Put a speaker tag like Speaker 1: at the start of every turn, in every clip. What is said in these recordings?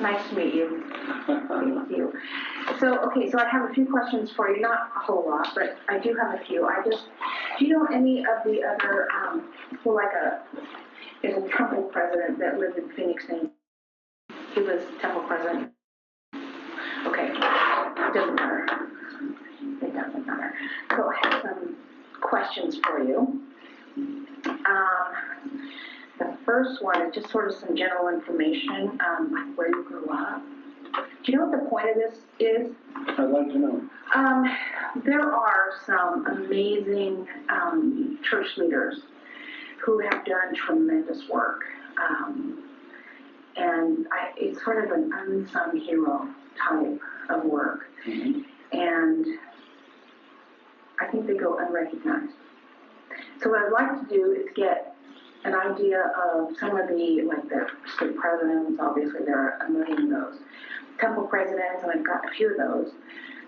Speaker 1: Nice to meet you. Thank you. So, okay, so I have a few questions for you, not a whole lot, but I do have a few. Do you know any of the other, there's a temple president that lived in Phoenix named, he was temple president. Okay, it doesn't matter. It doesn't matter. So I have some questions for you. The first one is just sort of some general information, like where you grew up. Do you know what the point of this is?
Speaker 2: I'd like to know.
Speaker 1: There are some amazing church leaders who have done tremendous work. It's sort of an unsung hero type of work. Mm-hmm. And I think they go unrecognized. So what I'd like to do is get an idea of some of the state presidents. Obviously there are a million of those. Temple presidents, and I've got a few of those.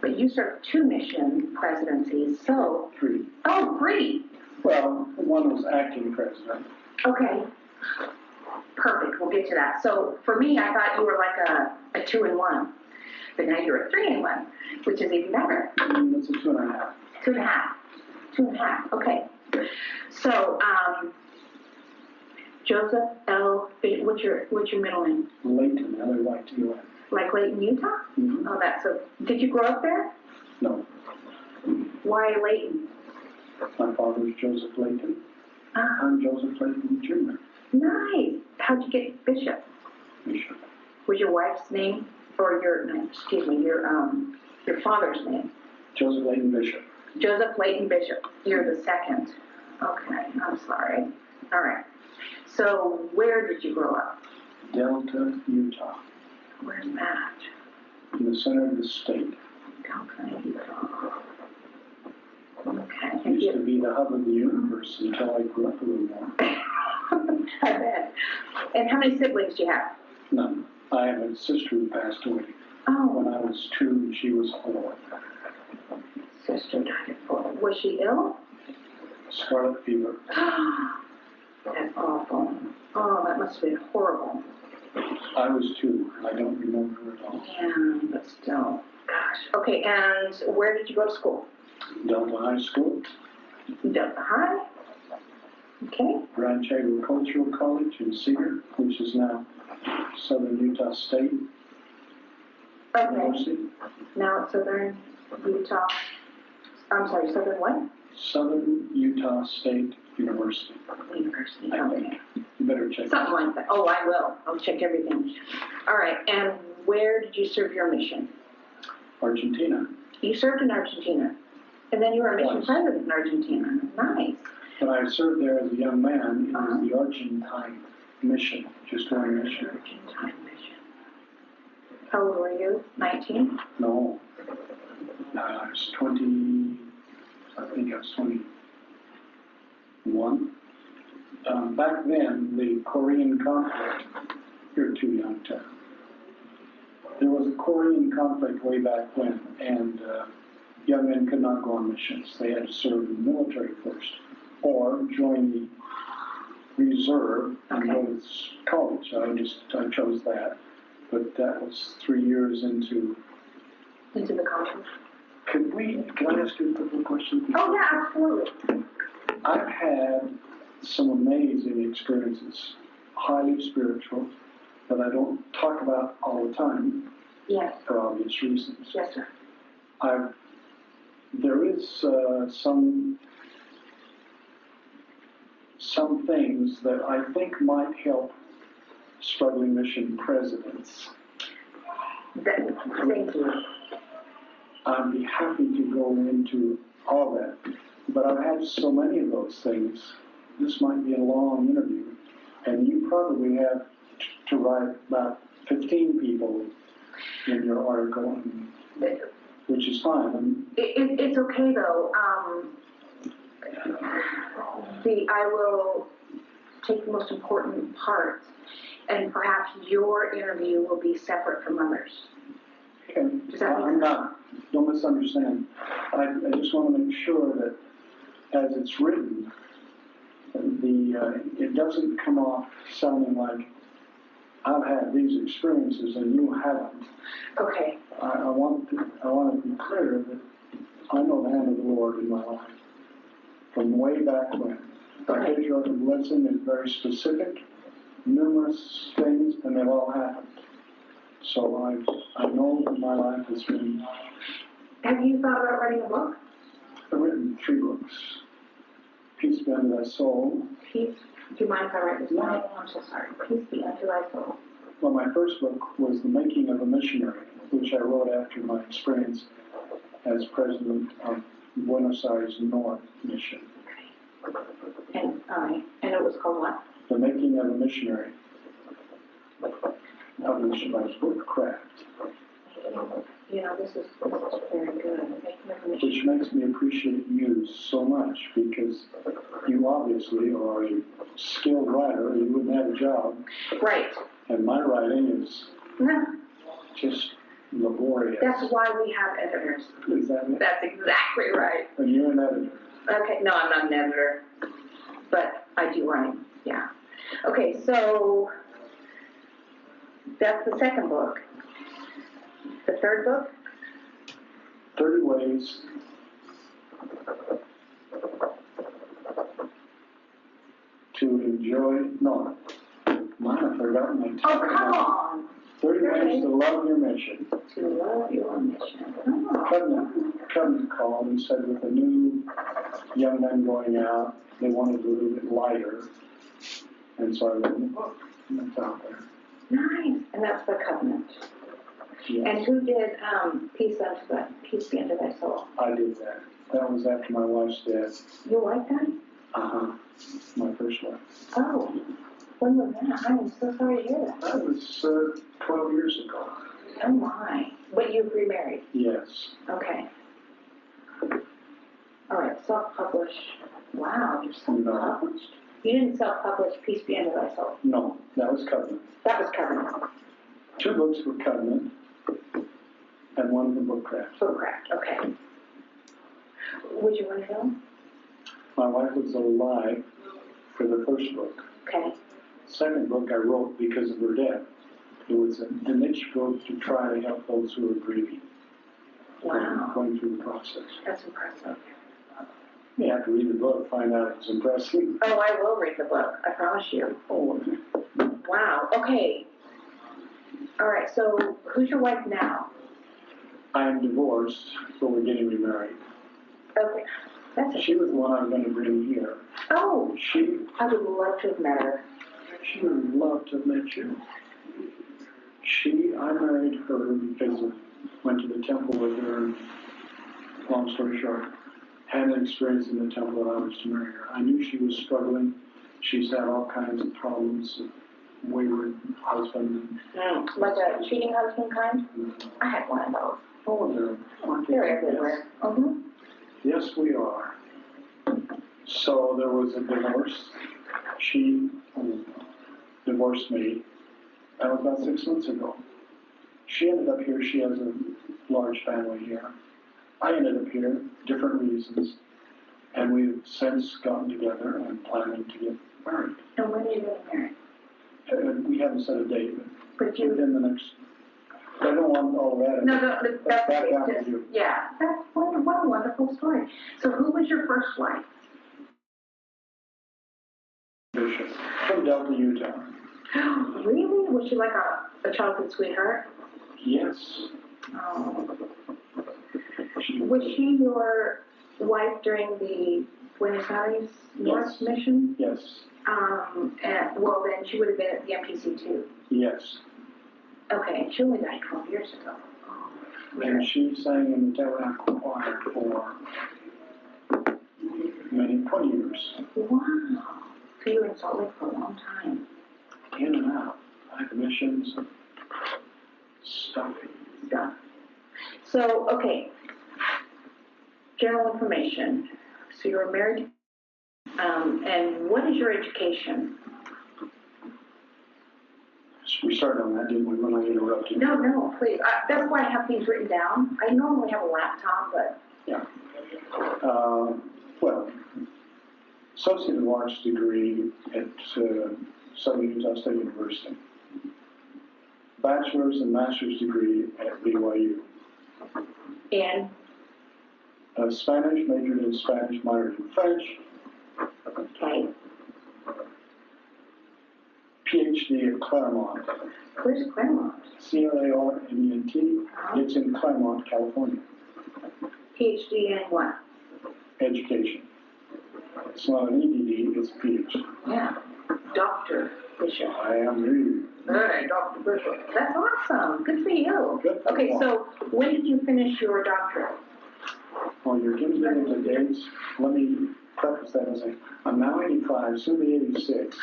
Speaker 1: But you served 2 mission presidencies, so...
Speaker 2: 3.
Speaker 1: Oh, 3!
Speaker 2: Well, one was acting president.
Speaker 1: Okay. Perfect, we'll get to that. So for me, I thought you were like a 2-in-1. But now you're a 3-in-1, which is even better.
Speaker 2: It's a 2.5.
Speaker 1: 2.5. 2.5, okay. So, Joseph L. What's your middle name?
Speaker 2: Layton, L-A-Y-T-O-N.
Speaker 1: Like Layton, Utah?
Speaker 2: Mm-hmm.
Speaker 1: Oh, that's so. Did you grow up there?
Speaker 2: No.
Speaker 1: Why Layton?
Speaker 2: My father's Joseph Layton. I'm Joseph Layton Jr.
Speaker 1: Nice. How'd you get Bishop?
Speaker 2: Bishop.
Speaker 1: Was your wife's name, or your father's name?
Speaker 2: Joseph Layton Bishop.
Speaker 1: Joseph Layton Bishop. You're the second. Okay, I'm sorry. All right. So where did you grow up?
Speaker 2: Delta, Utah.
Speaker 1: Where's that?
Speaker 2: In the center of the state.
Speaker 1: Delta, Utah. Okay.
Speaker 2: It used to be the hub of the universe until I grew up a little more.
Speaker 1: I bet. And how many siblings do you have?
Speaker 2: None. I have a sister who passed away.
Speaker 1: Oh.
Speaker 2: When I was 2 and she was 4.
Speaker 1: Sister died at 4. Was she ill?
Speaker 2: Scarlet fever.
Speaker 1: That's awful. Oh, that must have been horrible.
Speaker 2: I was 2. I don't remember her at all.
Speaker 1: Yeah, but still. Gosh. Okay, and where did you go to school?
Speaker 2: Delta High School.
Speaker 1: Delta High. Okay.
Speaker 2: Ranch Agricultural College in Cedar, which is now Southern Utah State University.
Speaker 1: Now it's Southern Utah. I'm sorry, Southern what?
Speaker 2: Southern Utah State University.
Speaker 1: University.
Speaker 2: I think. You better check.
Speaker 1: Something like that. Oh, I will. I'll check everything. All right. And where did you serve your mission?
Speaker 2: Argentina.
Speaker 1: You served in Argentina. And then you were a mission president in Argentina. Nice.
Speaker 2: When I served there as a young man, it was the Argentine mission, just one mission.
Speaker 1: Argentine mission. How old were you? 19?
Speaker 2: No. I was 20, I think I was 21. Back then, the Korean conflict, you're too young to. There was a Korean conflict way back when, and young men could not go on missions. They had to serve in the military first, or join the reserve and go to college. I chose that, but that was 3 years into
Speaker 1: the conflict.
Speaker 2: Can I ask you a couple of questions?
Speaker 1: Oh yeah, absolutely.
Speaker 2: I've had some amazing experiences, highly spiritual, that I don't talk about all the time.
Speaker 1: Yes.
Speaker 2: For obvious reasons.
Speaker 1: Yes, sir.
Speaker 2: There is some things that I think might help struggling mission presidents.
Speaker 1: Thank you.
Speaker 2: I'd be happy to go into all that, but I've had so many of those things. This might be a long interview, and you probably have to write about 15 people in your article, which is fine.
Speaker 1: It's okay though. I will take the most important parts, and perhaps your interview will be separate from others.
Speaker 2: Okay. I'm not. Don't misunderstand. I just want to make sure that as it's written, it doesn't come off sounding like I've had these experiences and you haven't.
Speaker 1: Okay.
Speaker 2: I want to be clear that I know the hand of the Lord in my life from way back when. I did your lesson is very specific, numerous things, and they've all happened. So I know that my life has been.
Speaker 1: Have you thought about writing a book?
Speaker 2: I've written 3 books. Peace Be Unto Thy Soul.
Speaker 1: Peace. Do you mind if I write this? No, I'm so sorry. Peace Be Unto Thy Soul.
Speaker 2: Well, my first book was The Making of a Missionary, which I wrote after my experience as president of Buenos Aires North Mission.
Speaker 1: And it was called what?
Speaker 2: The Making of a Missionary. Published by Bookcraft.
Speaker 1: You know, this is very good.
Speaker 2: Which makes me appreciate you so much, because you obviously are a skilled writer, or you wouldn't have a job.
Speaker 1: Right.
Speaker 2: And my writing is just laborious.
Speaker 1: That's why we have editors.
Speaker 2: Is that it?
Speaker 1: That's exactly right.
Speaker 2: And you're an editor.
Speaker 1: Okay, no, I'm not an editor, but I do write, yeah. Okay, so that's the second book. The third book?
Speaker 2: 30 Ways to Enjoy, no, mine, I've forgotten my title.
Speaker 1: Oh, come on!
Speaker 2: 30 Ways to Love Your Mission.
Speaker 1: To love your mission. Oh.
Speaker 2: Covenant called and said with the new young men going out, they wanted a little bit lighter. And so I wrote the book, and it's out there.
Speaker 1: Nice, and that's the Covenant.
Speaker 2: Yes.
Speaker 1: And who did Peace Be Unto Thy Soul?
Speaker 2: I did that. That was after my wife's death.
Speaker 1: Your wife died?
Speaker 2: Uh-huh. My first wife.
Speaker 1: Oh, when was that? I'm so sorry to hear that.
Speaker 2: That was 12 years ago.
Speaker 1: Oh my. But you've remarried?
Speaker 2: Yes.
Speaker 1: Okay. All right, self-published. Wow, you're self-published? You didn't self-publish Peace Be Unto Thy Soul?
Speaker 2: No, that was Covenant.
Speaker 1: That was Covenant.
Speaker 2: 2 books for Covenant and 1 for Bookcraft.
Speaker 1: Bookcraft, okay. Would you want to know?
Speaker 2: My wife was alive for the first book.
Speaker 1: Okay.
Speaker 2: Second book I wrote because of her death. It was a niche book to try to help those who are grieving.
Speaker 1: Wow.
Speaker 2: Going through the process.
Speaker 1: That's impressive.
Speaker 2: You have to read the book, find out it's impressive.
Speaker 1: Oh, I will read the book. I promise you.
Speaker 2: Oh,
Speaker 1: wow. Okay. All right. So, who's your wife now?
Speaker 2: I am divorced, but we're getting remarried.
Speaker 1: Okay.
Speaker 2: She was the one I was going to bring here.
Speaker 1: Oh. I would love to have met her.
Speaker 2: She would have loved to have met you. I married her because I went to the temple with her. Long story short, had an experience in the temple and I was to marry her. I knew she was struggling. She's had all kinds of problems, wayward husband.
Speaker 1: Like a cheating husband kind? I had one of those.
Speaker 2: Oh,
Speaker 1: they're everywhere. Mm-hmm.
Speaker 2: Yes, we are. So there was a divorce. She divorced me. That was about 6 months ago. She ended up here. She has a large family here. I ended up here, different reasons. And we've since gotten together and planning to get married.
Speaker 1: And when are you getting married?
Speaker 2: We haven't set a date,
Speaker 1: but
Speaker 2: within the next. I don't want all that.
Speaker 1: No, that's
Speaker 2: back after you.
Speaker 1: Yeah, that's what a wonderful story. So, who was your first wife?
Speaker 2: Bishop from Delta, Utah.
Speaker 1: Really? Was she like a childhood sweetheart?
Speaker 2: Yes.
Speaker 1: Oh. Was she your wife during the Buenos Aires North mission?
Speaker 2: Yes.
Speaker 1: Well, then she would have been at the MPC too.
Speaker 2: Yes.
Speaker 1: Okay, she only died 12 years ago.
Speaker 2: And she sang in the Tabernacle Choir for many 20 years.
Speaker 1: Wow. So you were in Salt Lake for a long time.
Speaker 2: In and out. Like missions and stuff.
Speaker 1: So, okay. General information. So you were married. And what is your education?
Speaker 2: We started on that, didn't we, when I interrupted?
Speaker 1: No, please. That's why I have things written down. I normally have a laptop, but...
Speaker 2: Yeah. Well, Associate of Arts degree at Southern Utah State University. bachelor's and master's degree at BYU.
Speaker 1: And
Speaker 2: Spanish, majored in Spanish, minored in French.
Speaker 1: okay,
Speaker 2: PhD at Claremont.
Speaker 1: where's Claremont?
Speaker 2: Clarement. It's in Claremont, California.
Speaker 1: PhD in what?
Speaker 2: Education. It's not an EDD, it's a PhD.
Speaker 1: Yeah, Dr. Bishop.
Speaker 2: I am you.
Speaker 1: Hey, Dr. Bishop. That's awesome. Good for you.
Speaker 2: Good for
Speaker 1: Okay,
Speaker 2: you.
Speaker 1: so when did you finish your doctorate?
Speaker 2: Well, you're giving me the dates. Let me preface that as I'm now 85, soon to be 86.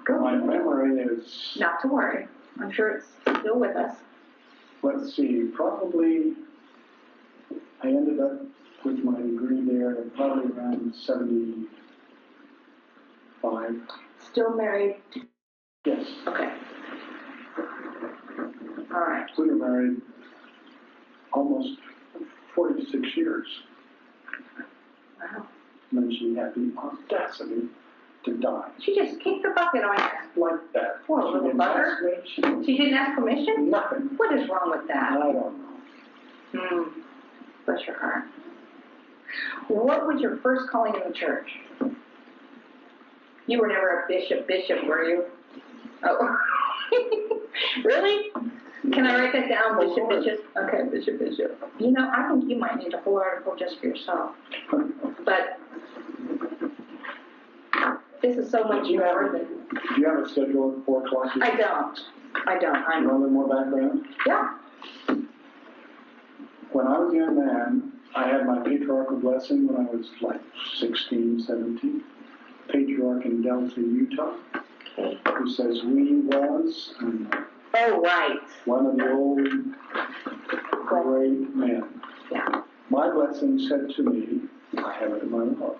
Speaker 1: Go.
Speaker 2: My memory is,
Speaker 1: Not to worry. I'm sure it's still with us.
Speaker 2: let's see, probably I ended up with my degree there at probably around 75.
Speaker 1: Still married?
Speaker 2: Yes.
Speaker 1: Okay. All right.
Speaker 2: We were married almost 46 years.
Speaker 1: Wow.
Speaker 2: And then she had the audacity to die.
Speaker 1: She just kicked the bucket on you.
Speaker 2: Like that.
Speaker 1: Poor
Speaker 2: She
Speaker 1: little
Speaker 2: didn't
Speaker 1: butter.
Speaker 2: ask me,
Speaker 1: She didn't ask permission?
Speaker 2: nothing.
Speaker 1: What is wrong with
Speaker 2: I
Speaker 1: that?
Speaker 2: don't know.
Speaker 1: Bless your heart. What was your first calling in the church? You were never a bishop, were you? Oh. Really? Can I write that down,
Speaker 2: Of course.
Speaker 1: Bishop? Okay, Bishop. You know, I think you might need a whole article just for yourself. But this is so much more than...
Speaker 2: Do you have a schedule at 4 o'clock?
Speaker 1: I don't.
Speaker 2: You want a little more background?
Speaker 1: Yeah.
Speaker 2: When I was a young man, I had my patriarchal blessing when I was like 16, 17. Patriarch in Delta, Utah,
Speaker 1: Okay.
Speaker 2: who says we was, and
Speaker 1: Oh, right.
Speaker 2: one of the old great men.
Speaker 1: Yeah.
Speaker 2: My blessing said to me, I have it in my heart,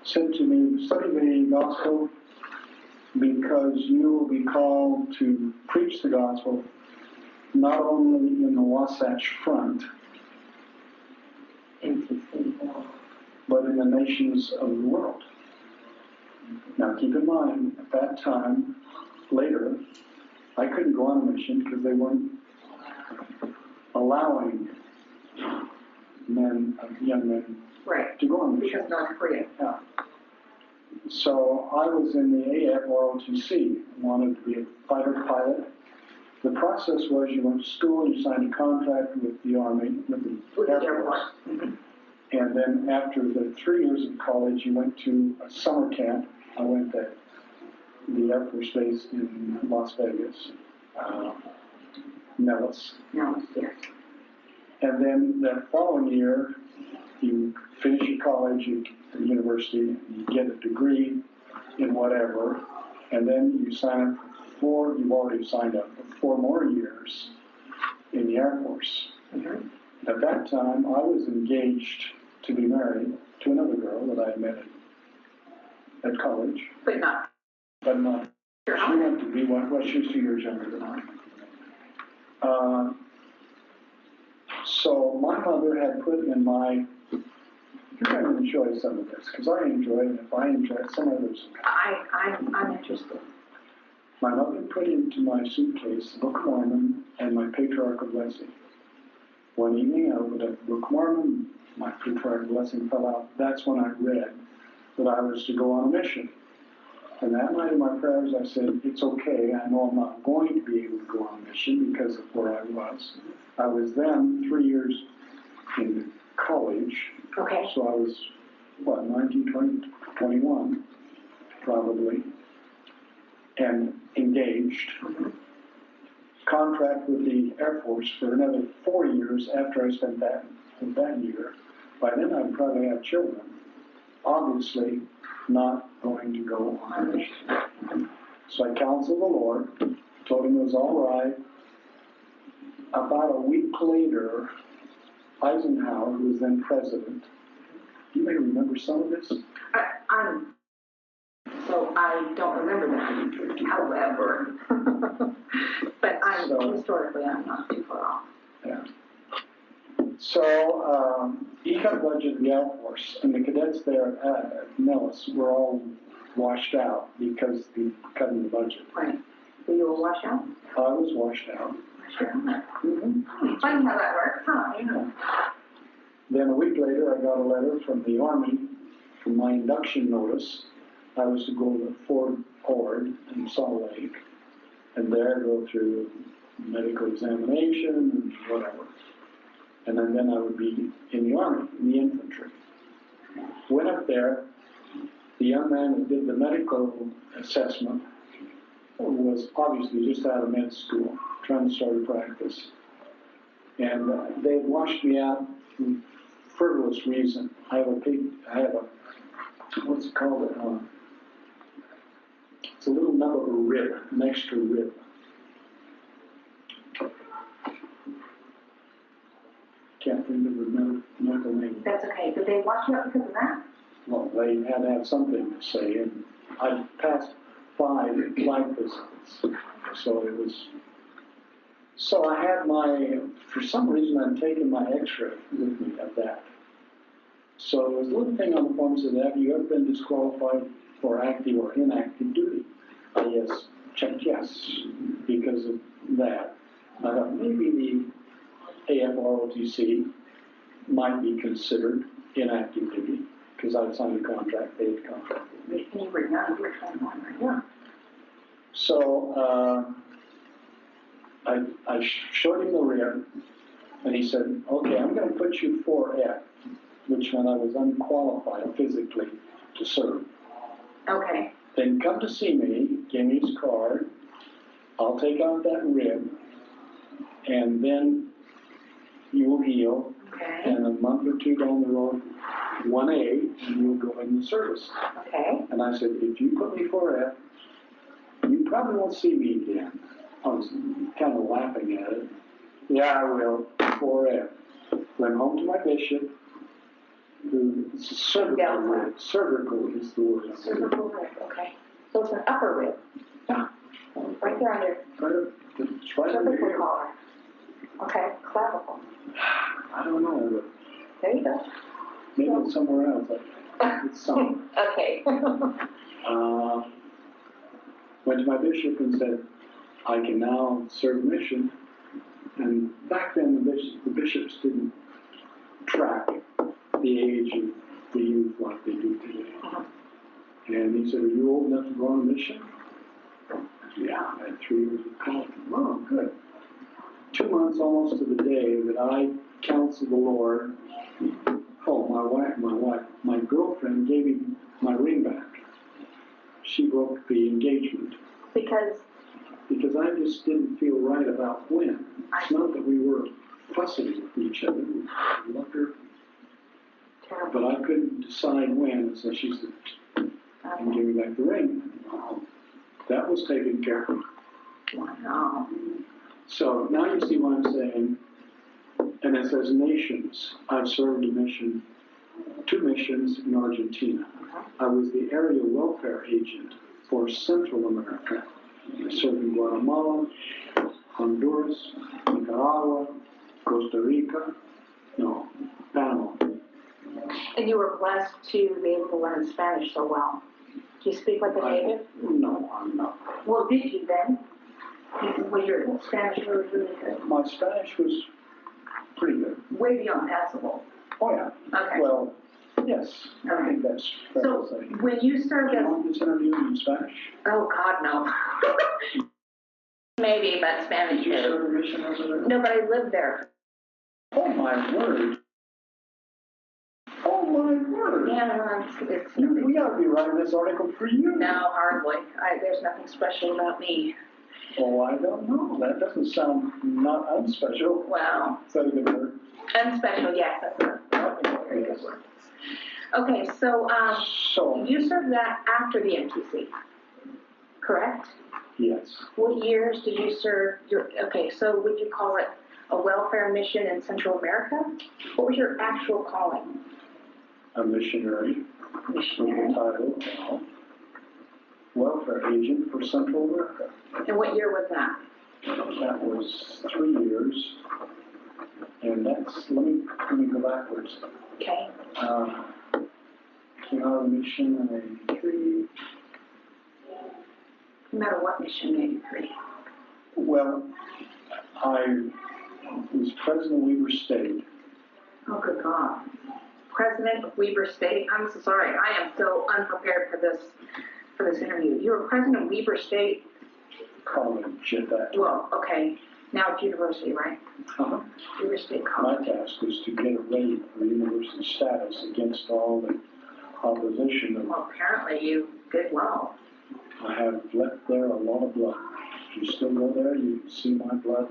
Speaker 2: said to me, study the gospel because you will be called to preach the gospel not only in the Wasatch Front, but in the nations of the world. Now keep in mind, at that time, later, I couldn't go on a mission because they weren't allowing young men
Speaker 1: Right.
Speaker 2: to go on a mission.
Speaker 1: Because North Korea.
Speaker 2: Yeah. So I was in the AF or OTC, wanted to be a fighter pilot. The process was you went to school, you signed a contract with the Army, with the Air Force.
Speaker 1: Mm-hmm.
Speaker 2: And then after the 3 years of college, you went to a summer camp. I went to the Air Force Base in Las Vegas, Nellis.
Speaker 1: No, yes.
Speaker 2: And then that following year, you finish your college at the university, you get a degree in whatever, and then you sign up for you've already signed up for 4 more years in the Air Force.
Speaker 1: Mm-hmm.
Speaker 2: At that time, I was engaged to be married to another girl that I had met at college.
Speaker 1: But not.
Speaker 2: But not.
Speaker 1: Sure.
Speaker 2: She went to be one. Well, she was 2 years younger than I. So my mother had put in my. You're going to enjoy some of this because I enjoy it. And if I enjoy it, some others.
Speaker 1: I'm interested.
Speaker 2: My mother put into my suitcase the Book of Mormon and my patriarchal blessing. One evening, I opened up the Book of Mormon. My patriarchal blessing fell out. That's when I read that I was to go on a mission. And that night in my prayers, I said, it's okay. I know I'm not going to be able to go on a mission because of where I was. I was then 3 years in college.
Speaker 1: Okay.
Speaker 2: So I was, 19, 20, 21, probably, and engaged.
Speaker 1: Mm-hmm.
Speaker 2: Contract with the Air Force for another 4 years after I spent that year. By then I'd probably have children. Obviously not going to go on a mission. So I counseled the Lord, told him it was all right. About a week later, Eisenhower, who was then president, you may remember some of this?
Speaker 1: So I don't remember that, however. But historically, I'm not too far off.
Speaker 2: Yeah. So he cut a budget in the Air Force, and the cadets there at Nellis were all washed out because the cutting the budget.
Speaker 1: Right. So you were washed out?
Speaker 2: I was washed out.
Speaker 1: Sure.
Speaker 2: Mm-hmm.
Speaker 1: Funny how that works, huh?
Speaker 2: Yeah. Then a week later, I got a letter from the Army for my induction notice. I was to go to Fort Ord in Salt Lake, and there go through medical examination and whatever. And then I would be in the Army, in the infantry. Went up there. The young man who did the medical assessment was obviously just out of med school, trying to start a practice. And they had washed me out for frivolous reason. I have a, what's it called? It's a little nub of a rib, an extra rib. Can't think of the medical name.
Speaker 1: That's okay. Did they wash you up because of that?
Speaker 2: Well, they had to have something to say, and I passed 5 flight visits, so it was. So I had for some reason, I'm taking my X-ray with me at that. So there was a little thing on the form that said, have you ever been disqualified for active or inactive duty? I checked yes, because of that. I thought maybe the AFROTC might be considered inactive duty, because I'd signed a contract, they had contracted me.
Speaker 1: And you were young, you were 21, right? Yeah.
Speaker 2: So I showed him the rear, and he said, okay, I'm going to put you 4F, which meant I was unqualified physically to serve.
Speaker 1: Okay.
Speaker 2: Then come to see me, give me his card, I'll take out that rib, and then you will heal,
Speaker 1: okay.
Speaker 2: And a month or 2 down the road, 1A, and you'll go in the service.
Speaker 1: Okay.
Speaker 2: And I said, if you put me 4F, you probably won't see me again. I was kind of laughing at it. Yeah, I will. 4F. Went home to my bishop, who is cervical rib. Cervical is the word.
Speaker 1: Cervical rib, okay. So it's an upper rib.
Speaker 2: Yeah.
Speaker 1: Right there under
Speaker 2: It's right
Speaker 1: cervical
Speaker 2: here.
Speaker 1: collar. Okay, clavicle.
Speaker 2: I don't know, but
Speaker 1: There you go.
Speaker 2: maybe it's somewhere else. It's somewhere.
Speaker 1: Okay.
Speaker 2: Went to my bishop and said, I can now serve mission. And back then, the bishops didn't track the age of the youth like they do today. And he said, are you old enough to go on a mission? I said, yeah, I had 3 years of college. Oh, good. 2 months almost to the day that I counseled the Lord. Oh, my girlfriend gave me my ring back. She broke the engagement.
Speaker 1: Because
Speaker 2: I just didn't feel right about when. It's not that we were fussing with each other. We loved her. But I couldn't decide when, so she said, and give me back the ring. That was taken care of.
Speaker 1: wow.
Speaker 2: So now you see what I'm saying. And it says nations. I've served a mission, 2 missions in Argentina. I was the area welfare agent for Central America. I served in Guatemala, Honduras, Nicaragua, Costa Rica, Panama.
Speaker 1: And you were blessed to be able to learn Spanish so well. Do you speak like a native?
Speaker 2: No, I'm not.
Speaker 1: Well, did you then? Was your Spanish really, really good?
Speaker 2: My Spanish was pretty good.
Speaker 1: Way beyond passable.
Speaker 2: Oh, yeah.
Speaker 1: Okay.
Speaker 2: Well, yes. I think that's fair to say.
Speaker 1: So, when you served
Speaker 2: Do you
Speaker 1: as...
Speaker 2: want this interview in Spanish?
Speaker 1: Oh, God, no. Maybe, but Spanish
Speaker 2: Did you
Speaker 1: is.
Speaker 2: serve a mission over there?
Speaker 1: No, but I lived there.
Speaker 2: Oh, my word. Oh, my word.
Speaker 1: Yeah, no, it's
Speaker 2: We ought to be writing this article for you.
Speaker 1: no, hardly. There's nothing special about me.
Speaker 2: Oh, I don't know. That doesn't sound not unspecial.
Speaker 1: Wow.
Speaker 2: Is that a good word?
Speaker 1: Unspecial, yes, that's a very good word. Okay, so,
Speaker 2: So,
Speaker 1: you served that after the MTC, correct?
Speaker 2: yes.
Speaker 1: What years did you serve okay, so would you call it a welfare mission in Central America? What was your actual calling?
Speaker 2: A missionary.
Speaker 1: Missionary.
Speaker 2: With the title, welfare agent for Central America.
Speaker 1: And what year was that?
Speaker 2: That was 3 years. And that's, let me go backwards.
Speaker 1: Okay.
Speaker 2: Came out of the mission in 83.
Speaker 1: No matter what mission, maybe 3.
Speaker 2: Well, I was president of Weber State.
Speaker 1: Oh, good God. President of Weber State? I'm so sorry. I am so unprepared for this interview. You were president of Weber State?
Speaker 2: College at that.
Speaker 1: Well, okay. Now it's university, right?
Speaker 2: Uh-huh.
Speaker 1: Weber State
Speaker 2: My
Speaker 1: College.
Speaker 2: task was to get it ready for university status against all the opposition. And
Speaker 1: Well, apparently you did well.
Speaker 2: I have left there a lot of blood. If you still go there, you can see my blood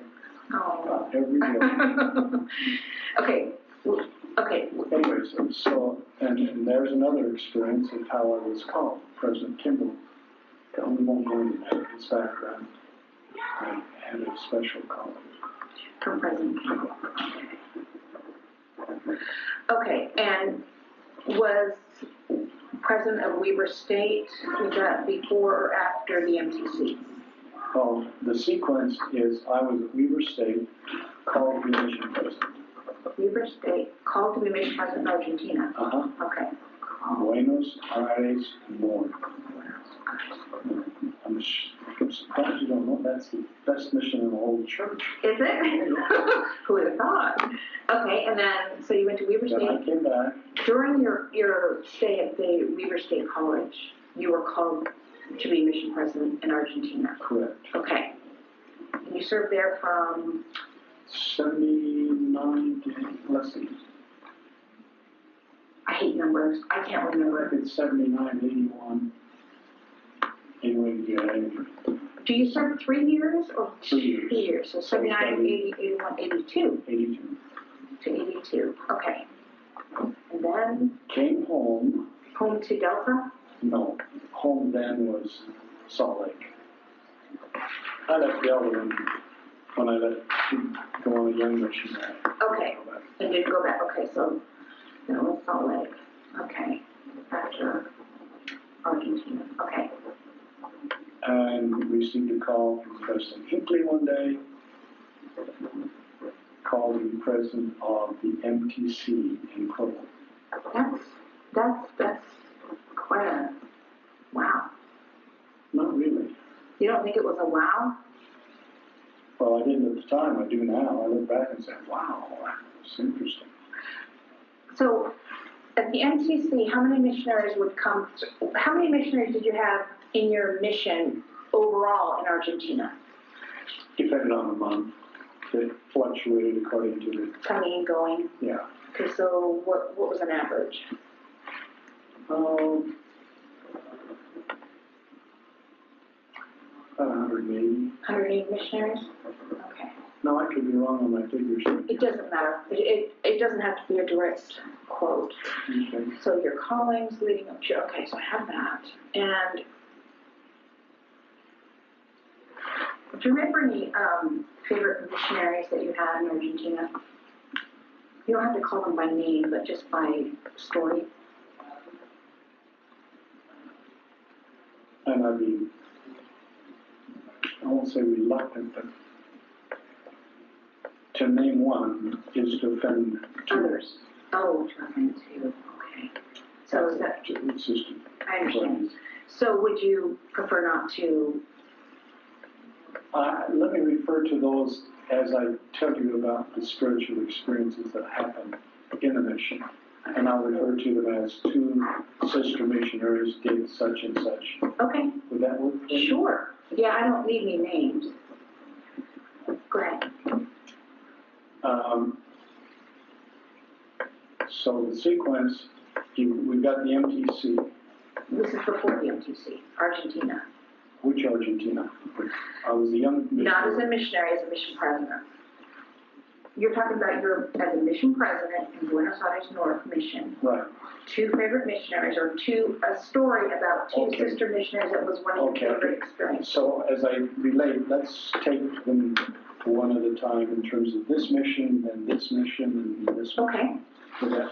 Speaker 1: Oh.
Speaker 2: every day.
Speaker 1: Okay. Okay.
Speaker 2: Anyways, so, and there's another experience of how I was called, President Kimball. We won't go into his background. I had a special call.
Speaker 1: From President Kimball. Okay, and was president of Weber State, was that before or after the MTC?
Speaker 2: Oh, the sequence is I was at Weber State, called to be mission president.
Speaker 1: Weber State, called to be mission president of Argentina?
Speaker 2: Uh-huh.
Speaker 1: Okay.
Speaker 2: Buenos Aires North. I'm surprised you don't know that's the best mission in the whole church.
Speaker 1: Is it? Who would have thought? Okay, and then, so you went to Weber
Speaker 2: Then I
Speaker 1: State.
Speaker 2: came back.
Speaker 1: During your stay at the Weber State College, you were called to be mission president in Argentina.
Speaker 2: Correct.
Speaker 1: Okay. And you served there from?
Speaker 2: 79 let's see.
Speaker 1: I hate numbers. I can't remember.
Speaker 2: It's 79, 81. Anyway, yeah,
Speaker 1: Do you serve 3 years or
Speaker 2: 3 years.
Speaker 1: 2 years? So 79, 80, 81, 82.
Speaker 2: 82.
Speaker 1: To 82. Okay. And then
Speaker 2: Came home.
Speaker 1: home to Delta?
Speaker 2: No, home then was Salt Lake. I left Delta when I let go on a young mission.
Speaker 1: Okay. And did go back. Okay, so then it was Salt Lake. Okay. After Argentina. Okay.
Speaker 2: And received a call from President Hinckley one day, called to be president of the MTC in Provo.
Speaker 1: That's quite a wow.
Speaker 2: Not really.
Speaker 1: You don't think it was a wow?
Speaker 2: Well, I didn't at the time. I do now. I look back and say, wow, that's interesting.
Speaker 1: So, at the MTC, how many missionaries would come? How many missionaries did you have in your mission overall in Argentina?
Speaker 2: Depending on the month, it fluctuated according to the,
Speaker 1: Coming and going.
Speaker 2: yeah.
Speaker 1: Okay, so what was an average?
Speaker 2: 180.
Speaker 1: 180 missionaries? Okay.
Speaker 2: No, I could be wrong on my figures.
Speaker 1: It doesn't matter. It doesn't have to be a direct quote.
Speaker 2: Okay.
Speaker 1: So your callings leading up to, okay, so I have that. And do you remember any favorite missionaries that you had in Argentina? You don't have to call them by name, but just by story.
Speaker 2: And I'd be, I won't say reluctant, but to name one is to offend two.
Speaker 1: Others. Oh, to offend two. Okay. So is that?
Speaker 2: System.
Speaker 1: I understand. So would you prefer not to?
Speaker 2: Let me refer to those as I tell you about the spiritual experiences that happened in the mission. And I'll refer to them as two sister missionaries did such and such.
Speaker 1: Okay.
Speaker 2: Would that work for you?
Speaker 1: Sure. Yeah, I don't need any names. Go ahead.
Speaker 2: So the sequence, we've got the MTC.
Speaker 1: This is before the MTC, Argentina.
Speaker 2: Which Argentina? I was a young missionary.
Speaker 1: Not as a missionary, as a mission president. You're talking about as a mission president in Buenos Aires North Mission.
Speaker 2: Right.
Speaker 1: Two favorite missionaries, or a story about two
Speaker 2: Okay.
Speaker 1: sister missionaries that was one of your favorite experiences.
Speaker 2: So as I relate, let's take them one at a time in terms of this mission, and this mission, and this one.
Speaker 1: Okay.
Speaker 2: For that.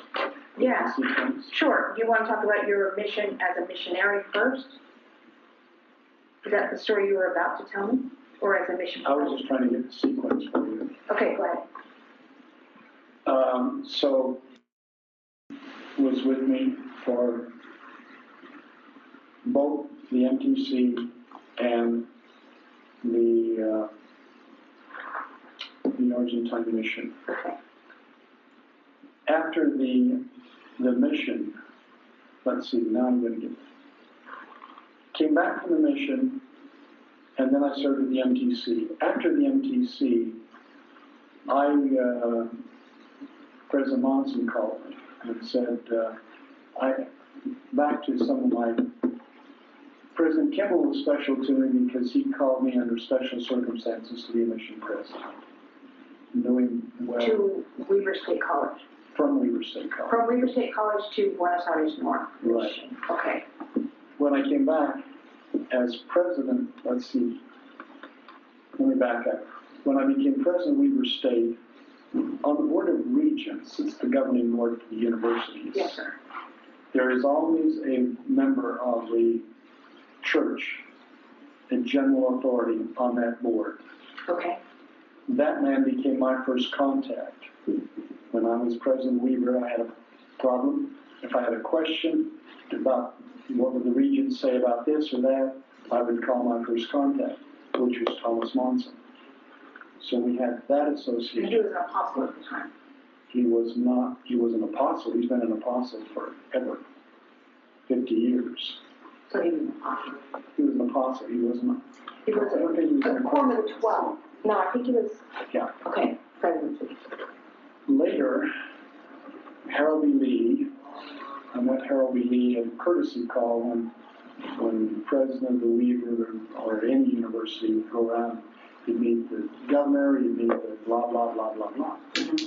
Speaker 1: Yeah.
Speaker 2: Sequence.
Speaker 1: Sure. Do you want to talk about your mission as a missionary first? Is that the story you were about to tell me? Or as a mission
Speaker 2: I was
Speaker 1: president?
Speaker 2: just trying to get the sequence for you.
Speaker 1: Okay, go ahead.
Speaker 2: So was with me for both the MTC and the the Argentine mission.
Speaker 1: Okay.
Speaker 2: After the mission, let's see, now I'm going to came back from the mission, and then I started the MTC. After the MTC, President Monson called me and said, back to some of my, President Kimball was special to me because he called me under special circumstances to be a mission president. Knowing well.
Speaker 1: To Weber State College.
Speaker 2: From Weber State College.
Speaker 1: From Weber State College to Buenos Aires North.
Speaker 2: Right.
Speaker 1: Okay.
Speaker 2: When I came back as president, let's see, let me back up. When I became president of Weber State, on the Board of Regents, it's the governing board of the universities.
Speaker 1: Yes, sir.
Speaker 2: There is always a member of the church, a general authority on that board.
Speaker 1: Okay.
Speaker 2: That man became my first contact. When I was president of Weber, I had a problem. If I had a question about what would the regents say about this or that, I would call my first contact, which was Thomas Monson. So we had that association.
Speaker 1: And he was an apostle at the time.
Speaker 2: He was an apostle. He's been an apostle forever, 50 years.
Speaker 1: So he was an apostle.
Speaker 2: He was an apostle. He wasn't.
Speaker 1: He was a quorum of the 12. No, I think he was.
Speaker 2: Yeah.
Speaker 1: Okay, presidency.
Speaker 2: Later, Harold B. Lee, I met Harold B. Lee at a courtesy call when the president of the Weaver or any university would go around. You'd meet the governor, you'd meet the blah, blah, blah, blah, blah.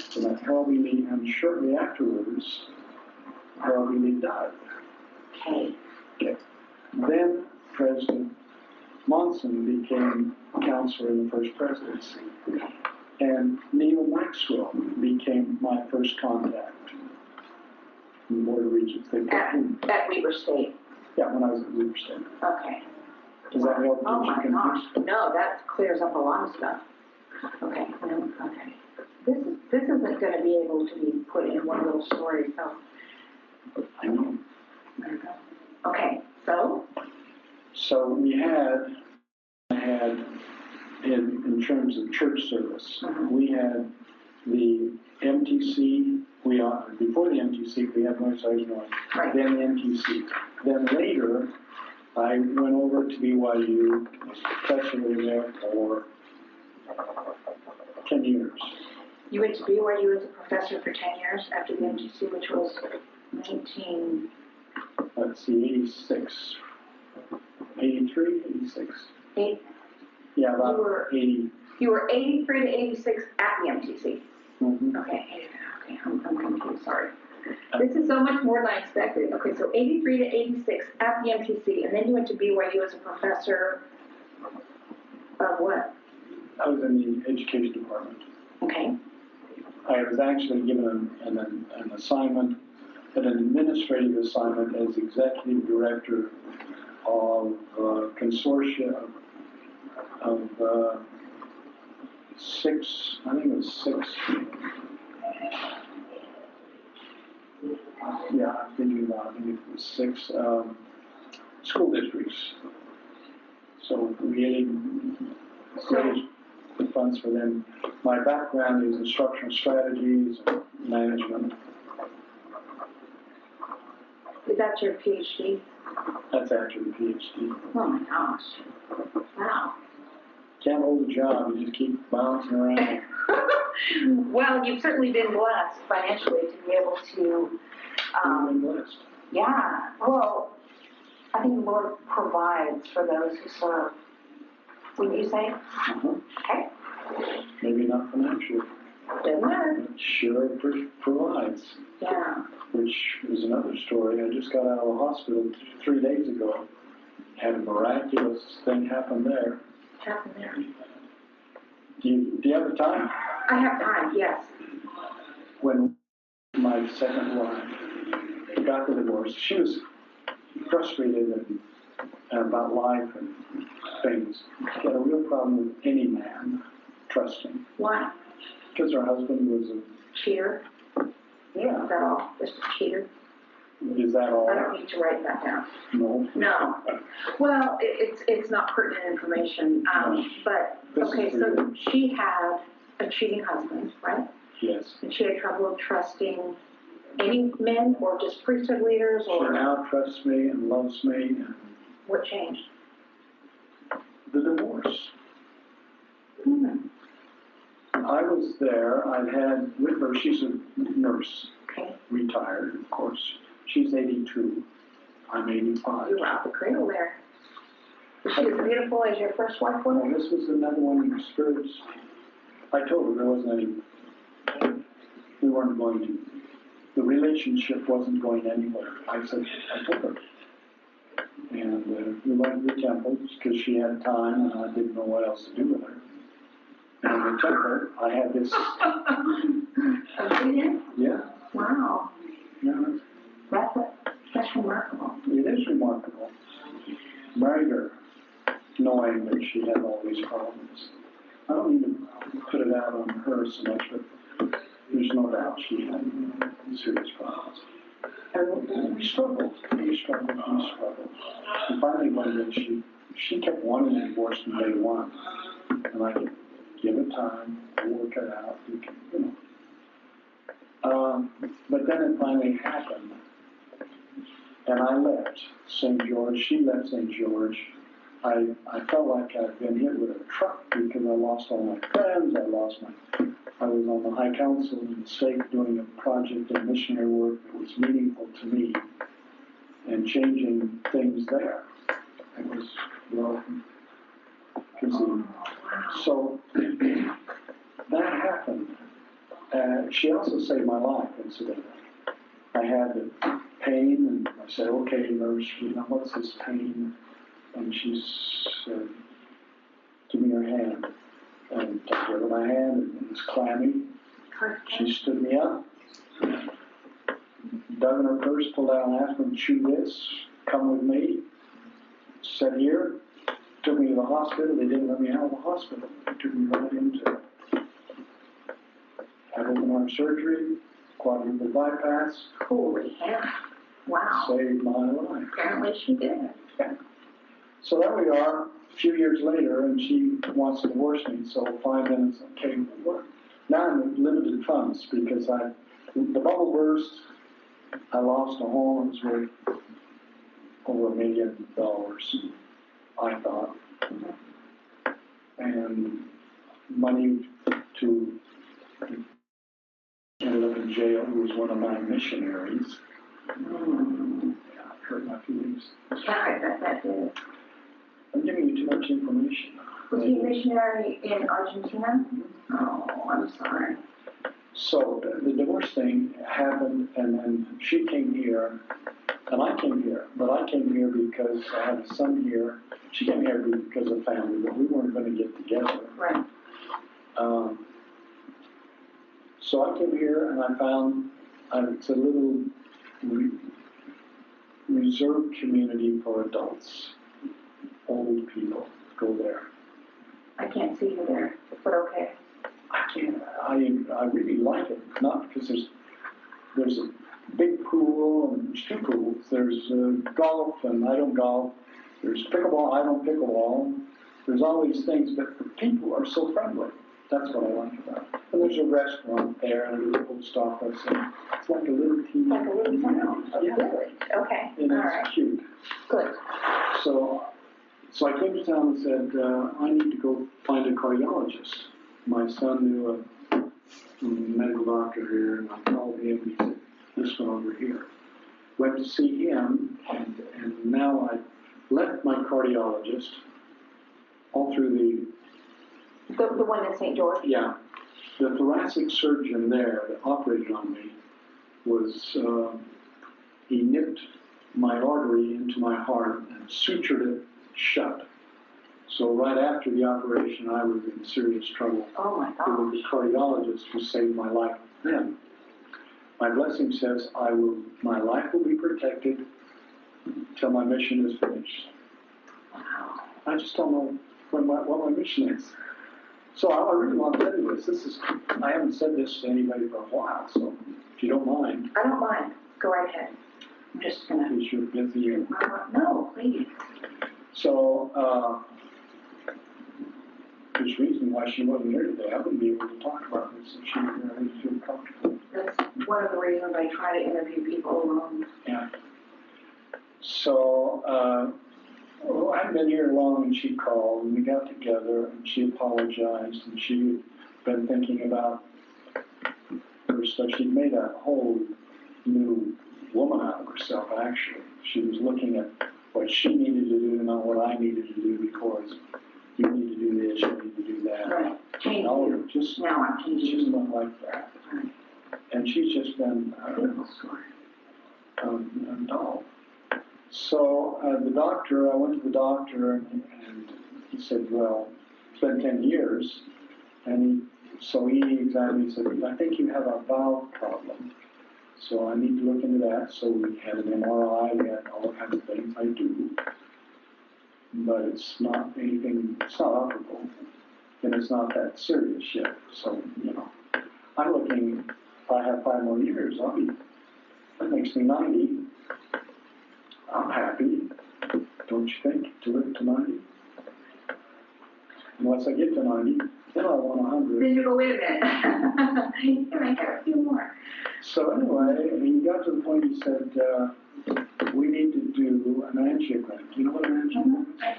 Speaker 2: So I met Harold B. Lee, and shortly afterwards, Harold B. Lee died.
Speaker 1: Okay.
Speaker 2: Then President Monson became counselor in the first presidency. And Neil Maxwell became my first contact in the Board of Regents.
Speaker 1: At Weber State?
Speaker 2: Yeah, when I was at Weber State.
Speaker 1: Okay.
Speaker 2: Does that help?
Speaker 1: Oh my gosh. No, that clears up a lot of stuff. Okay. No, okay. This isn't going to be able to be put in one little story, so.
Speaker 2: I know.
Speaker 1: There you go. Okay, so?
Speaker 2: So I had, in terms of church service, we had the MTC, before the MTC, we had Buenos Aires North,
Speaker 1: Right.
Speaker 2: Then the MTC. Then later, I went over to BYU, was a professor there for 10 years.
Speaker 1: You went to BYU as a professor for 10 years after the MTC, which was 19...
Speaker 2: Let's see, 86, 83, 86. Yeah, about 80.
Speaker 1: You were 83 to 86 at the MTC.
Speaker 2: Mm-hmm.
Speaker 1: Okay, I'm confused, sorry. This is so much more than I expected. Okay, so 83 to 86 at the MTC, and then you went to BYU as a professor of what?
Speaker 2: I was in the education department.
Speaker 1: Okay.
Speaker 2: I was actually given an assignment, an administrative assignment as executive director of consortia of 6, I think it was 6. Yeah, I'm thinking about it. I think it was 6 school districts. So creating funds for them. My background is instructional strategies and management.
Speaker 1: Is that your PhD?
Speaker 2: That's actually the PhD.
Speaker 1: Oh my gosh. Wow.
Speaker 2: Can't hold a job, you just keep bouncing around.
Speaker 1: Well, you've certainly been blessed financially to be able to,
Speaker 2: I'm blessed.
Speaker 1: yeah, well, I think the Lord provides for those who serve. Wouldn't you say?
Speaker 2: Uh-huh.
Speaker 1: Okay.
Speaker 2: Maybe not financially.
Speaker 1: Doesn't matter.
Speaker 2: But sure provides.
Speaker 1: Yeah.
Speaker 2: Which is another story. I just got out of the hospital 3 days ago. Had a miraculous thing happen there.
Speaker 1: What happened there?
Speaker 2: Do you have the time?
Speaker 1: I have time, yes.
Speaker 2: When my second wife got the divorce, she was frustrated about life and things. She had a real problem with any man trusting.
Speaker 1: Why?
Speaker 2: Because her husband was a
Speaker 1: Cheater?
Speaker 2: yeah.
Speaker 1: Is that all? Just a cheater?
Speaker 2: Is that all?
Speaker 1: I don't need to write that down.
Speaker 2: No.
Speaker 1: No. Well, it's not pertinent information. But okay, so she had a cheating husband, right?
Speaker 2: Yes.
Speaker 1: And she had trouble trusting any men or just priesthood leaders
Speaker 2: She
Speaker 1: or?
Speaker 2: now trusts me and loves me. And
Speaker 1: What changed?
Speaker 2: the divorce.
Speaker 1: Hmm.
Speaker 2: I was there. I had with her, she's a nurse,
Speaker 1: Okay.
Speaker 2: retired, of course. She's 82. I'm 85.
Speaker 1: You were out the cradle there. Was she as beautiful as your first wife was?
Speaker 2: Well, this was another one of the spirits. I told her there wasn't any, we weren't going to, the relationship wasn't going anywhere. I told her. And we went to the temple because she had time and I didn't know what else to do with her. And in the temple, I had this. Yeah.
Speaker 1: Wow.
Speaker 2: Yeah.
Speaker 1: That's remarkable.
Speaker 2: It is remarkable. Married her, knowing that she had all these problems. I don't need to put it out on her so much, but there's no doubt she had serious problems. And we struggled. We struggled. And finally, one day, she kept wanting a divorce from day one. And I could give it time, work it out, you know. But then it finally happened. And I left St. George. She left St. George. I felt like I'd been hit with a truck because I lost all my friends. I was on the High Council in the state doing a project of missionary work that was meaningful to me and changing things there. It was, you know, so that happened. She also saved my life, incidentally. I had the pain, and I said, okay, nurse, you know, what's this pain? And she said, give me your hand. And I gave her my hand, and it was clammy. She stood me up, dug in her purse, pulled out an aspirin, chew this, come with me, sat here, took me to the hospital. They didn't let me out of the hospital. They took me right into had open heart surgery, quadruple bypass.
Speaker 1: Holy hell. Wow.
Speaker 2: Saved my life.
Speaker 1: Apparently she did.
Speaker 2: Yeah. So there we are, a few years later, and she wants to divorce me. So 5 minutes, okay, what? Now I'm in limited funds because the bubble burst. I lost a home. It was worth over $1 million, I thought. And money to ended up in jail, who was one of my missionaries. Yeah, hurt my feelings.
Speaker 1: Yeah, I bet that did.
Speaker 2: I'm giving you too much information.
Speaker 1: Was he a missionary in Argentina? Oh, I'm sorry.
Speaker 2: So the divorce thing happened, and then she came here, and I came here. But I came here because I had a son here. She came here because of family, but we weren't going to get together.
Speaker 1: Right.
Speaker 2: So I came here, and I found it's a little reserved community for adults, old people. Go there.
Speaker 1: I can't see you there, but okay.
Speaker 2: I really like it, not because there's a big pool, and there's 2 pools. There's golf, and I don't golf. There's pickleball, I don't pickleball. There's all these things, but the people are so friendly. That's what I like about it. And there's a restaurant there, and a little post office, and it's like a little team.
Speaker 1: Like a little town, a village. Okay,
Speaker 2: And
Speaker 1: all
Speaker 2: it's
Speaker 1: right.
Speaker 2: cute.
Speaker 1: Good.
Speaker 2: So I came to town and said, I need to go find a cardiologist. My son knew a medical doctor here, and I called him, and he said, this one over here. Went to see him, and now I left my cardiologist all through
Speaker 1: The one in St. George?
Speaker 2: yeah. The thoracic surgeon there that operated on me was, he nipped my artery into my heart and sutured it shut. So right after the operation, I was in serious trouble.
Speaker 1: Oh my
Speaker 2: It
Speaker 1: God.
Speaker 2: was the cardiologist who saved my life then. My blessing says my life will be protected till my mission is finished.
Speaker 1: Wow.
Speaker 2: I just don't know what my mission is. So I really want to tell you this. I haven't said this to anybody for a while, so if you don't mind.
Speaker 1: I don't mind. Go right ahead. I'm just gonna.
Speaker 2: Because you're busy.
Speaker 1: No, please.
Speaker 2: So there's reason why she wasn't here today. I wouldn't be able to talk about this if she didn't feel comfortable.
Speaker 1: That's one of the reasons I try to interview people alone.
Speaker 2: Yeah. So, well, I'd been here long, and she called, and we got together, and she apologized, and she'd been thinking about her stuff. She'd made a whole new woman out of herself, actually. She was looking at what she needed to do, not what I needed to do, because you need to do this, you need to do that.
Speaker 1: Right. Change
Speaker 2: No,
Speaker 1: you.
Speaker 2: just,
Speaker 1: Now I'm changing
Speaker 2: just
Speaker 1: you.
Speaker 2: not like that.
Speaker 1: Right.
Speaker 2: And she's just been
Speaker 1: Beautiful story.
Speaker 2: a doll. So the doctor, I went to the doctor, and he said, well, it's been 10 years. And he examined me and said, I think you have a valve problem. So I need to look into that. So we had an MRI, we had all kinds of things I do. But it's not anything, it's not operable. And it's not that serious yet. So, you know, I'm looking, if I have 5 more years, that makes me 90. I'm happy, don't you think, to live to 90? Unless I get to 90, then I want 100.
Speaker 1: Then you go, wait a minute. You can make a few more.
Speaker 2: So anyway, he got to the point, he said, we need to do an angiogram. Do you know what an angiogram is?
Speaker 1: I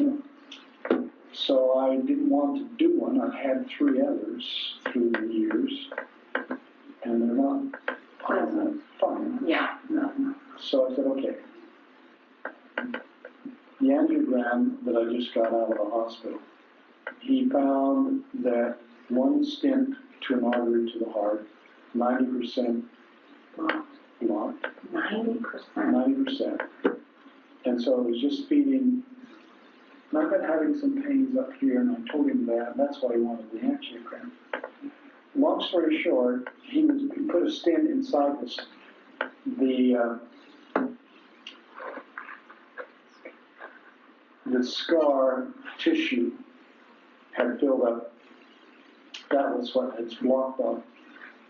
Speaker 1: do.
Speaker 2: So I didn't want to do one. I've had 3 others through the years, and they're not fun.
Speaker 1: Yeah. No.
Speaker 2: So I said, okay. The angiogram that I just got out of the hospital, he found that 1 stent to an artery to the heart, 90% blocked.
Speaker 1: 90%.
Speaker 2: 90%. And so it was just feeding. And I've been having some pains up here, and I told him that, and that's why he wanted the angiogram. Long story short, he put a stent inside the scar tissue had filled up. That was what had blocked up.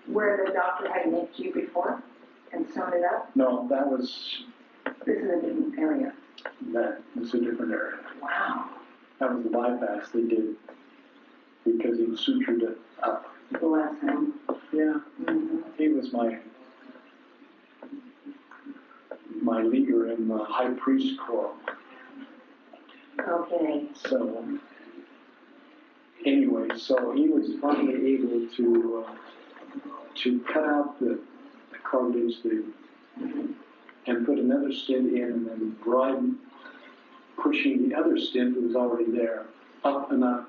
Speaker 1: Where the doctor had nicked you before and sewn it up?
Speaker 2: No, that was
Speaker 1: This is a different area.
Speaker 2: a different area.
Speaker 1: Wow.
Speaker 2: That was the bypass they did because he sutured it up.
Speaker 1: Bless him.
Speaker 2: Yeah.
Speaker 1: Mm-hmm.
Speaker 2: He was my leader in the high priest corps.
Speaker 1: Okay.
Speaker 2: So anyway, so he was finally able to cut out the cartilage and put another stent in, and then grind, pushing the other stent that was already there up enough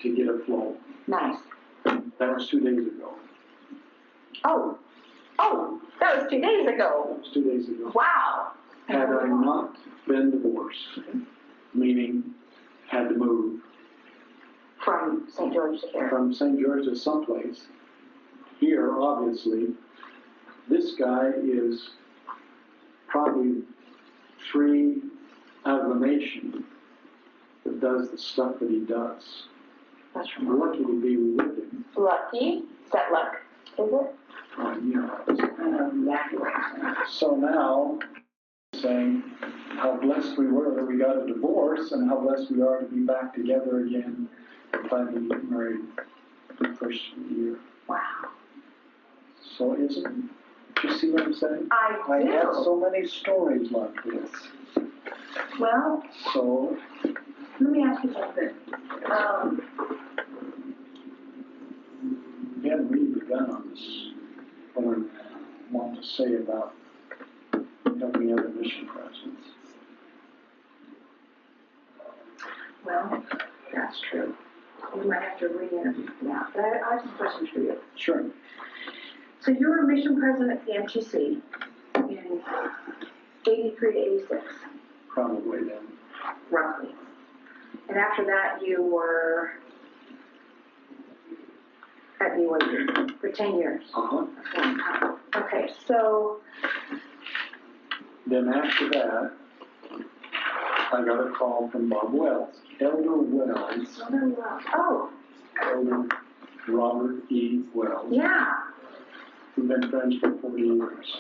Speaker 2: to get a flow.
Speaker 1: Nice.
Speaker 2: That was 2 days ago.
Speaker 1: Oh, that was 2 days ago.
Speaker 2: That was 2 days ago.
Speaker 1: Wow.
Speaker 2: Had I not been divorced, meaning had to move
Speaker 1: From St. George to here.
Speaker 2: from St. George to someplace, here, obviously, this guy is probably 3 out of the nation that does the stuff that he does.
Speaker 1: That's
Speaker 2: We're lucky to be with him.
Speaker 1: Lucky? Is that luck? Is it?
Speaker 2: You know.
Speaker 1: Exactly what you're saying.
Speaker 2: So now, saying how blessed we were that we got a divorce, and how blessed we are to be back together again, planning to get married the first year.
Speaker 1: Wow.
Speaker 2: So isn't, do you see what I'm saying?
Speaker 1: I do.
Speaker 2: have so many stories like this.
Speaker 1: Well,
Speaker 2: So,
Speaker 1: let me ask you something.
Speaker 2: we haven't really begun on this, what I want to say about helping other mission presidents.
Speaker 1: Well, that's true. We might have to re-interview for that. But I have some questions for you.
Speaker 2: Sure.
Speaker 1: So you were mission president at the MTC in 83 to 86,
Speaker 2: Probably then.
Speaker 1: roughly. And after that, you were at BYU for 10 years.
Speaker 2: Uh-huh.
Speaker 1: That's a long time. Okay, so
Speaker 2: Then after that, I got a call from Bob Wells, Elder Wells, Elder Robert E. Wells.
Speaker 1: Yeah.
Speaker 2: We've been friends for 40 years.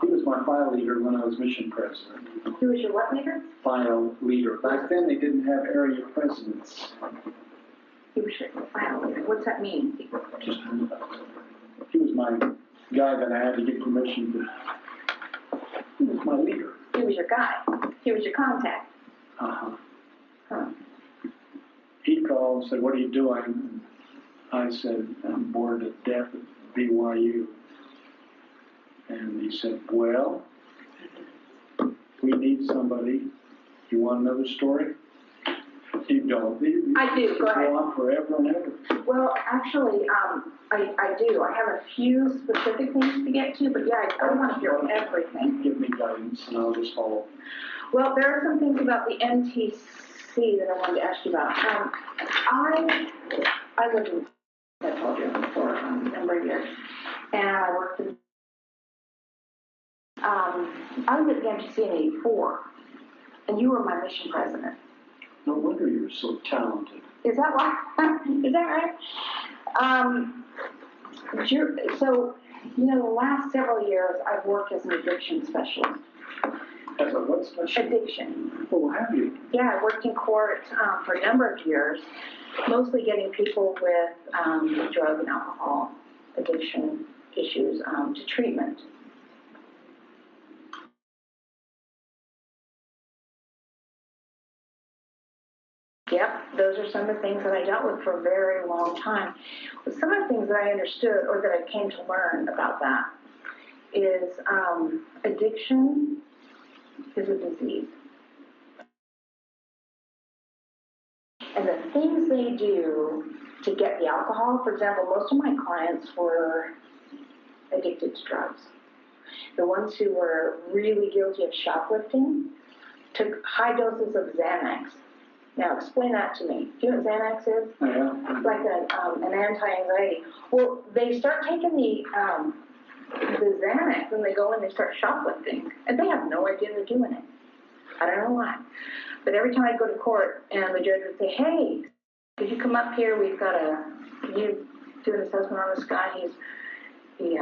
Speaker 2: He was my file leader when I was mission president.
Speaker 1: He was your what leader?
Speaker 2: File leader. Back then they didn't have area presidents.
Speaker 1: He was your file leader. What's that mean?
Speaker 2: Just, he was my guy that I had to get permission to, he was my leader.
Speaker 1: He was your guy. He was your contact.
Speaker 2: Uh-huh.
Speaker 1: Huh.
Speaker 2: He called and said, what are you doing? I said, I'm bored to death at BYU. And he said, well, we need somebody. You want another story? You don't.
Speaker 1: I do. Go ahead.
Speaker 2: Go on forever and ever.
Speaker 1: Well, actually, I do. I have a few specific things to get to, but yeah, I want to hear everything.
Speaker 2: Give me guidance and I'll just follow.
Speaker 1: Well, there are some things about the NTC that I wanted to ask you about. I lived in, I told you, for a number of years, and I worked in, I was at the NTC in '84, and you were my mission president.
Speaker 2: No wonder you're so talented.
Speaker 1: Is that why? Is that right? So, you know, the last several years, I've worked as an addiction specialist.
Speaker 2: As a what specialist?
Speaker 1: Addiction.
Speaker 2: Oh, have you?
Speaker 1: Yeah, I worked in court for a number of years, mostly getting people with drug and alcohol addiction issues to treatment. Yep, those are some of the things that I dealt with for a very long time. But some of the things that I understood or that I came to learn about that is addiction is a disease. And the things they do to get the alcohol, for example, most of my clients were addicted to drugs. The ones who were really guilty of shoplifting took high doses of Xanax. Now, explain that to me. Do you know what Xanax is?
Speaker 2: Yeah.
Speaker 1: It's like an anti-anxiety. Well, they start taking the Xanax and they go and they start shoplifting. And they have no idea they're doing it. I don't know why. But every time I go to court and the judge would say, hey, could you come up here? We've got you do an assessment on this guy. He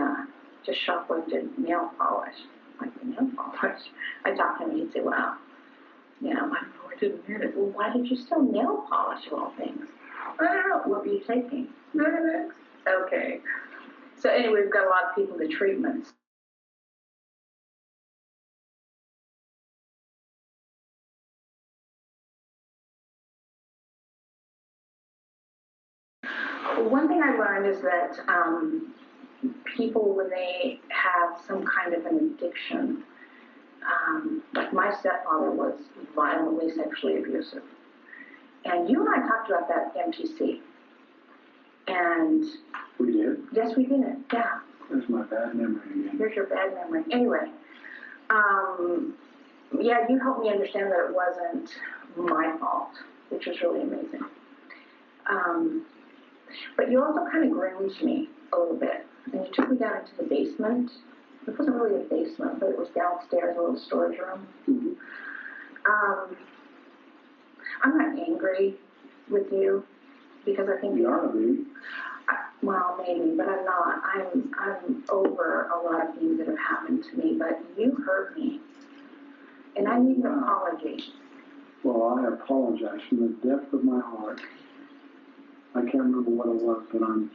Speaker 1: just shoplifted nail polish. I'm like, nail polish? I talked to him and he'd say, wow. Yeah, I'm like, oh, I didn't hear it. Well, why did you steal nail polish of all things? I don't know. What were you taking? Okay. So anyway, we've got a lot of people to treatments. One thing I learned is that people, when they have some kind of an addiction, like my stepfather was violently sexually abusive. And you and I talked about that at MTC. And
Speaker 2: We did?
Speaker 1: yes, we did. Yeah.
Speaker 2: There's my bad memory again.
Speaker 1: There's your bad memory. Anyway, yeah, you helped me understand that it wasn't my fault, which was really amazing. But you also kind of groomed me a little bit. And you took me down into the basement. It wasn't really a basement, but it was downstairs, a little storage room.
Speaker 2: Mm-hmm.
Speaker 1: I'm not angry with you because I think
Speaker 2: You ought to be.
Speaker 1: Well, maybe, but I'm not. I'm over a lot of things that have happened to me, but you hurt me, and I need an apology.
Speaker 2: Well, I apologize from the depth of my heart. I can't remember what it was, but I'm...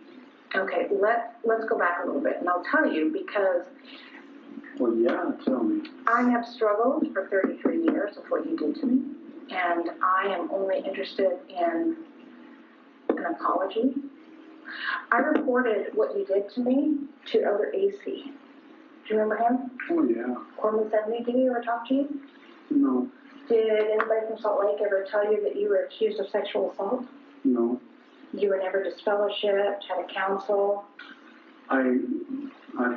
Speaker 1: Okay, let's go back a little bit, and I'll tell you because...
Speaker 2: Well, yeah, tell me.
Speaker 1: I have struggled for 33 years with what you did to me, and I am only interested in an apology. I reported what you did to me to Elder AC. Do you remember him?
Speaker 2: Oh, yeah.
Speaker 1: Corman 70, did he ever talk to you?
Speaker 2: No.
Speaker 1: Did anybody from Salt Lake ever tell you that you were accused of sexual assault?
Speaker 2: No.
Speaker 1: You were never disfellowshipped, had a counsel?
Speaker 2: I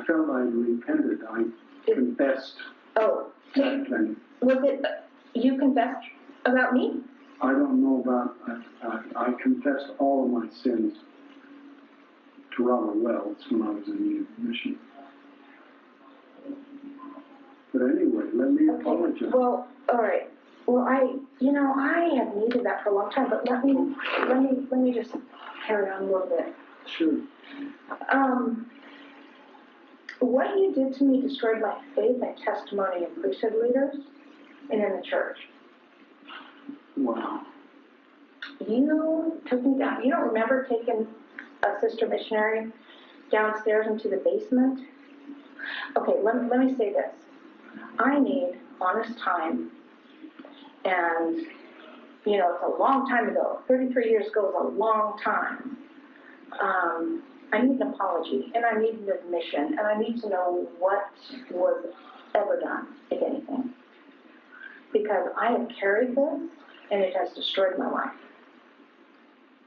Speaker 2: felt I repented. I confessed.
Speaker 1: Oh.
Speaker 2: That thing.
Speaker 1: Was it, you confessed about me?
Speaker 2: I don't know about, I confessed all of my sins to Robert Wells when I was in the mission. But anyway, let me apologize.
Speaker 1: Well, all right. Well, I have needed that for a long time, but let me just carry on a little bit.
Speaker 2: Sure.
Speaker 1: What you did to me destroyed my faith and testimony in priesthood leaders and in the church.
Speaker 2: Wow.
Speaker 1: you took me down. You don't remember taking a sister missionary downstairs into the basement? Okay, let me say this. I need honest time, and, you know, it's a long time ago. 33 years ago is a long time. I need an apology, and I need an admission, and I need to know what was ever done, if anything. Because I have carried this, and it has destroyed my life.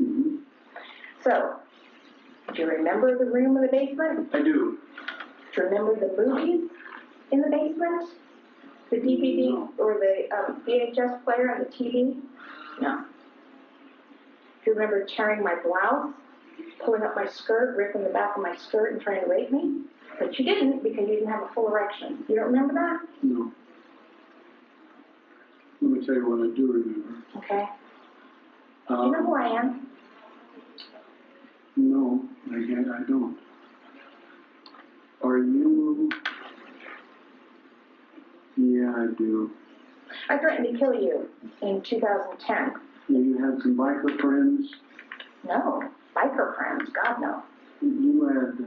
Speaker 2: Mm-hmm.
Speaker 1: So, do you remember the room in the basement?
Speaker 2: I do.
Speaker 1: Do you remember the movies in the basement? The DVD or the VHS player and the TV? No. Do you remember tearing my blouse, pulling up my skirt, ripping the back of my skirt and trying to rape me? But you didn't because you didn't have a full erection. You don't remember that?
Speaker 2: No. Let me tell you what I do remember.
Speaker 1: Okay. Do you know who I am?
Speaker 2: No, I don't. Are you? Yeah, I do.
Speaker 1: I threatened to kill you in 2010.
Speaker 2: You had some biker friends?
Speaker 1: No. Biker friends? God, no.
Speaker 2: You had,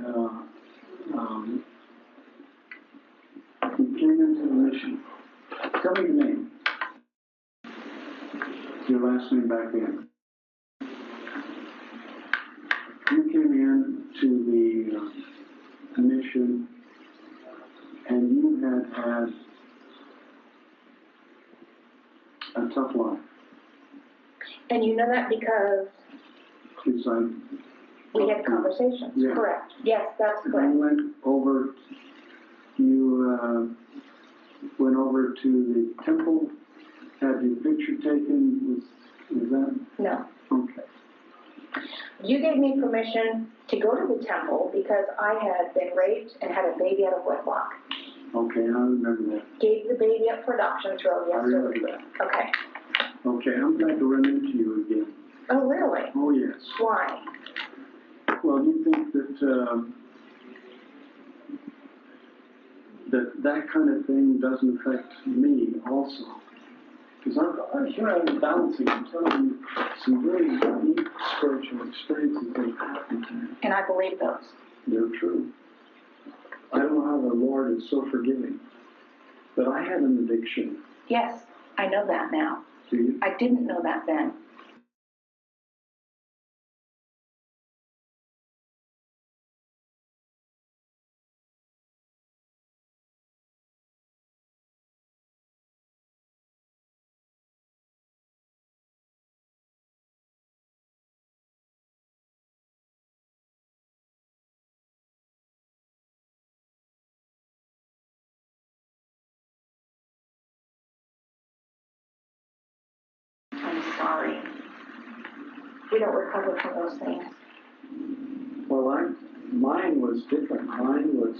Speaker 2: you came into the mission. Tell me your name. Your last name back then. You came in to the mission, and you had a tough life.
Speaker 1: And you know that because we had conversations.
Speaker 2: Yeah.
Speaker 1: Correct. Yes, that's correct.
Speaker 2: You went over to the temple, had your picture taken. Was that?
Speaker 1: No.
Speaker 2: Okay.
Speaker 1: You gave me permission to go to the temple because I had been raped and had a baby out of wedlock.
Speaker 2: Okay, I remember that.
Speaker 1: Gave the baby up for adoption through
Speaker 2: I remember that.
Speaker 1: Okay.
Speaker 2: Okay, I'm glad to run into you again.
Speaker 1: Oh, really?
Speaker 2: Oh, yes.
Speaker 1: Why?
Speaker 2: Well, you think that kind of thing doesn't affect me also? Because I'm balancing, I'm telling you some very unique spiritual experiences that have happened to me.
Speaker 1: And I believe those.
Speaker 2: They're true. I don't know how the Lord is so forgiving, but I had an addiction.
Speaker 1: Yes, I know that now.
Speaker 2: Do you?
Speaker 1: I didn't know that then. I'm sorry. We don't recover from those things.
Speaker 2: Well, mine was different. Mine was,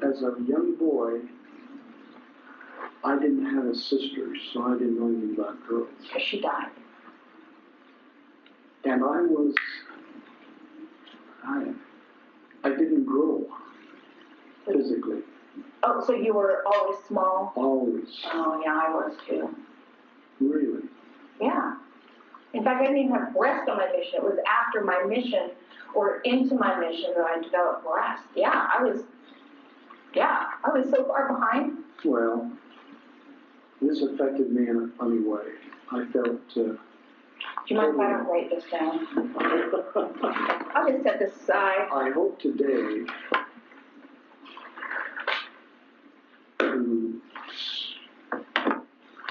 Speaker 2: as a young boy, I didn't have a sister, so I didn't know anything about girls.
Speaker 1: Because she died.
Speaker 2: And I didn't grow physically.
Speaker 1: Oh, so you were always small?
Speaker 2: Always.
Speaker 1: Oh, yeah, I was too.
Speaker 2: Really?
Speaker 1: Yeah. In fact, I didn't even have breast on my mission. It was after my mission or into my mission that I developed breast. Yeah, I was so far behind.
Speaker 2: Well, this affected me in a funny way. I felt...
Speaker 1: Do you mind if I don't write this down? I'll just set this aside.
Speaker 2: I hope today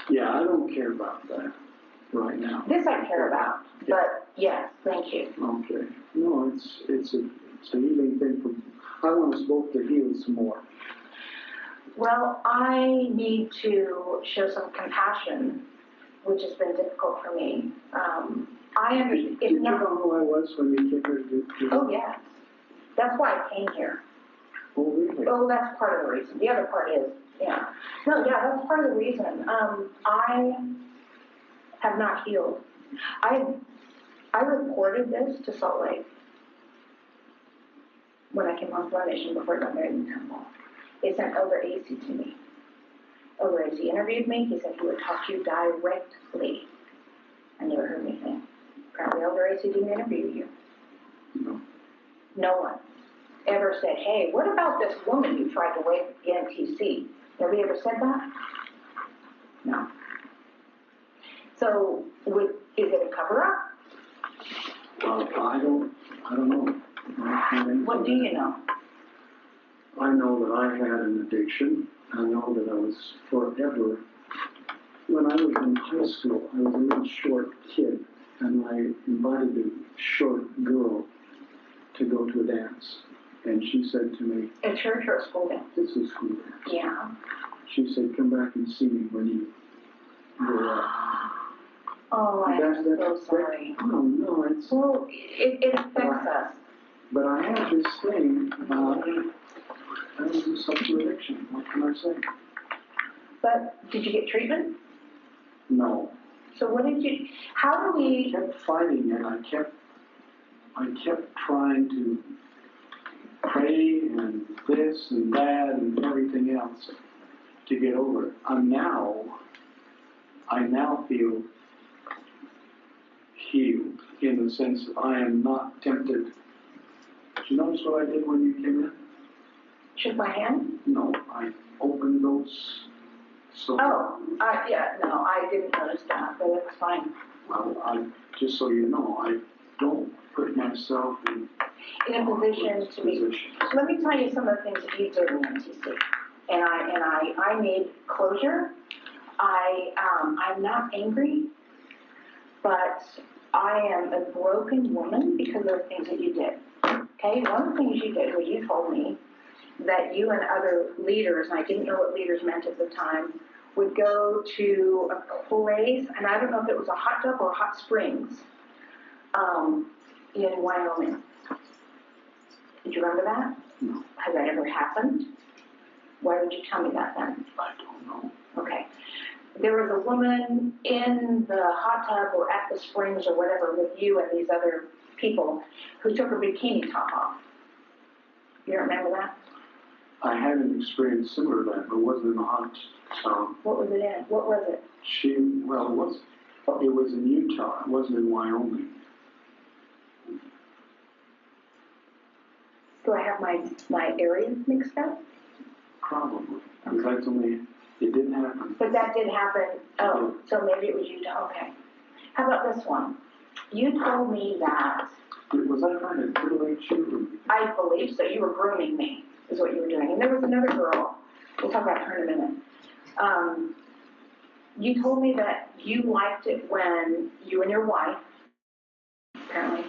Speaker 2: yeah, I don't care about that right now.
Speaker 1: This I care about, but yes, thank you.
Speaker 2: Okay. No, it's a healing thing for... I want us both to heal some more.
Speaker 1: Well, I need to show some compassion, which has been difficult for me. I understand.
Speaker 2: Did you know who I was when you came here to do?
Speaker 1: Oh, yes. That's why I came here.
Speaker 2: Oh, really?
Speaker 1: Oh, that's part of the reason. The other part is, yeah. No, yeah, that's part of the reason. I have not healed. I reported this to Salt Lake when I came home from my mission before I got married in the temple. They sent Elder AC to me. Elder AC interviewed me. He said he would talk to you directly. I never heard anything. Apparently Elder AC didn't interview you.
Speaker 2: No.
Speaker 1: No one ever said, hey, what about this woman you tried to waive at the NTC? Nobody ever said that? No. So, is it a cover-up?
Speaker 2: Well, I don't know.
Speaker 1: What do you know?
Speaker 2: I know that I had an addiction. I know that I was forever. When I was in high school, I was a little short kid, and I invited a short girl to go to a dance. And she said to me,
Speaker 1: At church or at school dance?
Speaker 2: this is school dance.
Speaker 1: Yeah.
Speaker 2: She said, come back and see me when you grow up.
Speaker 1: Oh, I'm so sorry.
Speaker 2: No, it's...
Speaker 1: Well, it affects us.
Speaker 2: But I have this thing about I was in sexual addiction. What can I say?
Speaker 1: But did you get treatment?
Speaker 2: No.
Speaker 1: So what did you, how do we...
Speaker 2: I kept fighting it. I kept trying to pray and this and that and everything else to get over it. I now feel healed in the sense that I am not tempted. Did you notice what I did when you came in?
Speaker 1: Shook my hand?
Speaker 2: No, I opened those. So
Speaker 1: Yeah, no, I didn't notice that, but it's fine.
Speaker 2: Well, just so you know, I don't put myself in
Speaker 1: a position to be. So let me tell you some of the things that you did in MTC. And I made closure. I'm not angry, but I am a broken woman because of the things that you did. Okay, one of the things you did was you told me that you and other leaders, and I didn't know what leaders meant at the time, would go to a place, and I don't know if it was a hot tub or hot springs, in Wyoming. Did you remember that?
Speaker 2: No.
Speaker 1: Has that ever happened? Why would you tell me that then?
Speaker 2: I don't know.
Speaker 1: Okay. There was a woman in the hot tub or at the springs or whatever with you and these other people who took her bikini top off. You don't remember that?
Speaker 2: I had an experience similar to that, but it wasn't in the hot tub.
Speaker 1: What was it in? What was it?
Speaker 2: It was in Utah. It wasn't in Wyoming.
Speaker 1: Do I have my areas mixed up?
Speaker 2: Probably. Because that's only, it didn't happen.
Speaker 1: But that did happen. Oh, so maybe it was Utah. Okay. How about this one? You told me that.
Speaker 2: Was I trying to titillate you?
Speaker 1: I believe so. You were grooming me, is what you were doing. And there was another girl. We'll talk about her in a minute. You told me that you liked it when you and your wife, apparently,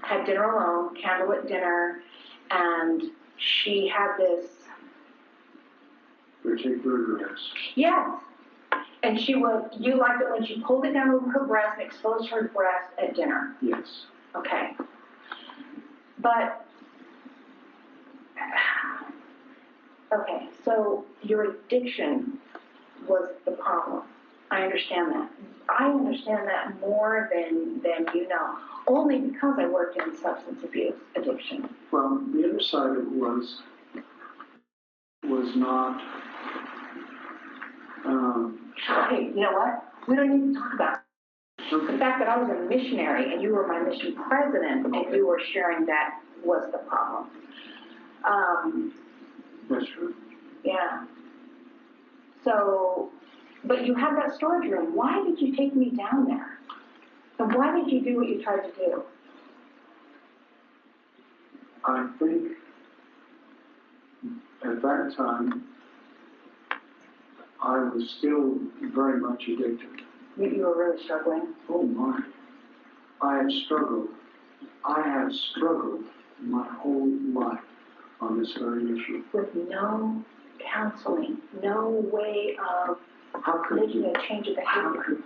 Speaker 1: had dinner alone, candlelit dinner, and she had this...
Speaker 2: Particular dress.
Speaker 1: Yes. And you liked it when she pulled it down over her breast and exposed her breast at dinner.
Speaker 2: Yes.
Speaker 1: Okay. But, okay, so your addiction was the problem. I understand that. I understand that more than you know, only because I worked in substance abuse addiction.
Speaker 2: Well, the other side of it was not...
Speaker 1: Okay, you know what? We don't need to talk about it.
Speaker 2: Okay.
Speaker 1: The fact that I was a missionary and you were my mission president and you were sharing that was the problem.
Speaker 2: That's true.
Speaker 1: Yeah. So, but you had that storage room. Why did you take me down there? And why did you do what you tried to do?
Speaker 2: I think at that time, I was still very much addicted.
Speaker 1: You were really struggling?
Speaker 2: Oh my. I have struggled my whole life on this very issue.
Speaker 1: With no counseling, no way of making a change of behavior.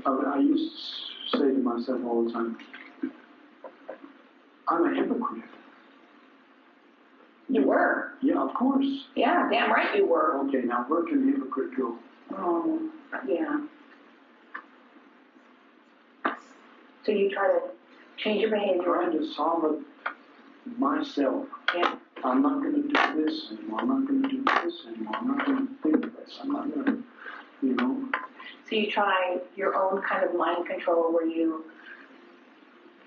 Speaker 2: I used to say to myself all the time, I'm a hypocrite.
Speaker 1: You were?
Speaker 2: Yeah, of course.
Speaker 1: Yeah, damn right you were.
Speaker 2: Okay, now where can the hypocrite go?
Speaker 1: Oh, yeah. So you try to change your behavior?
Speaker 2: Trying to solve it myself.
Speaker 1: Yeah.
Speaker 2: I'm not going to do this anymore. I'm not going to do this anymore. I'm not going to think of this. I'm not going to,
Speaker 1: So you try your own kind of mind control where you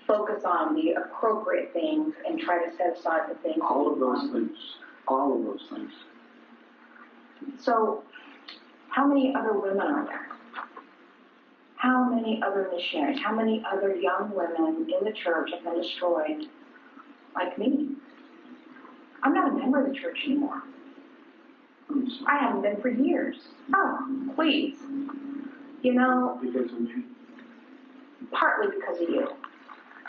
Speaker 1: focus on the appropriate things and try to set aside the things.
Speaker 2: All of those things. All of those things.
Speaker 1: So how many other women are there? How many other missionaries? How many other young women in the church have been destroyed like me? I'm not a member of the church anymore. I haven't been for years. Oh, please. You know,
Speaker 2: Because of me?
Speaker 1: partly because of you.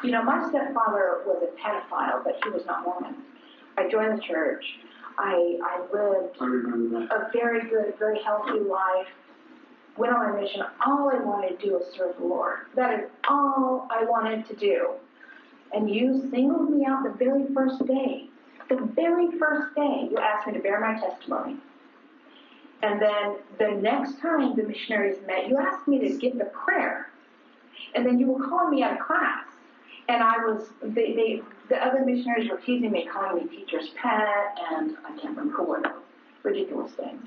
Speaker 1: You know, my stepfather was a pedophile, but he was not Mormon. I joined the church. I lived
Speaker 2: I remember that.
Speaker 1: a very good, very healthy life. Went on a mission. All I wanted to do was serve the Lord. That is all I wanted to do. And you singled me out the very first day. The very first day you asked me to bear my testimony. And then the next time the missionaries met, you asked me to give the prayer. And then you were calling me out of class. And I was, the other missionaries were teasing me, calling me teacher's pet, and I can't remember what ridiculous things.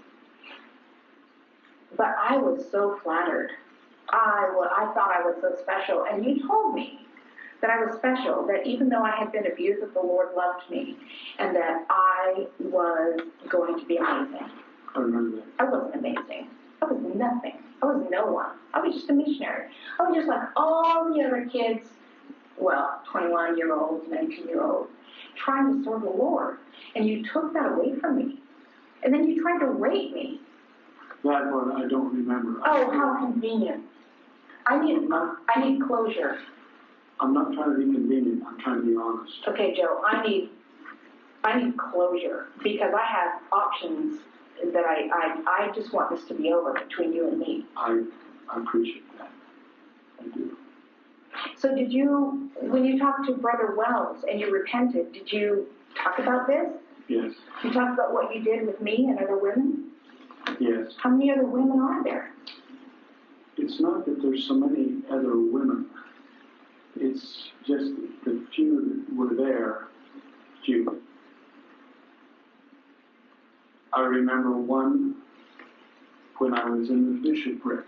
Speaker 1: But I was so flattered. I thought I was so special. And you told me that I was special, that even though I had been abused, that the Lord loved me, and that I was going to be amazing.
Speaker 2: I remember that.
Speaker 1: I wasn't amazing. I was nothing. I was no one. I was just a missionary. I was just like all the other kids, well, 21-year-olds, 19-year-olds, trying to serve the Lord. And you took that away from me. And then you tried to rape me.
Speaker 2: That one I don't remember.
Speaker 1: Oh, how convenient. I need closure.
Speaker 2: I'm not trying to be convenient. I'm trying to be honest.
Speaker 1: Okay, Joe, I need closure because I have options that I just want this to be over between you and me.
Speaker 2: I appreciate that. I do.
Speaker 1: So did you, when you talked to Brother Wells and you repented, did you talk about this?
Speaker 2: Yes.
Speaker 1: You talked about what you did with me and other women?
Speaker 2: Yes.
Speaker 1: How many other women are there?
Speaker 2: It's not that there's so many other women. It's just the few that were there, few. I remember one when I was in the bishopric.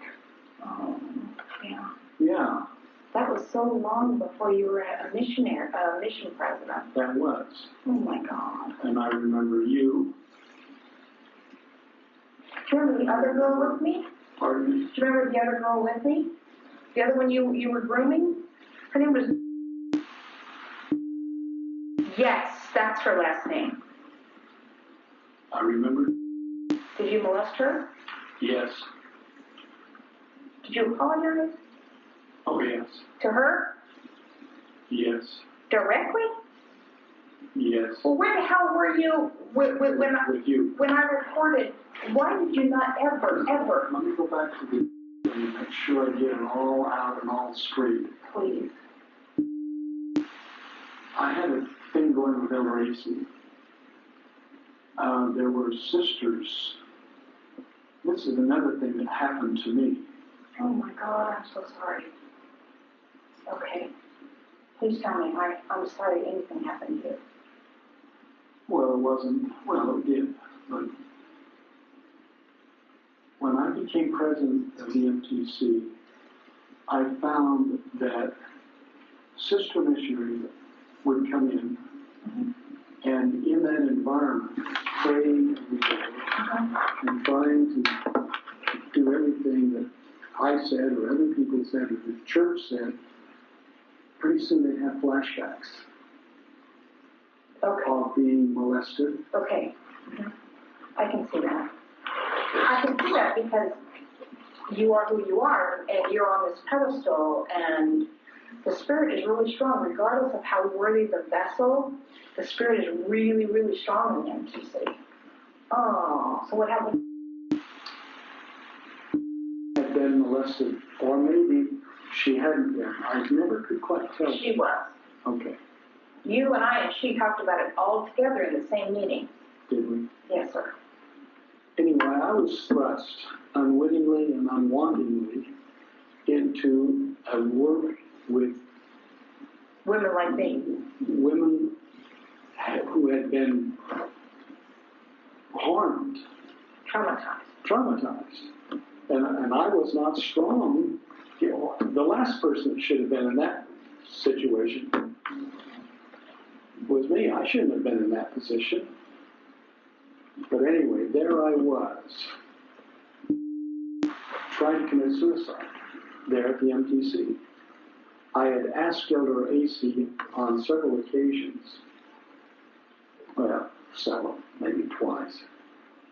Speaker 1: Oh, yeah.
Speaker 2: Yeah.
Speaker 1: That was so long before you were a missionary, a mission president.
Speaker 2: That was.
Speaker 1: Oh my God.
Speaker 2: And I remember you.
Speaker 1: Do you remember the other girl with me?
Speaker 2: Pardon me?
Speaker 1: Do you remember the other girl with me? The other one you were grooming? Her name was... Yes, that's her last name.
Speaker 2: I remember.
Speaker 1: Did you molest her?
Speaker 2: Yes.
Speaker 1: Did you apologize?
Speaker 2: Oh, yes.
Speaker 1: To her?
Speaker 2: Yes.
Speaker 1: Directly?
Speaker 2: Yes.
Speaker 1: Well, where the hell were you when
Speaker 2: With you.
Speaker 1: when I reported? Why did you not ever?
Speaker 2: Let me go back to the and make sure I get it all out and all straight.
Speaker 1: Please.
Speaker 2: I had a thing going with Elder AC. There were sisters. This is another thing that happened to me.
Speaker 1: Oh my God, I'm so sorry. Okay. Please tell me. I'm sorry anything happened to you.
Speaker 2: Well, it wasn't. Well, it did. But when I became president of the MTC, I found that sister missionaries would come in, and in that environment, praying every day, and trying to do everything that I said or other people said or the church said, pretty soon they have flashbacks of being molested.
Speaker 1: Okay. I can see that. I can see that because you are who you are, and you're on this pedestal, and the Spirit is really strong, regardless of how worthy the vessel. The Spirit is really, really strong in the MTC. Oh, so what happened?
Speaker 2: Had been molested, or maybe she hadn't been. I never could quite tell.
Speaker 1: She was.
Speaker 2: Okay.
Speaker 1: You and I and she talked about it all together in the same meeting.
Speaker 2: Did we?
Speaker 1: Yes, sir.
Speaker 2: Anyway, I was thrust unwittingly and unwantingly into a work with
Speaker 1: Women like me.
Speaker 2: women who had been harmed,
Speaker 1: Traumatized.
Speaker 2: traumatized. And I was not strong. You know, the last person that should have been in that situation was me. I shouldn't have been in that position. But anyway, there I was, trying to commit suicide there at the MTC. I had asked Elder AC on several occasions, well, several, maybe twice.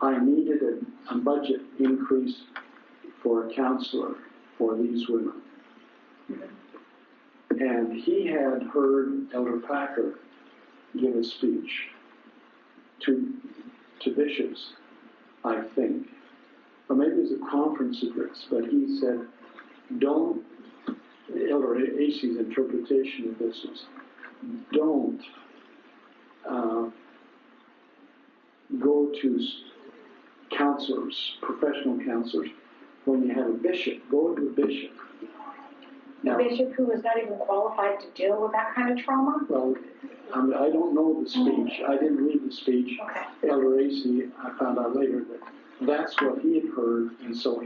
Speaker 2: I needed a budget increase for a counselor for these women. And he had heard Elder Packer give a speech to bishops, I think, or maybe it was a conference address, but he said, don't, Elder AC's interpretation of this was, don't go to counselors, professional counselors, when you have a bishop. Go to a bishop.
Speaker 1: A bishop who is not even qualified to deal with that kind of trauma?
Speaker 2: Well, I don't know the speech. I didn't read the speech.
Speaker 1: Okay.
Speaker 2: Elder AC, I found out later that that's what he had heard, and so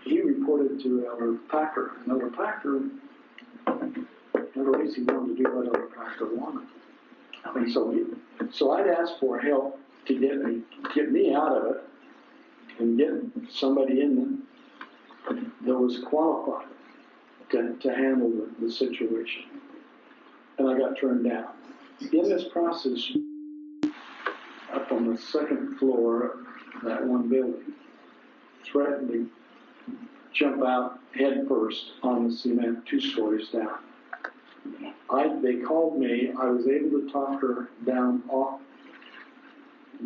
Speaker 2: he reported to Elder Packer, and Elder Packer, Elder AC wanted to do what Elder Packer wanted. Okay. And so I'd asked for help to get me out of it and get somebody in that was qualified to handle the situation. And I got turned down. In this process, up on the second floor of that one building, threatened to jump out head first on the cement 2 stories down. They called me. I was able to talk her down off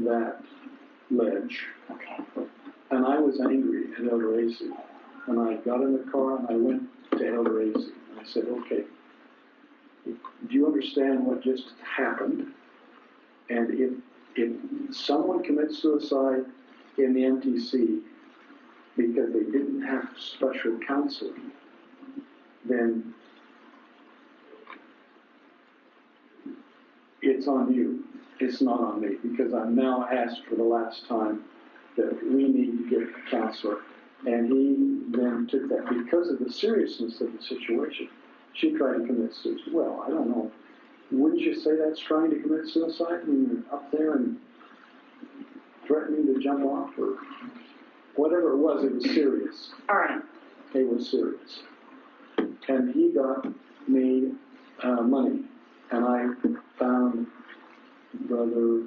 Speaker 2: that ledge. Okay. And I was angry at Elder AC. And I got in the car and I went to Elder AC. And I said, okay, do you understand what just happened? And if someone commits suicide in the MTC because they didn't have special counseling, then it's on you. It's not on me, because I'm now asked for the last time that we need to get a counselor. And he then took that because of the seriousness of the situation. She tried to commit suicide. Well, I don't know. Wouldn't you say that's trying to commit suicide when you're up there and threatening to jump off or whatever it was serious.
Speaker 1: All right.
Speaker 2: It was serious. And he got me money. And I found Brother,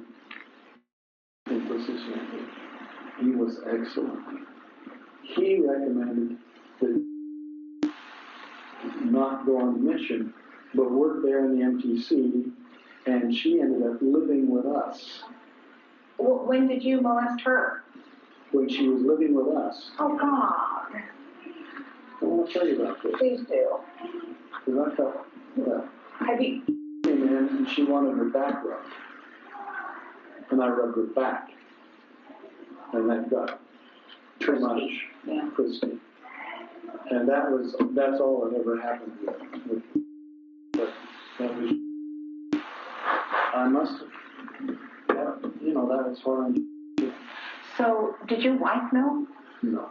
Speaker 2: I think was his name. He was excellent. He recommended that not go on mission, but work there in the MTC, and she ended up living with us.
Speaker 1: Well, when did you molest her?
Speaker 2: When she was living with us.
Speaker 1: Oh, God.
Speaker 2: I want to tell you about this.
Speaker 1: Please do.
Speaker 2: Because I felt,
Speaker 1: Have you...
Speaker 2: came in and she wanted her back rubbed. And I rubbed her back. And that got too much crispy. And that's all that ever happened with but that was, I must have, that was hard.
Speaker 1: So, did your wife know?
Speaker 2: No.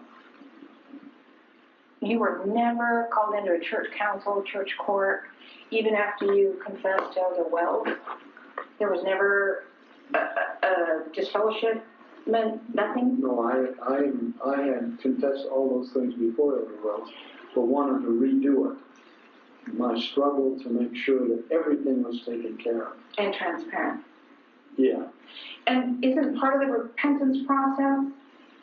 Speaker 1: You were never called into a church council, church court, even after you confessed to Elder Wells? There was never a disfellowship, nothing?
Speaker 2: No, I had confessed all those things before Elder Wells, but wanted to redo it. My struggle to make sure that everything was taken care of.
Speaker 1: And transparent.
Speaker 2: Yeah.
Speaker 1: And isn't part of the repentance process,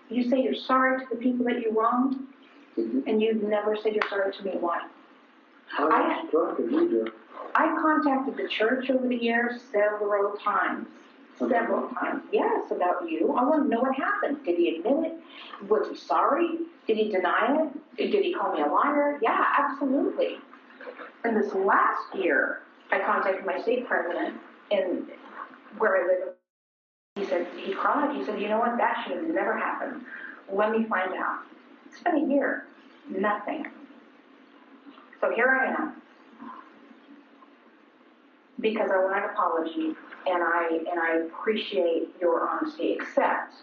Speaker 1: you say you're sorry to the people that you wronged, and you've never said you're sorry to me? Why?
Speaker 2: I struck it either.
Speaker 1: I contacted the church over the years several times. Several times. Yes, about you. I want to know what happened. Did he admit it? Was he sorry? Did he deny it? Did he call me a liar? Yeah, absolutely. And this last year, I contacted my state president in where I live. He said, he cried. He said, you know what? That should have never happened. Let me find out. It's been a year. Nothing. So here I am. Because I want an apology, and I appreciate your honesty, except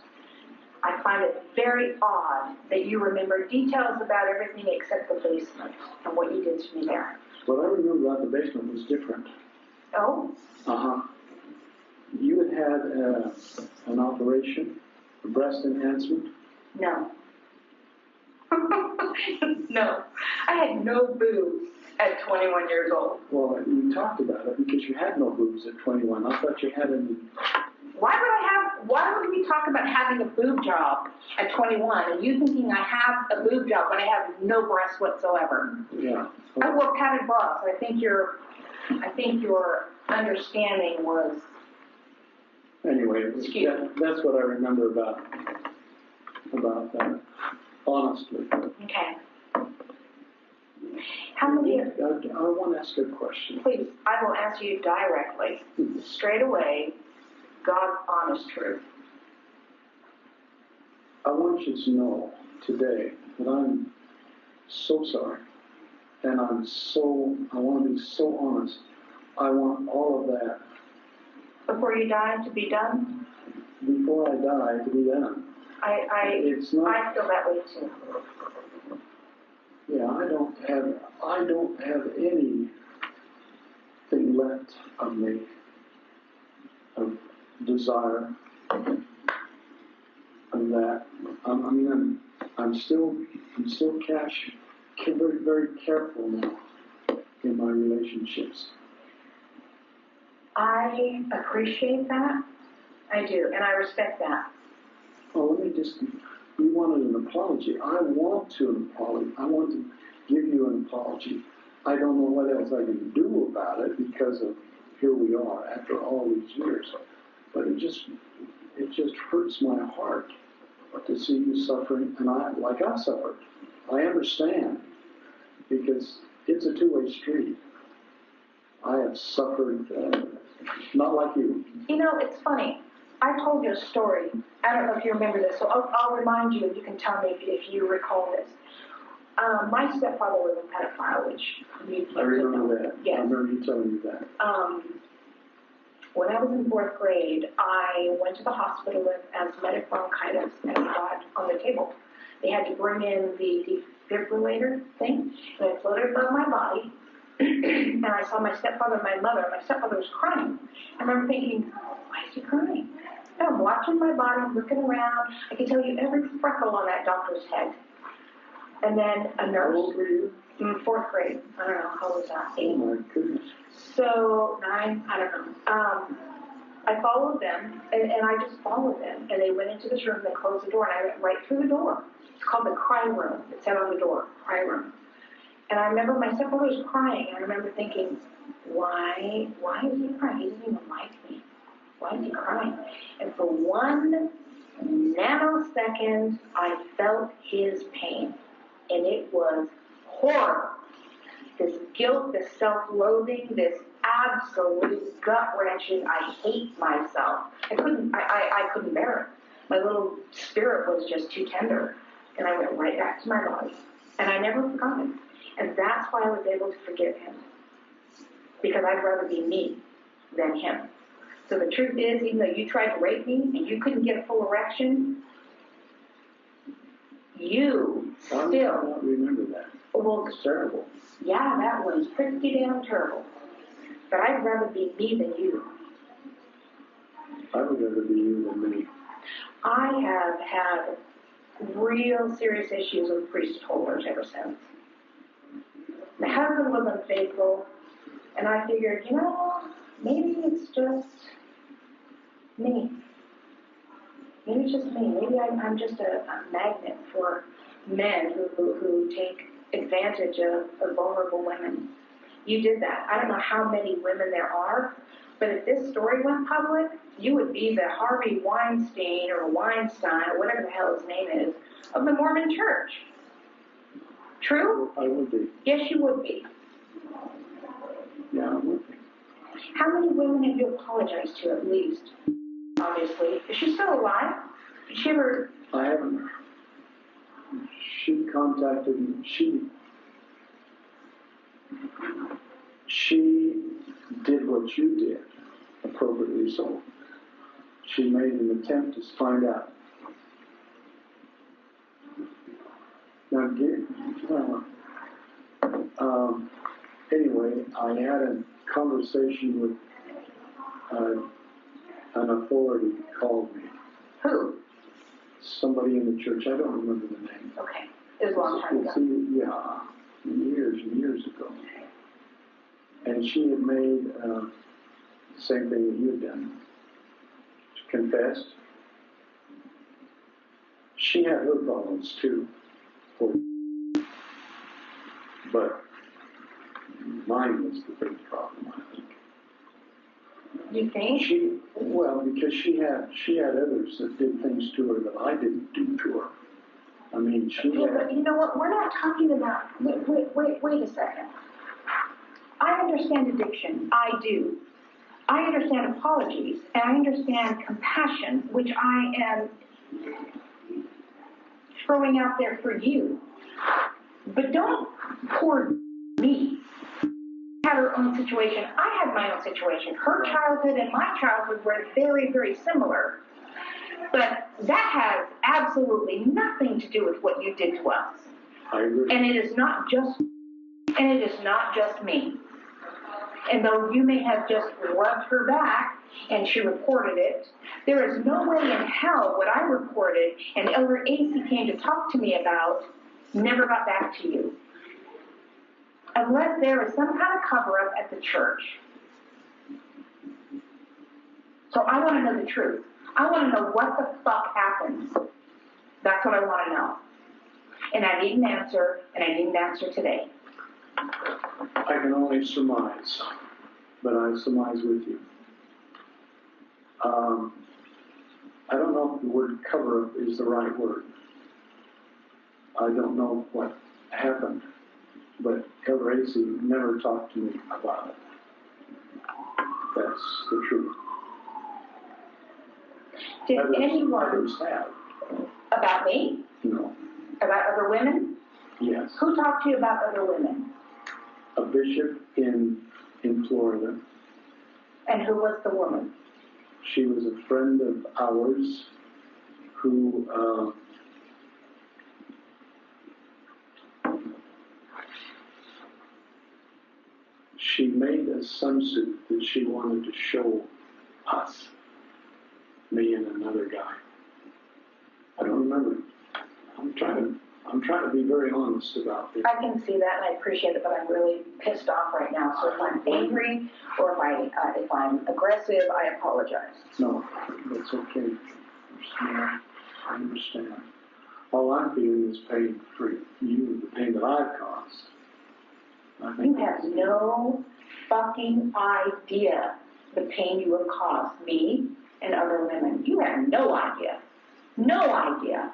Speaker 1: I find it very odd that you remember details about everything except the basement and what you did to me there.
Speaker 2: What I remember about the basement was different.
Speaker 1: Oh?
Speaker 2: Uh-huh. You had had an operation, a breast enhancement?
Speaker 1: No. No. I had no boobs at 21 years old.
Speaker 2: Well, you talked about it because you had no boobs at 21. I thought you had any.
Speaker 1: Why would we talk about having a boob job at 21 and you thinking I have a boob job when I have no breasts whatsoever?
Speaker 2: Yeah.
Speaker 1: I wore padded bras, so I think your understanding was
Speaker 2: anyway.
Speaker 1: skewed.
Speaker 2: That's what I remember about that. Honestly.
Speaker 1: Okay. How many?
Speaker 2: I want to ask you a question.
Speaker 1: Please, I will answer you directly, straight away. God's honest truth.
Speaker 2: I want you to know today that I'm so sorry, and I want to be so honest. I want all of that.
Speaker 1: Before you die, to be done?
Speaker 2: Before I die, to be done.
Speaker 1: I feel that way too.
Speaker 2: Yeah, I don't have anything left of me, of desire, of that. I'm still very, very careful now in my relationships.
Speaker 1: I appreciate that. I do, and I respect that.
Speaker 2: Oh, you wanted an apology. I want to give you an apology. I don't know what else I can do about it because of here we are after all these years. But it just hurts my heart to see you suffering, and I suffered. I understand because it's a two-way street. I have suffered, not like you.
Speaker 1: You know, it's funny. I told you a story. I don't know if you remember this, so I'll remind you. You can tell me if you recall this. My stepfather was a pedophile, which you
Speaker 2: I remember that.
Speaker 1: Yes.
Speaker 2: I remember you telling me that.
Speaker 1: When I was in 4th grade, I went to the hospital with asthmatic bronchitis and I got on the table. They had to bring in the defibrillator thing, and I floated above my body, and I saw my stepfather and my mother. My stepfather was crying. I remember thinking, why is he crying? And I'm watching my body, looking around. I can tell you every freckle on that doctor's head. And then a nurse.
Speaker 2: How old were you?
Speaker 1: In 4th grade. I don't know, how was that? 8.
Speaker 2: Oh my goodness.
Speaker 1: So, 9, I don't know. I followed them, and I just followed them. And they went into this room, they closed the door, and I went right through the door. It's called the cry room. It said on the door, cry room. And I remember my stepfather was crying, and I remember thinking, why is he crying? He doesn't even like me. Why is he crying? And for 1 nanosecond, I felt his pain. And it was horrible. This guilt, this self-loathing, this absolute gut-wrenching, I hate myself. I couldn't bear it. My little spirit was just too tender. And I went right back to my body. And I never forgot it. And that's why I was able to forgive him. Because I'd rather be me than him. So the truth is, even though you tried to rape me and you couldn't get a full erection, you still...
Speaker 2: I do not remember that.
Speaker 1: Well,
Speaker 2: it's terrible.
Speaker 1: Yeah, that was pretty damn terrible. But I'd rather be me than you.
Speaker 2: I would rather be you than me.
Speaker 1: I have had real serious issues with priest holders ever since. My husband was unfaithful, and I figured, maybe it's just me. Maybe it's just me. Maybe I'm just a magnet for men who take advantage of vulnerable women. You did that. I don't know how many women there are, but if this story went public, you would be the Harvey Weinstein or Weinstein or whatever the hell his name is of the Mormon Church. True?
Speaker 2: I would be.
Speaker 1: Yes, you would be.
Speaker 2: Yeah, I would be.
Speaker 1: How many women have you apologized to at least? Obviously. Is she still alive? Did she ever...
Speaker 2: I haven't. She contacted me. She did what you did, appropriately so. She made an attempt to find out Well, anyway, I had a conversation with an authority called me.
Speaker 1: Who?
Speaker 2: Somebody in the church, I don't remember the name.
Speaker 1: Okay, it was a long time ago.
Speaker 2: Yeah, years and years ago. And she had made the same thing that you'd done. She confessed. She had her problems too, but mine was the big problem, I think.
Speaker 1: You think?
Speaker 2: Well, because she had others that did things to her that I didn't do to her. I mean,
Speaker 1: But you know what? We're not talking about. Wait a second. I understand addiction. I do. I understand apologies, and I understand compassion, which I am throwing out there for you. But don't pour me. Had her own situation. I had my own situation. Her childhood and my childhood were very, very similar. But that has absolutely nothing to do with what you did to us.
Speaker 2: I agree.
Speaker 1: And it is not just me. And though you may have just rubbed her back and she reported it, there is no way in hell what I reported and Elder AC came to talk to me about never got back to you. Unless there is some kind of cover-up at the church. So I want to know the truth. I want to know what the fuck happened. That's what I want to know. And I need an answer, and I need an answer today.
Speaker 2: I can only surmise, but I surmise with you. I don't know if the word cover-up is the right word. I don't know what happened, but Elder AC never talked to me about it. That's the truth.
Speaker 1: Did anyone...
Speaker 2: Others have.
Speaker 1: About me?
Speaker 2: No.
Speaker 1: About other women?
Speaker 2: Yes.
Speaker 1: Who talked to you about other women?
Speaker 2: A bishop in Florida.
Speaker 1: And who was the woman?
Speaker 2: She was a friend of ours who she made a swimsuit that she wanted to show us, me and another guy. I don't remember. I'm trying to be very honest about this.
Speaker 1: I can see that, and I appreciate it, but I'm really pissed off right now. So if I'm angry or if I'm aggressive, I apologize.
Speaker 2: No, that's okay. I understand. All I'm feeling is pain for you, the pain that I've caused.
Speaker 1: You have no fucking idea the pain you have caused me and other women. You have no idea. No idea.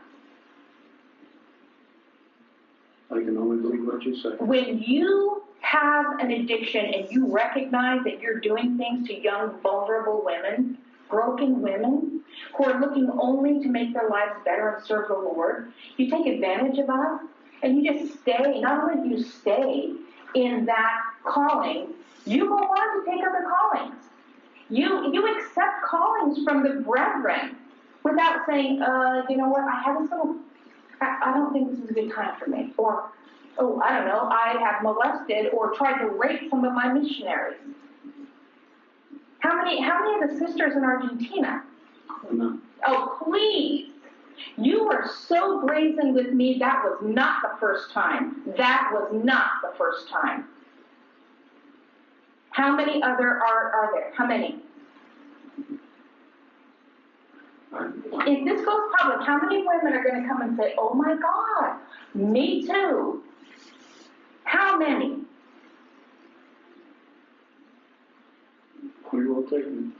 Speaker 2: I can only believe what you say.
Speaker 1: When you have an addiction and you recognize that you're doing things to young, vulnerable women, broken women, who are looking only to make their lives better and serve the Lord, you take advantage of us and you just stay. Not only do you stay in that calling, you go on to take other callings. You accept callings from the brethren without saying, you know what, I don't think this is a good time for me. Or, oh, I don't know, I have molested or tried to rape some of my missionaries. How many of the sisters in Argentina?
Speaker 2: No.
Speaker 1: Oh, please. You were so brazen with me, that was not the first time. That was not the first time. How many other are there? How many? If this goes public, how many women are going to come and say, oh my God, me too? How many?
Speaker 2: Point well taken.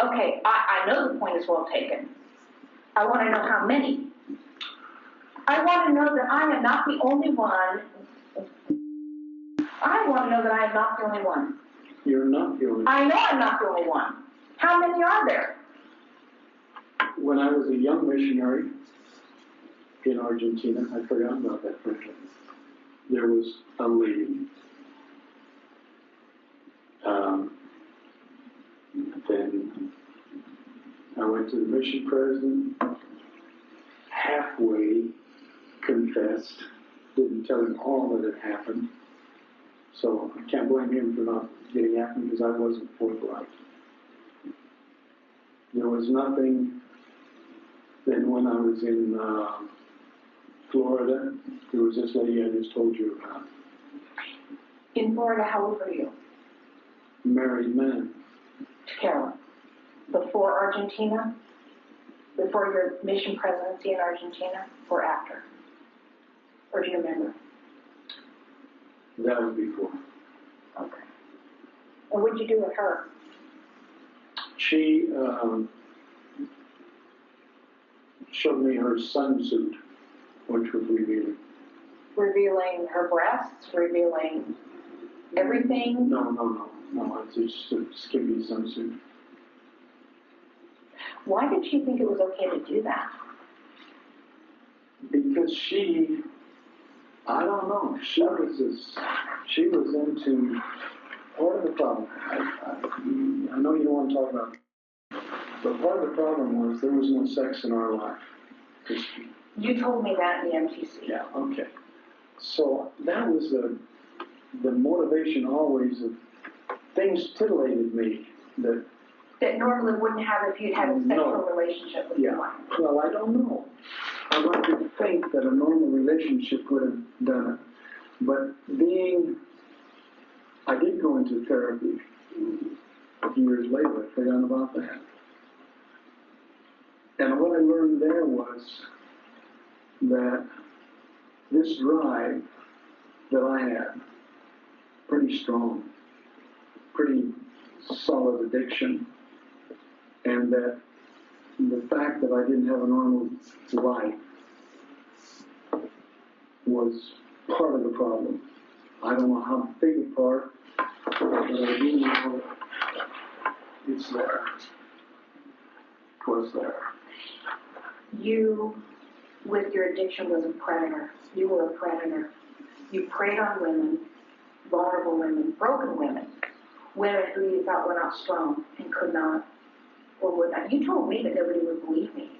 Speaker 1: Okay, I know the point is well taken. I want to know how many. I want to know that I am not the only one. I want to know that I am not the only one.
Speaker 2: You're not the only one.
Speaker 1: I know I'm not the only one. How many are there?
Speaker 2: When I was a young missionary in Argentina, I forgot about that for a second. There was a lady. Then I went to the mission president, halfway confessed, didn't tell him all that had happened. So I can't blame him for not getting at me because I wasn't forthright. There was nothing. Then when I was in Florida, there was this lady I just told you about.
Speaker 1: In Florida, how old were you?
Speaker 2: Married man.
Speaker 1: Carolyn. Before Argentina? Before your mission presidency in Argentina? Or after? Or do you remember?
Speaker 2: That was before.
Speaker 1: Okay. And what did you do with her?
Speaker 2: She showed me her sunsuit, which was revealing.
Speaker 1: Revealing her breasts? Revealing everything?
Speaker 2: No. It's just a skimpy sunsuit.
Speaker 1: Why did she think it was okay to do that?
Speaker 2: Because she, I don't know, she was into part of the problem. I know you don't want to talk about it, but part of the problem was there was no sex in our life.
Speaker 1: You told me that in the MTC.
Speaker 2: Yeah, okay. So that was the motivation always of things titillated me
Speaker 1: that normally wouldn't have if you'd had a sexual relationship with your wife.
Speaker 2: Well, I don't know. I like to think that a normal relationship would have done it. But I did go into therapy a few years later. I forgot about that. And what I learned there was that this drive that I had, pretty strong, pretty solid addiction, and that the fact that I didn't have a normal life was part of the problem. I don't know how big a part, but I do know it's there. It was there.
Speaker 1: You, with your addiction, was a predator. You were a predator. You preyed on women, vulnerable women, broken women, women who you thought were not strong and could not or would not. You told me that nobody would believe me.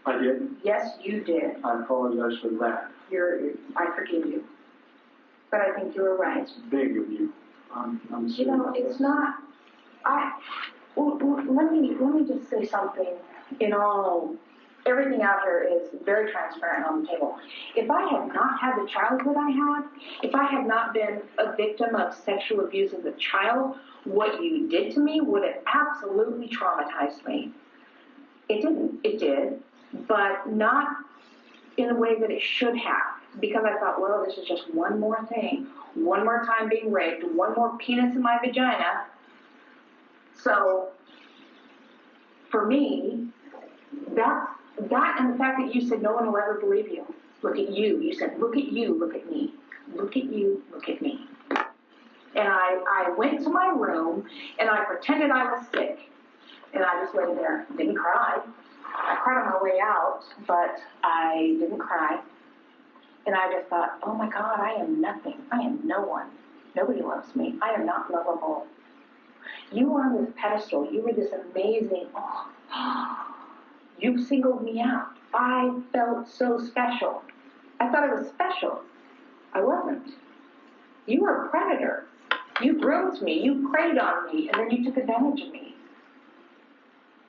Speaker 2: I did?
Speaker 1: Yes, you did.
Speaker 2: I apologize for that.
Speaker 1: I forgive you. But I think you were right.
Speaker 2: It's big of you. I'm serious.
Speaker 1: You know, it's not. Let me just say something. Everything out here is very transparent on the table. If I had not had the childhood I had, if I had not been a victim of sexual abuse as a child, what you did to me would have absolutely traumatized me. It didn't. It did, but not in a way that it should have. Because I thought, well, this is just one more thing. One more time being raped. One more penis in my vagina. So, for me, that and the fact that you said no one will ever believe you. Look at you. You said, look at you, look at me. Look at you, look at me. And I went to my room, and I pretended I was sick. And I just lay there, didn't cry. I cried on my way out, but I didn't cry. And I just thought, oh my God, I am nothing. I am no one. Nobody loves me. I am not lovable. You were on this pedestal. You were this amazing, you singled me out. I felt so special. I thought I was special. I wasn't. You were a predator. You groomed me. You preyed on me. And then you took advantage of me.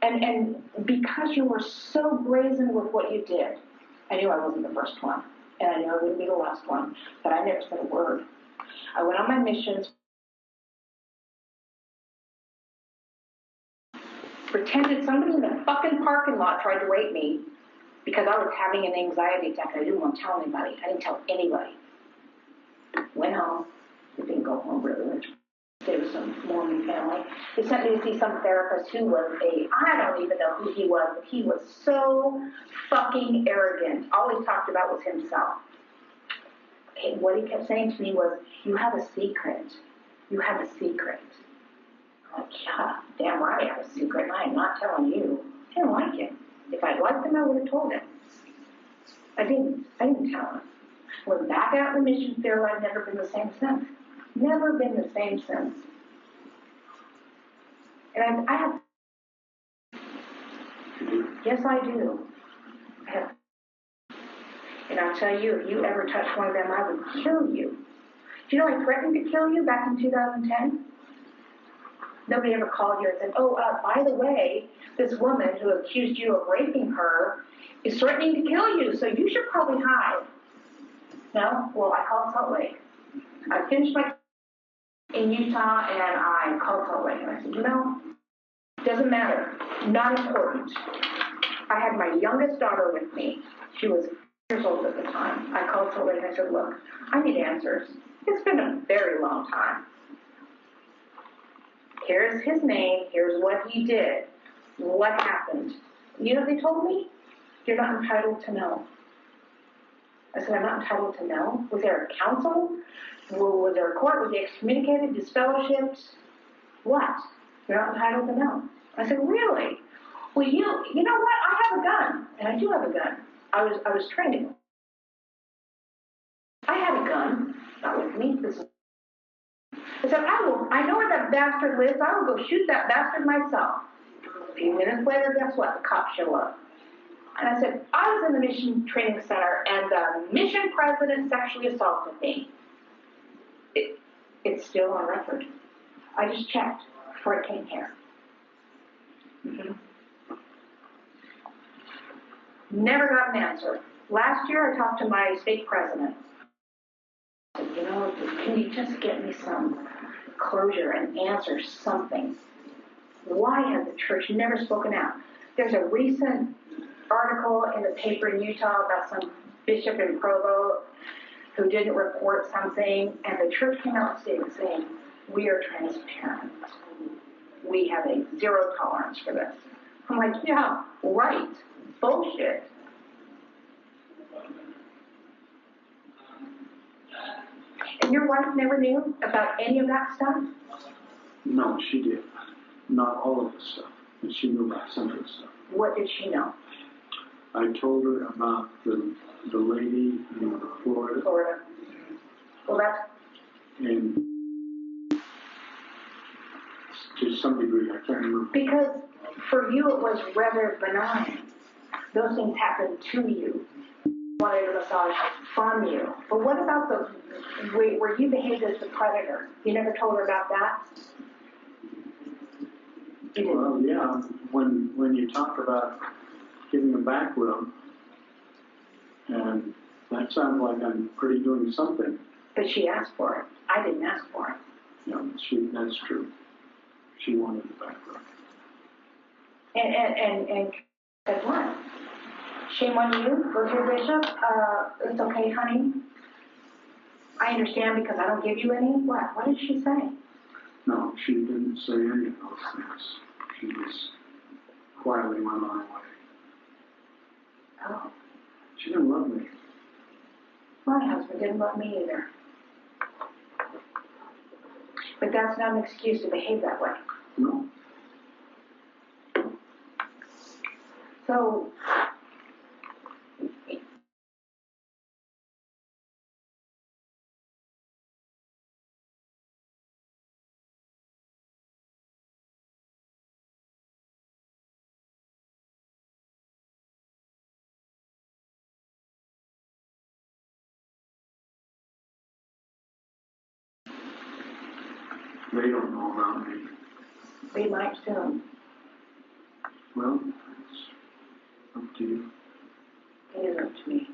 Speaker 1: And because you were so brazen with what you did, I knew I wasn't the first one. And I knew I wouldn't be the last one. But I never said a word. I went on my missions. Pretended somebody in the fucking parking lot tried to rape me because I was having an anxiety attack. I didn't want to tell anybody. I didn't tell anybody. Went home. I didn't go home really. There was some Mormon family. They sent me to see some therapist who was I don't even know who he was, but he was so fucking arrogant. All he talked about was himself. And what he kept saying to me was, you have a secret. You have a secret. I'm like, yeah, damn right I have a secret, and I am not telling you. I didn't like him. If I'd liked him, I would have told him. I didn't tell him. Went back out in the mission field. I've never been the same since. Never been the same since. And I have. Yes, I do. I have. And I'll tell you, if you ever touch one of them, I would kill you. Do you know I threatened to kill you back in 2010? Nobody ever called you and said, oh, by the way, this woman who accused you of raping her is threatening to kill you, so you should probably hide. No? Well, I called Salt Lake. I finished my in Utah, and I called Salt Lake, and I said, you know, doesn't matter. Not important. I had my youngest daughter with me. She was 4 years old at the time. I called Salt Lake, and I said, look, I need answers. It's been a very long time. Here's his name. Here's what he did. What happened? You know what they told me? You're not entitled to know. I said, I'm not entitled to know? Was there a council? Was there a court? Was he excommunicated, disfellowshipped? What? You're not entitled to know. I said, really? Well, you know what? I have a gun, and I do have a gun. I was training. I had a gun, not with me. I said, I know where that bastard lives. I will go shoot that bastard myself. A few minutes later, guess what? The cops show up. And I said, I was in the mission training center, and the mission president sexually assaulted me. It's still on record. I just checked before I came here. Mm-hmm. Never got an answer. Last year, I talked to my state president. I said, you know, can you just get me some closure and answer something? Why has the church never spoken out? There's a recent article in the paper in Utah about some bishop in Provo who didn't report something, and the church came out and stated saying, we are transparent. We have a zero tolerance for this. I'm like, yeah, right. Bullshit. And your wife never knew about any of that stuff?
Speaker 2: No, she did. Not all of the stuff, but she knew about some of the stuff.
Speaker 1: What did she know?
Speaker 2: I told her about the lady in Florida.
Speaker 1: Florida. Well, that's...
Speaker 2: And to some degree, I can't remember.
Speaker 1: Because for you, it was rather benign. Those things happened to you. You wanted a massage from you. But what about the where you behaved as the predator? You never told her about that? You didn't.
Speaker 2: Well, yeah. When you talk about giving a back rub, and that sounds like I'm pretty doing something.
Speaker 1: But she asked for it. I didn't ask for it.
Speaker 2: Yeah, that's true. She wanted the back rub.
Speaker 1: And said what? Shame on you. Go to your bishop. It's okay, honey. I understand because I don't give you any. What? What did she say?
Speaker 2: No, she didn't say any of those things. She just quietly went on her way.
Speaker 1: Oh.
Speaker 2: She didn't love me.
Speaker 1: My husband didn't love me either. But that's not an excuse to behave that way.
Speaker 2: No.
Speaker 1: So,
Speaker 2: They don't know about me.
Speaker 1: they might soon.
Speaker 2: Well, it's up to you.
Speaker 1: It is up to me.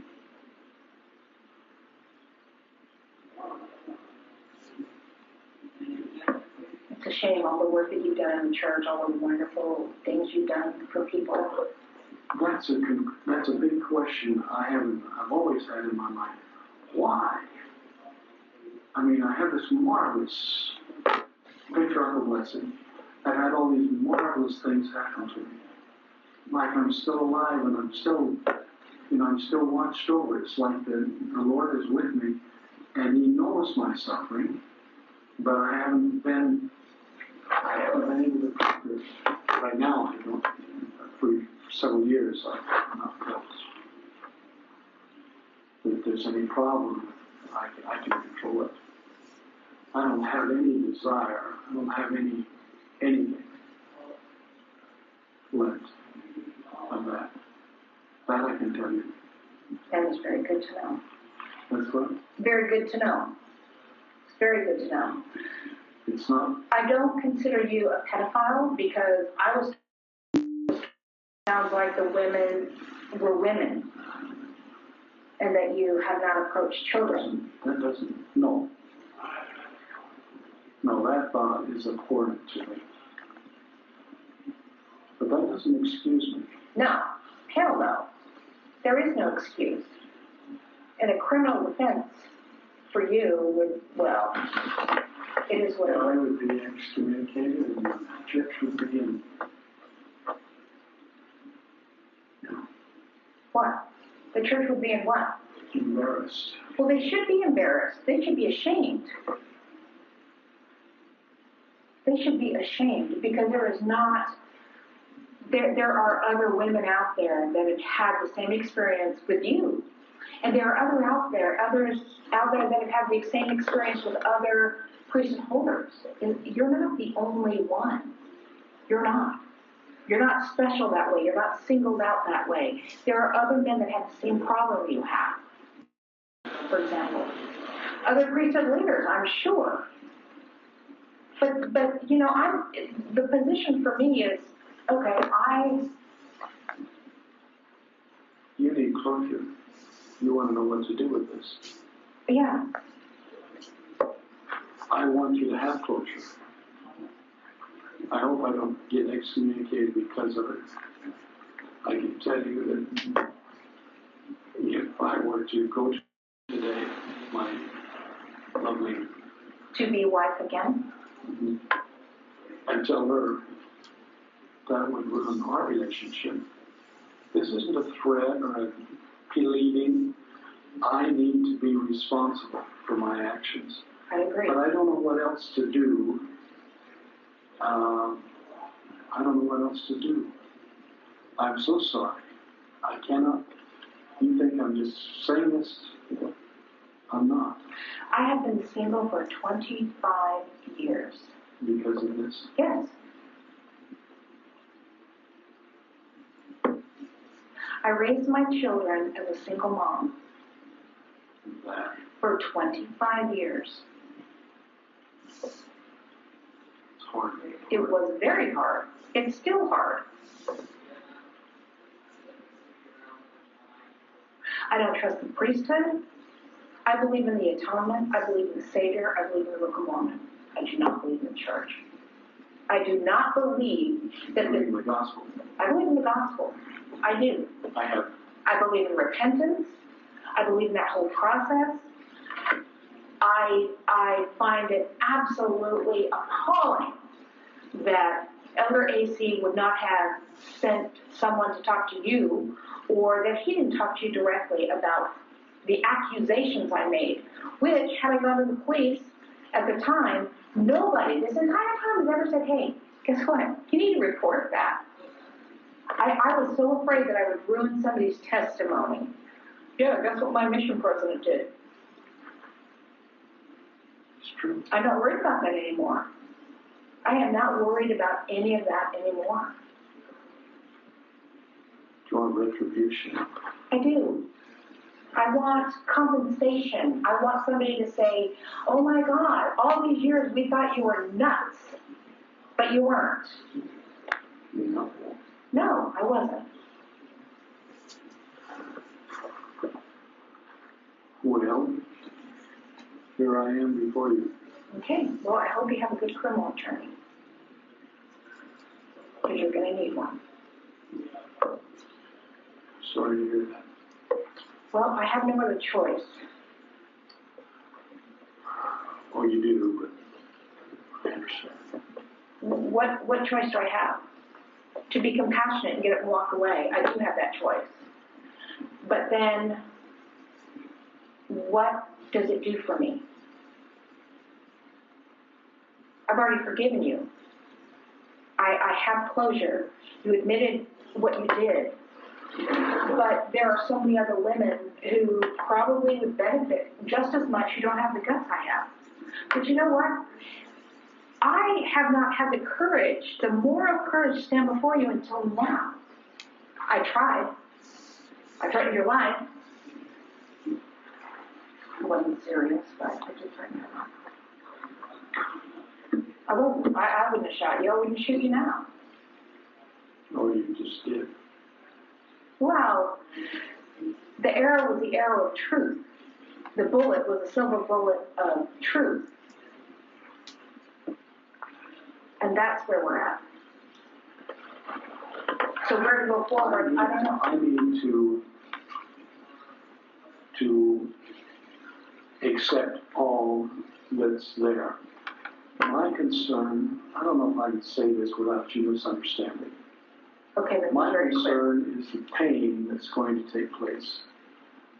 Speaker 1: It's a shame, all the work that you've done in the church, all the wonderful things you've done for people.
Speaker 2: That's a big question I've always had in my mind. Why? I mean, I have this marvelous patriarchal blessing. I've had all these marvelous things happen to me. Like I'm still alive and I'm still watched over. It's like the Lord is with me and He knows my suffering, but I haven't been able to conquer it. Right now, I don't. For several years, I've not felt that if there's any problem, I can control it. I don't have any desire. I don't have anything left of that. That I can tell you.
Speaker 1: That is very good to know.
Speaker 2: That's what?
Speaker 1: Very good to know. It's very good to know.
Speaker 2: It's not?
Speaker 1: I don't consider you a pedophile because sounds like the women were women and that you have not approached children.
Speaker 2: That doesn't, no. No, that thought is abhorrent to me. But that doesn't excuse me.
Speaker 1: No, hell no. There is no excuse. And a criminal defense for you would, well, it is what it
Speaker 2: I
Speaker 1: is.
Speaker 2: would be excommunicated and the church would be in.
Speaker 1: What? The church would be in what?
Speaker 2: Embarrassed.
Speaker 1: Well, they should be embarrassed. They should be ashamed. They should be ashamed because there is not, there are other women out there that have had the same experience with you. And there are others out there that have had the same experience with other priesthood holders. And you're not the only one. You're not. You're not special that way. You're not singled out that way. There are other men that have the same problem you have, for example. Other priesthood leaders, I'm sure. But you know, the position for me is, okay,
Speaker 2: You need closure. You want to know what to do with this.
Speaker 1: Yeah.
Speaker 2: I want you to have closure. I hope I don't get excommunicated because of it. I can tell you that if I were to go to today, my lovely,
Speaker 1: To be wife again?
Speaker 2: and tell her that would ruin our relationship. This isn't a threat or a pleading. I need to be responsible for my actions.
Speaker 1: I agree.
Speaker 2: But I don't know what else to do. I don't know what else to do. I'm so sorry. I cannot. You think I'm just saying this? I'm not.
Speaker 1: I have been single for 25 years.
Speaker 2: Because of this?
Speaker 1: Yes. I raised my children as a single mom
Speaker 2: That.
Speaker 1: for 25 years.
Speaker 2: It's hard.
Speaker 1: It was very hard. It's still hard. I don't trust the priesthood. I believe in the atonement. I believe in the Savior. I believe in the Book of Mormon. I do not believe in the church. I do not believe that
Speaker 2: I believe in the gospel.
Speaker 1: I believe in the gospel. I do.
Speaker 2: I have.
Speaker 1: I believe in repentance. I believe in that whole process. I find it absolutely appalling that Elder AC would not have sent someone to talk to you, or that he didn't talk to you directly about the accusations I made, which, had I gone to the police at the time, nobody this entire time has ever said, hey, guess what? You need to report that. I was so afraid that I would ruin somebody's testimony. Yeah, that's what my mission president did.
Speaker 2: It's true.
Speaker 1: I'm not worried about that anymore. I am not worried about any of that anymore.
Speaker 2: Do you want retribution?
Speaker 1: I do. I want compensation. I want somebody to say, oh my God, all these years we thought you were nuts, but you weren't.
Speaker 2: No.
Speaker 1: No, I wasn't.
Speaker 2: Well, here I am before you.
Speaker 1: Okay, well, I hope you have a good criminal attorney, because you're going to need one.
Speaker 2: Sorry to hear that.
Speaker 1: Well, I have no other choice.
Speaker 2: Oh, you do, but I understand.
Speaker 1: What choice do I have? To be compassionate and get up and walk away. I do have that choice. But then, what does it do for me? I've already forgiven you. I have closure. You admitted what you did. But there are so many other women who probably would benefit just as much who don't have the guts I have. But you know what? I have not had the courage, the moral courage to stand before you until now. I tried. I threatened your life. It wasn't serious, but I did threaten her. I wouldn't have shot you. I wouldn't shoot you now.
Speaker 2: Or you just did.
Speaker 1: Well, the arrow was the arrow of truth. The bullet was a silver bullet of truth. And that's where we're at. So where to go forward, I don't know.
Speaker 2: I need to accept all that's there. My concern, I don't know if I can say this without you misunderstanding.
Speaker 1: Okay, that's
Speaker 2: My
Speaker 1: very clear.
Speaker 2: concern is the pain that's going to take place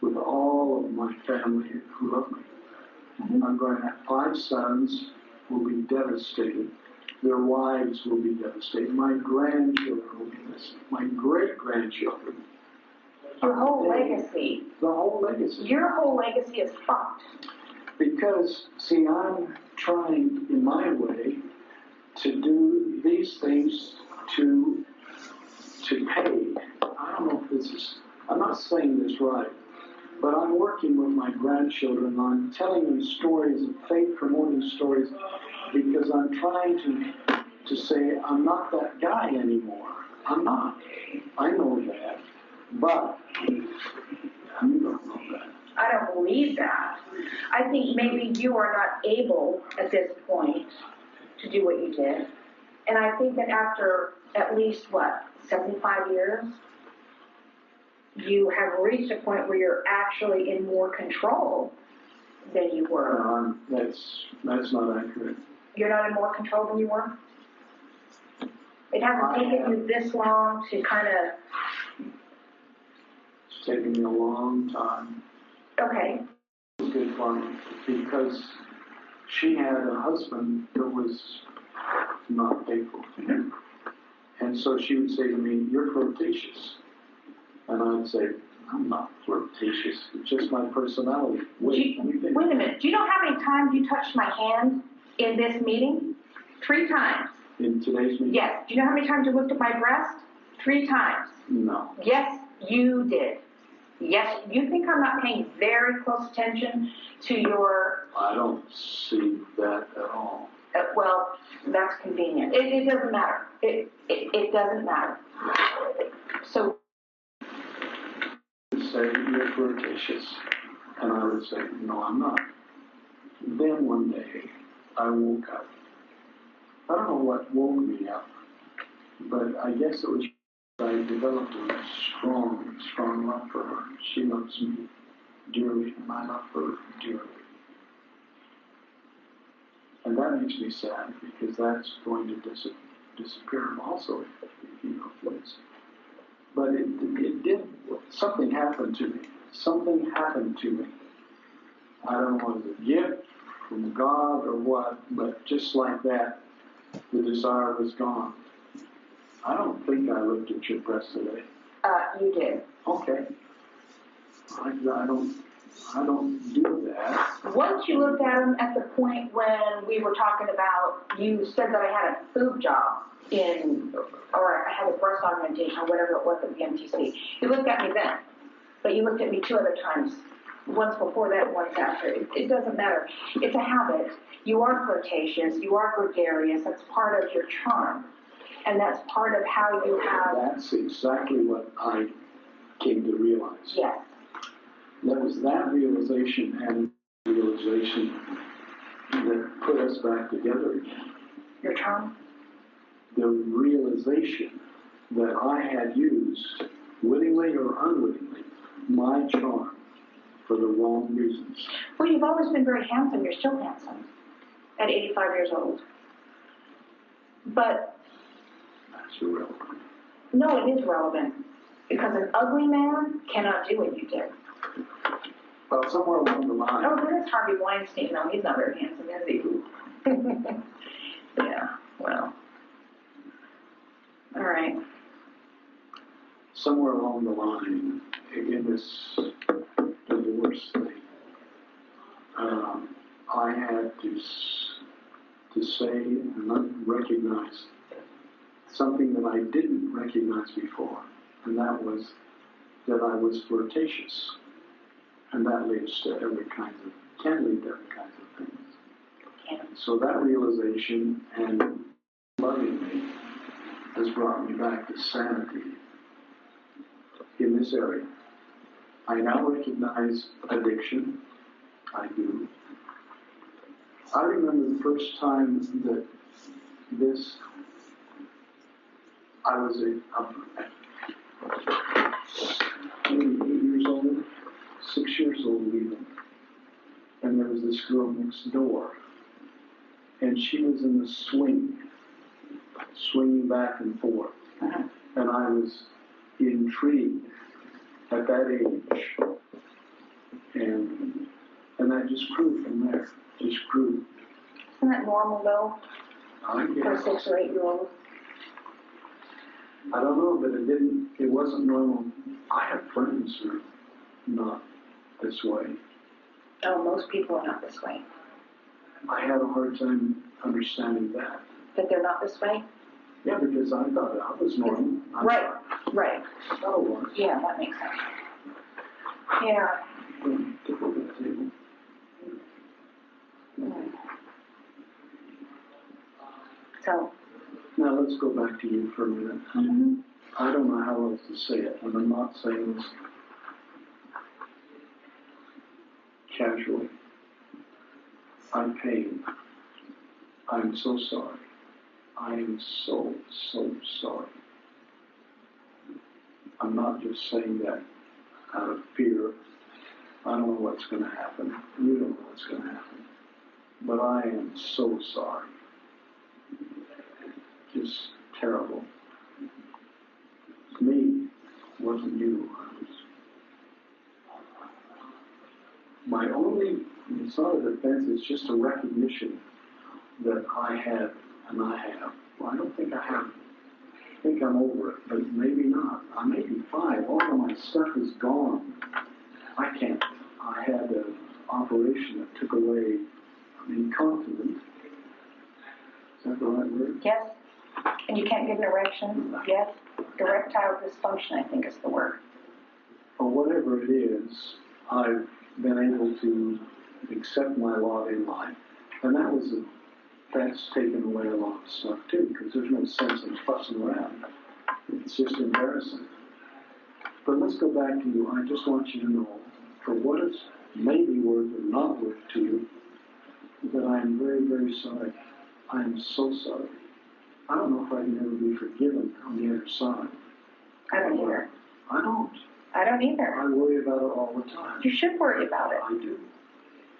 Speaker 2: with all of my family who love me.
Speaker 1: Mm-hmm.
Speaker 2: I'm going to have 5 sons who will be devastated. Their wives will be devastated. My grandchildren will be devastated. My great-grandchildren.
Speaker 1: Your whole legacy.
Speaker 2: The whole legacy.
Speaker 1: Your whole legacy is fucked.
Speaker 2: Because, see, I'm trying, in my way, to do these things to pay. I don't know if this is, I'm not saying this right, but I'm working with my grandchildren on telling them stories of faith, promoting stories, because I'm trying to say I'm not that guy anymore. I'm not. I know that, but you don't know that.
Speaker 1: I don't believe that. I think maybe you are not able at this point to do what you did. And I think that after at least, 75 years, you have reached a point where you're actually in more control than you were.
Speaker 2: That's not accurate.
Speaker 1: You're not in more control than you were? It hasn't taken you this long to kind of...
Speaker 2: It's taken me a long time.
Speaker 1: Okay.
Speaker 2: It's good fun because she had a husband that was not faithful to him. And so she would say to me, "You're flirtatious." And I'd say, "I'm not flirtatious. It's just my personality."
Speaker 1: Wait a minute. Do you know how many times you touched my hand in this meeting? 3 times.
Speaker 2: In today's meeting?
Speaker 1: Yes. Do you know how many times you looked at my breast? 3 times.
Speaker 2: No.
Speaker 1: Yes, you did. Yes, you think I'm not paying very close attention to your...
Speaker 2: I don't see that at all.
Speaker 1: Well, that's convenient. It doesn't matter. It doesn't matter. So...
Speaker 2: You say you're flirtatious. And I would say, "No, I'm not." Then one day, I woke up. I don't know what woke me up, but I guess it was I developed a strong love for her. She loves me dearly, and I love her dearly. And that makes me sad because that's going to disappear also if you know please. But it did, something happened to me. Something happened to me. I don't know if it was a gift from God or what, but just like that, the desire was gone. I don't think I looked at your breast today.
Speaker 1: You did.
Speaker 2: Okay. I don't do that.
Speaker 1: Once you looked at him at the point when we were talking about, you said that I had a boob job or I had a breast augmentation or whatever it was at the MTC. You looked at me then, but you looked at me 2 other times. Once before that, once after. It doesn't matter. It's a habit. You are flirtatious. You are gregarious. That's part of your charm. And that's part of how you have...
Speaker 2: That's exactly what I came to realize.
Speaker 1: Yes.
Speaker 2: That was that realization and realization that put us back together again.
Speaker 1: Your charm?
Speaker 2: The realization that I had used, wittingly or unwittingly, my charm for the wrong reasons.
Speaker 1: Well, you've always been very handsome. You're still handsome at 85 years old. But...
Speaker 2: That's irrelevant.
Speaker 1: No, it is relevant. Because an ugly man cannot do what you did.
Speaker 2: Well, somewhere along the line.
Speaker 1: Oh, there's Harvey Weinstein. No, he's not very handsome, is he? Yeah, well. All right.
Speaker 2: Somewhere along the line, in this divorce thing, I had to say and recognize something that I didn't recognize before, and that was that I was flirtatious.
Speaker 3: And that leads to can lead to every kinds of things. So that realization and loving me has brought me back to sanity in this area. I now recognize addiction. I do. I remember the first time that I was maybe 8 years old, 6 years old even, and there was this girl next door, and she was in the swinging back and forth, and I was intrigued at that age, and that just grew from there. Just grew.
Speaker 1: Isn't that normal though?
Speaker 3: I guess.
Speaker 1: For a 6 or 8 year old?
Speaker 3: I don't know, but it wasn't normal. I have friends who are not this way.
Speaker 1: Oh, most people are not this way.
Speaker 3: I had a hard time understanding that.
Speaker 1: That they're not this way?
Speaker 3: Yeah, because I thought I was normal.
Speaker 1: Right.
Speaker 3: Oh,
Speaker 1: yeah, that makes sense. Yeah.
Speaker 3: Take over the table.
Speaker 1: So.
Speaker 3: Now let's go back to you for a minute. I don't know how else to say it, and I'm not saying this casually. I'm pained. I'm so sorry. I am so sorry. I'm not just saying that out of fear. I don't know what's going to happen. You don't know what's going to happen. But I am so sorry. Just terrible. It's me. It wasn't you. It's not a defense, it's just a recognition that I had and I have. Well, I don't think I have. I think I'm over it, but maybe not. I may be 5. All of my stuff is gone. I can't. I had an operation that took away incontinent. Is that the right word?
Speaker 1: Yes. And you can't get an erection? Yes. Erectile dysfunction, I think is the word.
Speaker 3: Or whatever it is, I've been able to accept my lot in life. And that's taken away a lot of stuff too, because there's no sense in fussing around. It's just embarrassing. But let's go back to you. I just want you to know, for what it's maybe worth or not worth to you, that I am very, very sorry. I am so sorry. I don't know if I can ever be forgiven on the other side.
Speaker 1: I don't either.
Speaker 3: I don't.
Speaker 1: I don't either.
Speaker 3: I worry about it all the time.
Speaker 1: You should worry about it.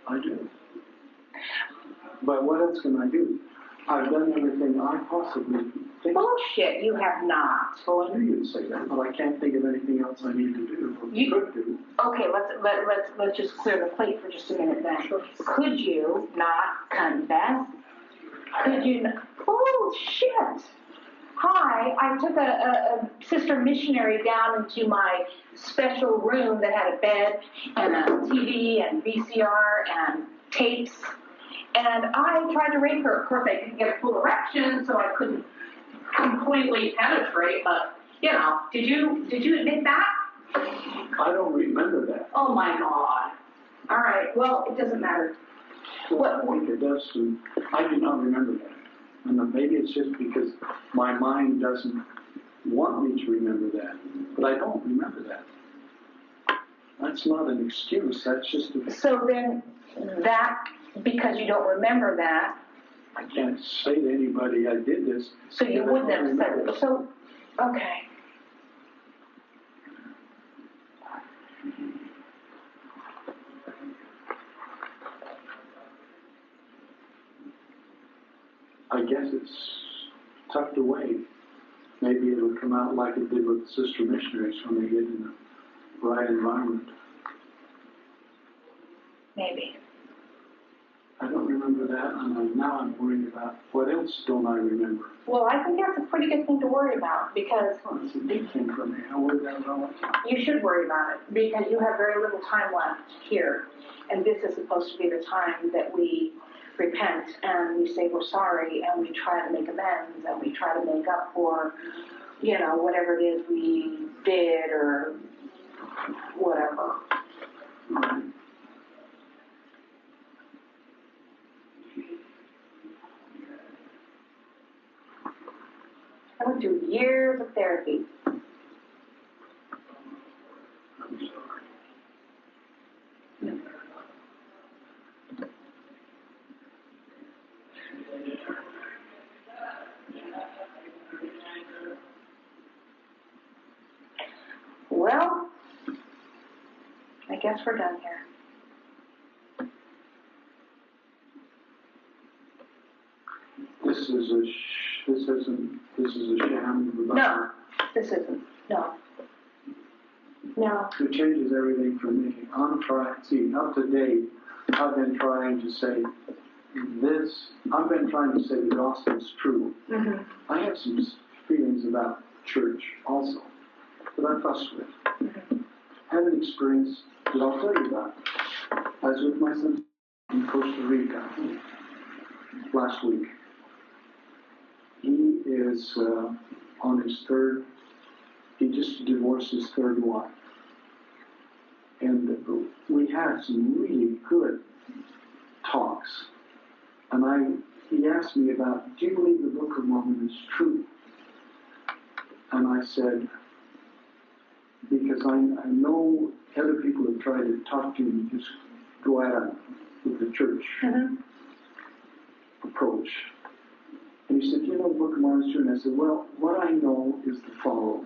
Speaker 3: I do. But what else can I do? I've done everything I possibly think.
Speaker 1: Bullshit, you have not.
Speaker 3: Oh, I knew you'd say that, but I can't think of anything else I need to do or could do.
Speaker 1: Okay, let's just clear the plate for just a minute then.
Speaker 3: Sure.
Speaker 1: Could you not confess? Could you not? Bullshit! Hi, I took a sister missionary down into my special room that had a bed and a TV and VCR and tapes, and I tried to rape her. Of course, I didn't get a full erection, so I couldn't completely penetrate, but, you know, did you admit that?
Speaker 3: I don't remember that.
Speaker 1: Oh, my God. All right, well, it doesn't matter.
Speaker 3: Well, I think it does too. I do not remember that. And maybe it's just because my mind doesn't want me to remember that. But I don't remember that. That's not an excuse. That's just a...
Speaker 1: So then that, because you don't remember that...
Speaker 3: I can't say to anybody I did this.
Speaker 1: So you wouldn't have said it. So, okay.
Speaker 3: I guess it's tucked away. Maybe it'll come out like it did with the sister missionaries when they get in the right environment.
Speaker 1: Maybe.
Speaker 3: I don't remember that, and now I'm worried about what else don't I remember.
Speaker 1: Well, I think that's a pretty good thing to worry about because...
Speaker 3: Well, it's a big thing for me. I worry about it all the time.
Speaker 1: You should worry about it because you have very little time left here. And this is supposed to be the time that we repent and we say we're sorry and we try to make amends and we try to make up for, you know, whatever it is we did or whatever. I went through years of therapy. Well, I guess we're done here.
Speaker 3: This is a sham.
Speaker 1: No, this isn't. No. No.
Speaker 3: It changes everything for me. I'm trying, see, up to date, I've been trying to say this, I've been trying to say the gospel's true.
Speaker 1: Mm-hmm.
Speaker 3: I have some feelings about church also that I fuss with.
Speaker 1: Mm-hmm.
Speaker 3: I had an experience that I'll tell you about. I was with my son in Costa Rica last week. He is on his third, he just divorced his third wife. And we had some really good talks. And he asked me about, do you believe the Book of Mormon is true? And I said, because I know other people have tried to talk to him, just go at him with the church approach. And he said, you know, the Book of Mormon is true? And I said, well, what I know is the following.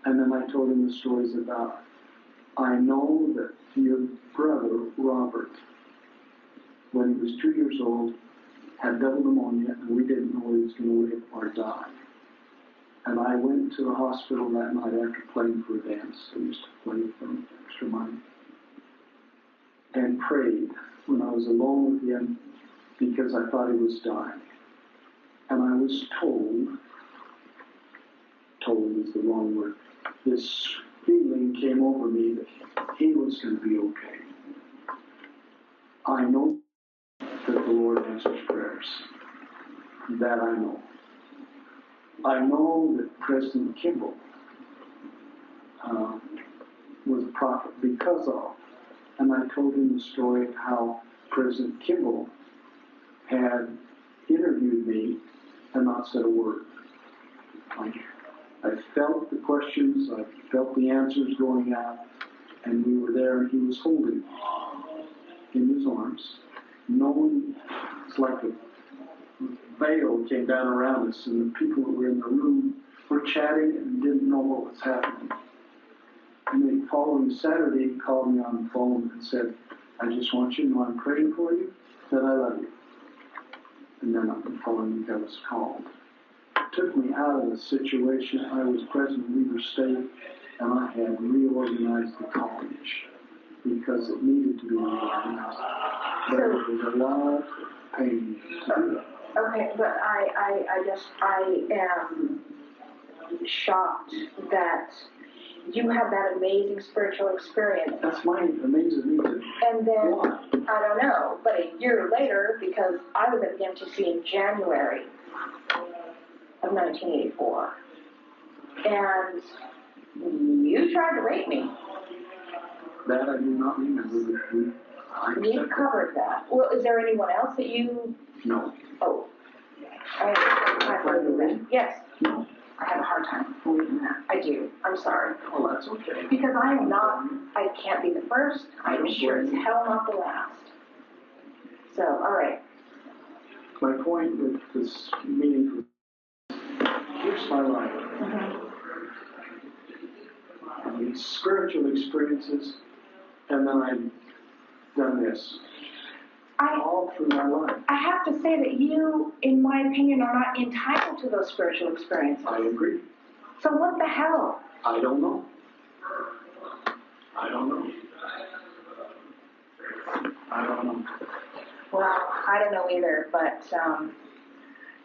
Speaker 3: And then I told him the stories about, I know that your brother, Robert, when he was 2 years old, had double pneumonia, and we didn't know he was going to live or die. And I went to the hospital that night after playing for a dance. I used to play for extra money. And prayed when I was alone with him because I thought he was dying. And I was told is the wrong word, this feeling came over me that he was going to be okay. I know that the Lord answers prayers. That I know. I know that President Kimball was a prophet because of, and I told him the story of how President Kimball had interviewed me and not said a word. I felt the questions, I felt the answers going out, and we were there, and he was holding me in his arms, knowing it's like a veil came down around us, and the people who were in the room were chatting and didn't know what was happening. And the following Saturday, he called me on the phone and said, I just want you to know I'm praying for you, that I love you. And then the following week I was called. It took me out of the situation. I was president of Weber State, and I had reorganized the college because it needed to be reorganized. But it was a lot of pain to do that.
Speaker 1: Okay, but I am shocked that you had that amazing spiritual experience.
Speaker 3: That's my amazing reason.
Speaker 1: And then,
Speaker 3: why?
Speaker 1: I don't know, but a year later, because I was at the MTC in January of 1984, and you tried to rape me.
Speaker 3: That I do not remember.
Speaker 1: We covered that. Well, is there anyone else that you...
Speaker 3: No.
Speaker 1: Oh. I believe that. Yes.
Speaker 3: No.
Speaker 1: I have a hard time believing that. I do. I'm sorry.
Speaker 3: Oh, that's okay.
Speaker 1: Because I can't be the first. I'm sure as hell not the last. So, all right.
Speaker 3: My point with this meeting, here's my life. I mean, spiritual experiences, and then I've done this. All through my life.
Speaker 1: I have to say that you, in my opinion, are not entitled to those spiritual experiences.
Speaker 3: I agree.
Speaker 1: So what the hell?
Speaker 3: I don't know. I don't know.
Speaker 1: Well, I don't know either, but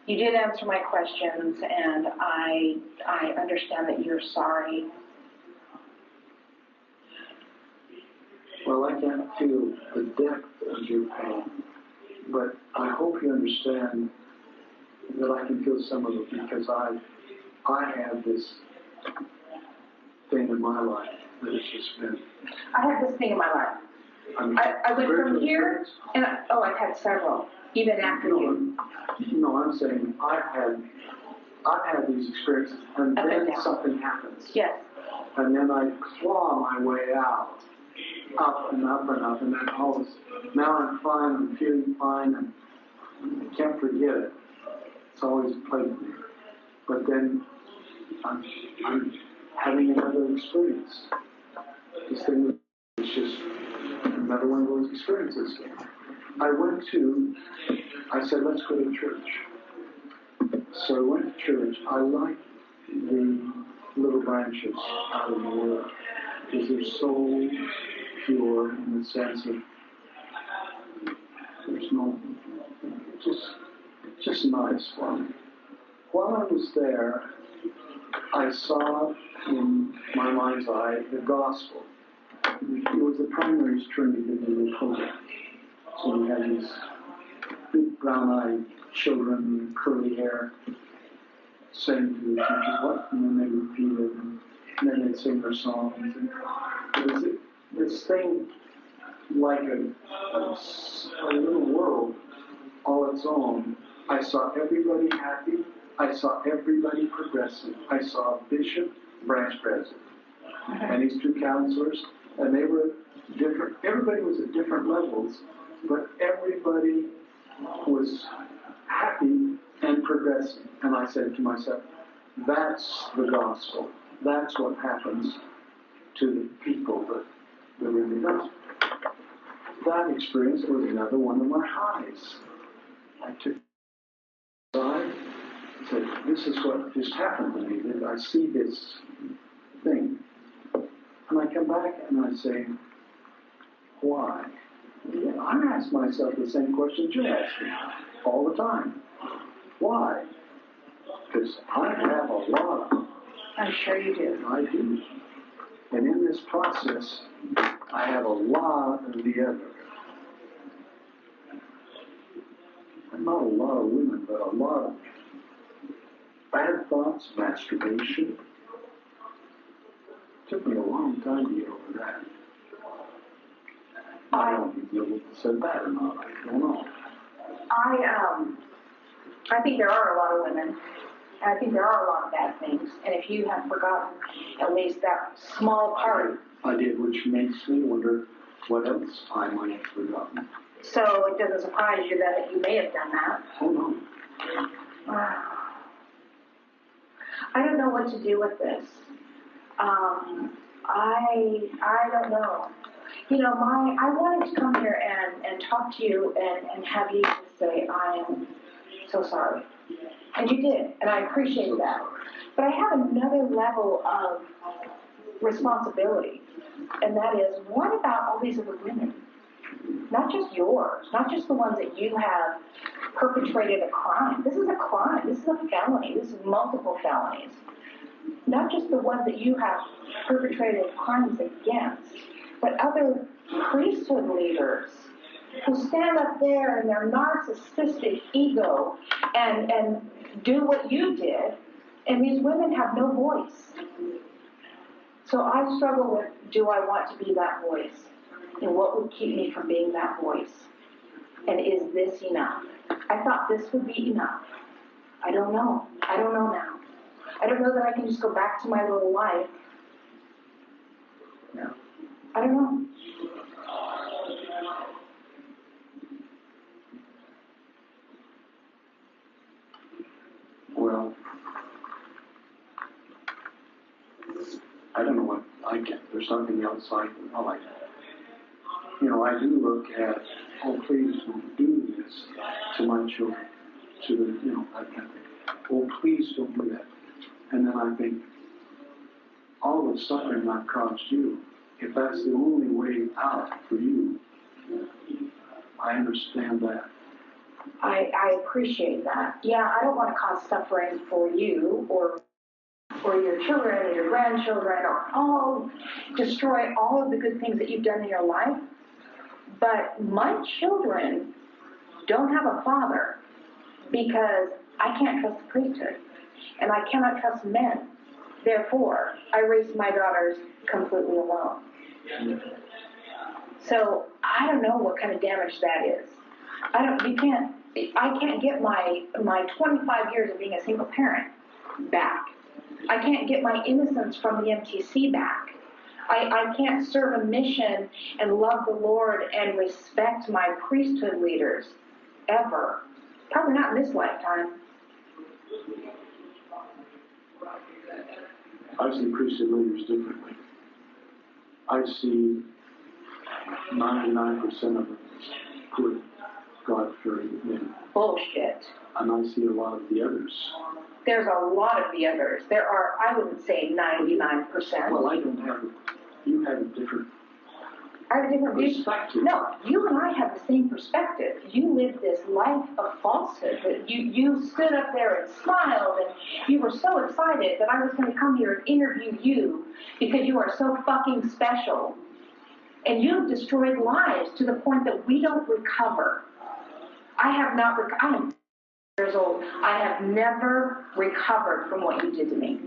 Speaker 1: you did answer my questions, and I understand that you're sorry.
Speaker 3: Well, I can't feel the depth of your pain, but I hope you understand that I can feel some of it because I have this thing in my life that it's just been.
Speaker 1: I had this thing in my life. I went from here, and I've had several, even after you.
Speaker 3: No, I'm saying I've had these experiences, and then something happens.
Speaker 1: Yes.
Speaker 3: And then I claw my way out, up and up and up, and then now I'm fine, I'm feeling fine, and I can't forget it. It's always plagued me. But then I'm having another experience. This thing is just another one of those experiences. I said, let's go to church. So I went to church. I like the little branches out of the world because they're so pure in the sense of there's no, just nice for me. While I was there, I saw in my mind's eye the gospel. It was the primaries trying to get into the program. So we had these big brown-eyed children, curly hair, saying to the teacher, what? And then they repeat it, and then they'd sing their songs. And it was this thing like a little world all its own. I saw everybody happy. I saw everybody progressive. I saw a bishop, branch president, and these two counselors, and they were different. Everybody was at different levels, but everybody was happy and progressive. And I said to myself, that's the gospel. That's what happens to the people that are in the gospel. That experience was another one of my highs. I took aside, said, this is what just happened to me. That I see this thing. And I come back and I say, why? Yeah, I ask myself the same questions you're asking all the time. Why? Because I have a lot of them.
Speaker 1: I'm sure you do.
Speaker 3: I do. And in this process, I have a lot of the other. Not a lot of women, but a lot of bad thoughts, masturbation. It took me a long time to get over that. I don't know if you said that or not. I don't know.
Speaker 1: I think there are a lot of women, and I think there are a lot of bad things. And if you have forgotten at least that small part.
Speaker 3: I did, which makes me wonder what else I might have forgotten.
Speaker 1: So it doesn't surprise you that you may have done that.
Speaker 3: Oh, no.
Speaker 1: I don't know what to do with this. I don't know. You know, I wanted to come here and talk to you and have you just say, I am so sorry. And you did, and I appreciate that. But I have another level of responsibility, and that is, what about all these other women? Not just yours, not just the ones that you have perpetrated a crime. This is a crime. This is a felony. This is multiple felonies. Not just the ones that you have perpetrated crimes against, but other priesthood leaders who stand up there in their narcissistic ego and do what you did, and these women have no voice. So I struggle with, do I want to be that voice? And what would keep me from being that voice? And is this enough? I thought this would be enough. I don't know. I don't know now. I don't know that I can just go back to my little life.
Speaker 3: Yeah.
Speaker 1: I don't know.
Speaker 3: Well, I don't know what I can. There's something else I like. You know, I do look at, oh, please don't do this to my children, to the, you know, that kind of thing. Oh, please don't do that. And then I think, all the suffering I've caused you, if that's the only way out for you, I understand that.
Speaker 1: I appreciate that. Yeah, I don't want to cause suffering for you or for your children or your grandchildren or destroy all of the good things that you've done in your life. But my children don't have a father because I can't trust the priesthood. And I cannot trust men Therefore, I raised my daughters completely alone. So I don't know what kind of damage that is. I can't get my 25 years of being a single parent back. I can't get my innocence from the MTC back. I can't serve a mission and love the Lord and respect my priesthood leaders ever. Probably not in this lifetime.
Speaker 3: I see priesthood leaders differently. I see 99% of them as good, God-fearing men.
Speaker 1: Bullshit.
Speaker 3: And I see a lot of the others.
Speaker 1: There's a lot of the others. There are, I wouldn't say 99%.
Speaker 3: Well, you have a different
Speaker 1: I have a different view.
Speaker 3: perspective.
Speaker 1: No, you and I have the same perspective. You lived this life of falsehood. That you stood up there and smiled, and you were so excited that I was going to come here and interview you because you are so fucking special. And you've destroyed lives to the point that we don't recover. I have not, I am years old. I have never recovered from what you did to me.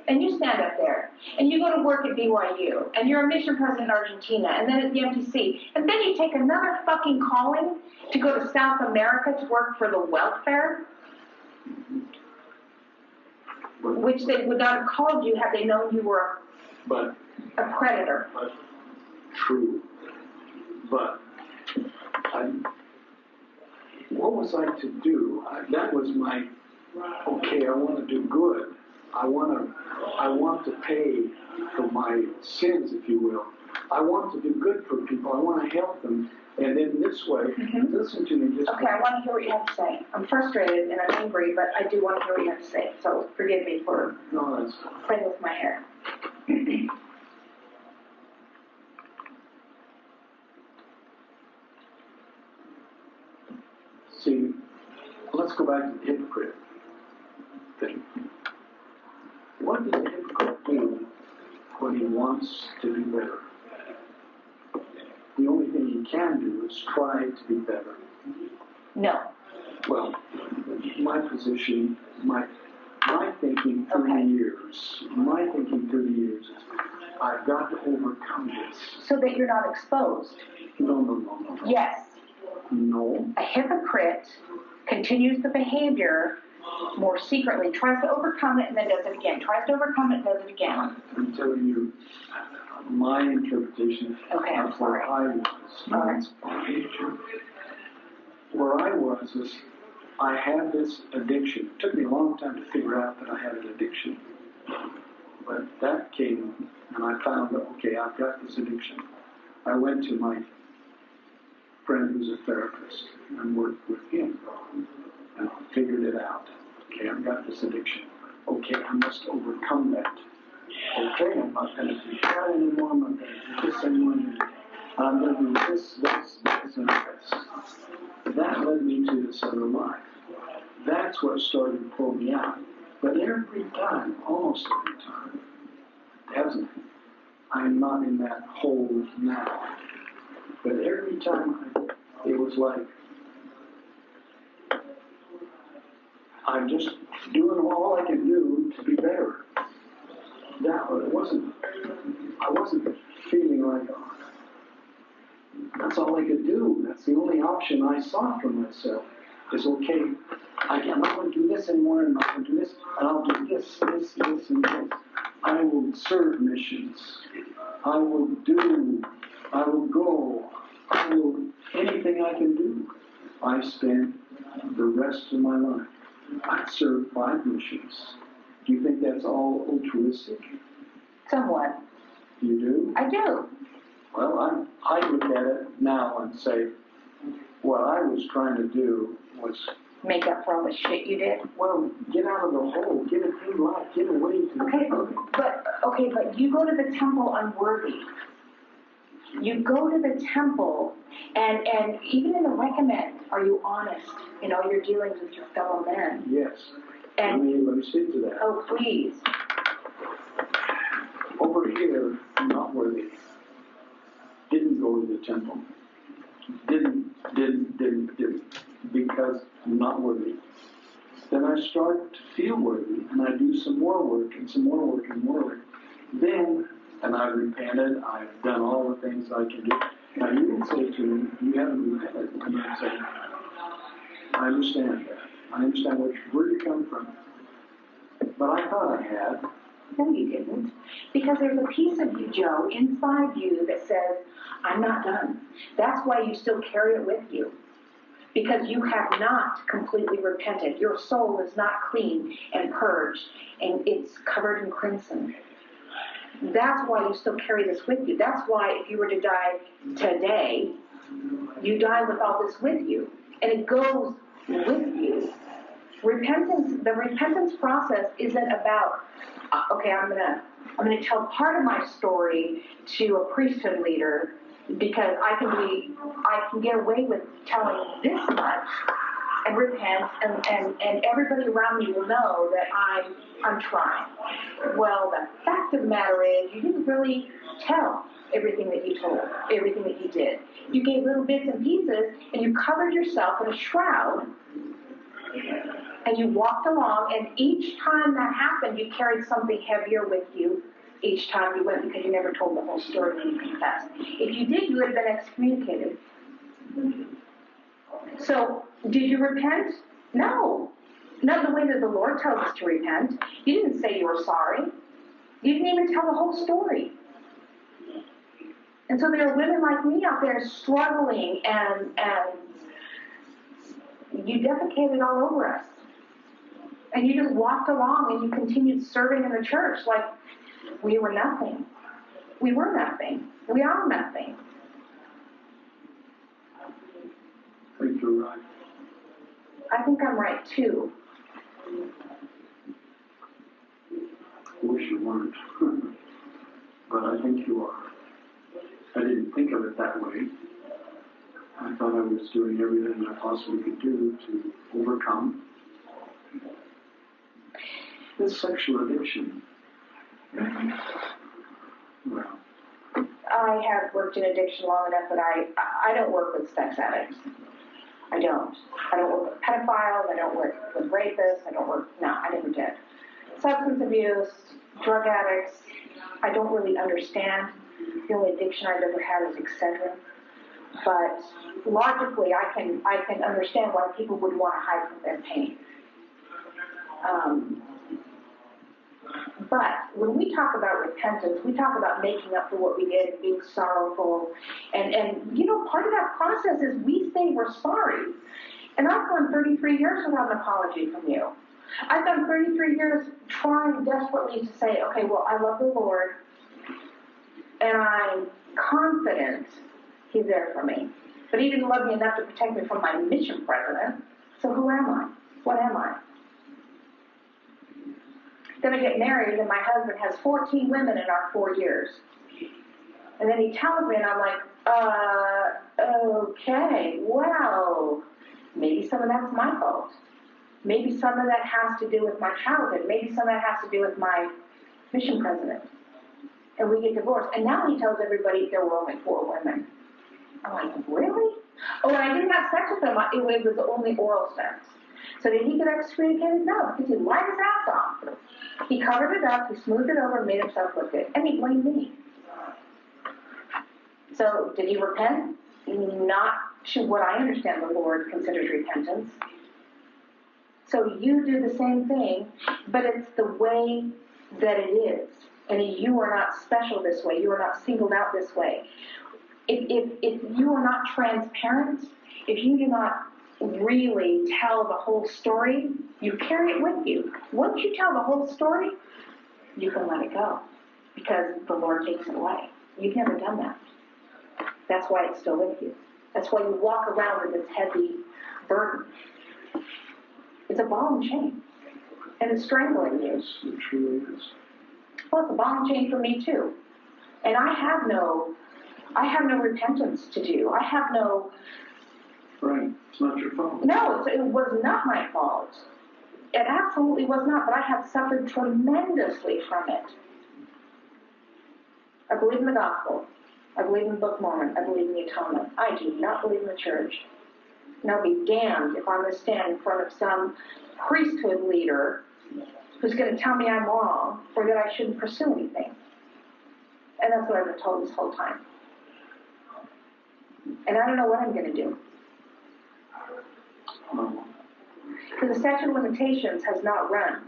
Speaker 1: And you stand up there, and you go to work at BYU, and you're a mission president in Argentina, and then at the MTC, and then you take another fucking calling to go to South America to work for the welfare, which they would not have called you had they known you were a predator.
Speaker 3: But true. But what was I to do? That was my, okay, I want to do good. I want to pay for my sins, if you will. I want to do good for people. I want to help them. And in this way, listen to me.
Speaker 1: Okay, I want to hear what you have to say. I'm frustrated and I'm angry, but I do want to hear what you have to say. So forgive me for playing with my hair.
Speaker 3: See, let's go back to the hypocrite thing. What does a hypocrite do when he wants to do better? The only thing he can do is try to be better.
Speaker 1: No.
Speaker 3: Well, my position, my thinking through the years, is I've got to overcome this.
Speaker 1: So that you're not exposed.
Speaker 3: No.
Speaker 1: Yes.
Speaker 3: No.
Speaker 1: A hypocrite continues the behavior more secretly, tries to overcome it and then does it again, tries to overcome it and does it again.
Speaker 3: I'm telling you my interpretation of where I was. Where I was is I had this addiction. It took me a long time to figure out that I had an addiction. But that came and I found that, okay, I've got this addiction. I went to my friend who's a therapist and worked with him and figured it out. Okay, I've got this addiction. Okay, I must overcome that. Okay, I'm not going to do that anymore. I'm not going to do this anymore. I'm going to do this, and this. That led me to this other life. That's what started to pull me out. But every time, almost every time, hasn't it? I'm not in that hole now. But every time, it was like, I'm just doing all I can do to be better. I wasn't feeling like, that's all I could do. That's the only option I saw for myself. Is okay, I'm not going to do this anymore, and I'm not going to do this, and I'll do this, and this. I will serve missions. I will go. Anything I can do. I spent the rest of my life. I served 5 missions. Do you think that's all altruistic?
Speaker 1: Somewhat.
Speaker 3: You do?
Speaker 1: I do.
Speaker 3: Well, I look at it now and say, what I was trying to do was
Speaker 1: make up for all the shit you did.
Speaker 3: Well, get out of the hole, get a new life, get away to.
Speaker 1: But you go to the temple unworthy. You go to the temple, and even in the recommend, are you honest in all your dealings with your fellow men?
Speaker 3: Yes.
Speaker 1: And
Speaker 3: let me speak to that.
Speaker 1: Oh, please.
Speaker 3: Over here, not worthy. Didn't go to the temple. Didn't, because I'm not worthy. Then then I start to feel worthy, and I do some more work, and some more work, and more work. Then, and I've repented, I've done all the things I can do. Now, you didn't say to me, you haven't repented. And I said, I understand that. I understand where you come from. But I thought I had.
Speaker 1: No, you didn't. Because there's a piece of you, Joe, inside you that says, I'm not done. That's why you still carry it with you. Because you have not completely repented. Your soul is not clean and purged, and it's covered in crimson. That's why you still carry this with you. That's why if you were to die today, you die with all this with you. And it goes with you. The repentance process isn't about, okay, I'm gonna tell part of my story to a priesthood leader because I can get away with telling this much and repent, and everybody around me will know that I'm trying. Well, the fact of the matter is, you didn't really tell everything that you told, everything that you did. You gave little bits and pieces, and you covered yourself in a shroud, and you walked along, and each time that happened, you carried something heavier with you each time you went because you never told the whole story when you confessed. If you did, you would have been excommunicated. So, did you repent? No. Not the way that the Lord tells us to repent. You didn't say you were sorry. You didn't even tell the whole story. And so there are women like me out there struggling, and you defecated all over us. And you just walked along and you continued serving in the church like we were nothing. We were nothing. We are nothing.
Speaker 3: I think you're right.
Speaker 1: I think I'm right too.
Speaker 3: I wish you weren't. But I think you are. I didn't think of it that way. I thought I was doing everything I possibly could do to overcome this sexual addiction. Well,
Speaker 1: I have worked in addiction long enough that I don't work with sex addicts. I don't work with pedophiles. I don't work with rapists. I never did. Substance abuse, drug addicts, I don't really understand. The only addiction I've ever had is Excedrin. But logically, I can understand why people would want to hide from their pain. But when we talk about repentance, we talk about making up for what we did, being sorrowful. And part of that process is we say we're sorry. And I've gone 33 years without an apology from you. I've done 33 years trying desperately to say, okay, well, I love the Lord, and I'm confident He's there for me. But He didn't love me enough to protect me from my mission president. So who am I? What am I? Then I get married, and my husband has 14 women in our 4 years. And then he tells me, and I'm like, okay, well, maybe some of that's my fault. Maybe some of that has to do with my childhood. Maybe some of that has to do with my mission president. And we get divorced. And now he tells everybody there were only 4 women. I'm like, really? Oh, and I didn't have sex with him. It was only oral sex. So did he get excommunicated? No, because he lied his ass off. He covered it up, he smoothed it over, and made himself look good. And he blamed me. So did he repent? Not to what I understand the Lord considers repentance. So you do the same thing, but it's the way that it is. And you are not special this way. You are not singled out this way. If you are not transparent, if you do not really tell the whole story, you carry it with you. Once you tell the whole story, you can let it go because the Lord takes it away. You've never done that. That's why it's still with you. That's why you walk around with this heavy burden. It's a ball and chain, and it's strangling you.
Speaker 3: yes, it truly is.
Speaker 1: Well, it's a ball and chain for me too. And I have no repentance to do. I have no.
Speaker 3: Right. It's not your fault.
Speaker 1: No, it was not my fault. It absolutely was not, but I have suffered tremendously from it. I believe in the gospel. I believe in the Book of Mormon. I believe in the atonement. I do not believe in the church. And I'll be damned if I'm going to stand in front of some priesthood leader who's going to tell me I'm wrong or that I shouldn't pursue anything. And that's what I've been told this whole time. And I don't know what I'm going to do. Because the statute of limitations has not run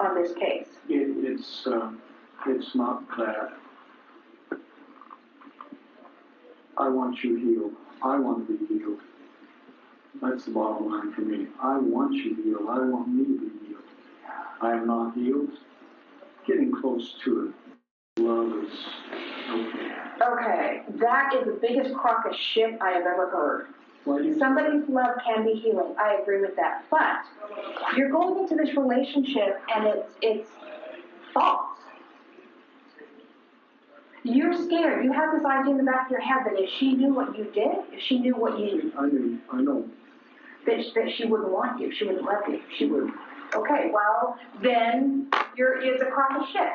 Speaker 1: on this case.
Speaker 3: It's not that I want you healed. I want to be healed. That's the bottom line for me. I want you healed. I want me to be healed. I am not healed. Getting close to it. Love is okay.
Speaker 1: Okay, that is the biggest crock of shit I have ever heard. Somebody's love can be healing. I agree with that. But you're going into this relationship and it's false. You're scared. You have this idea in the back of your head that if she knew what you did, if she knew what you...
Speaker 3: I know.
Speaker 1: That she wouldn't want you. She wouldn't love you. She would... Okay, well, then it's a crock of shit.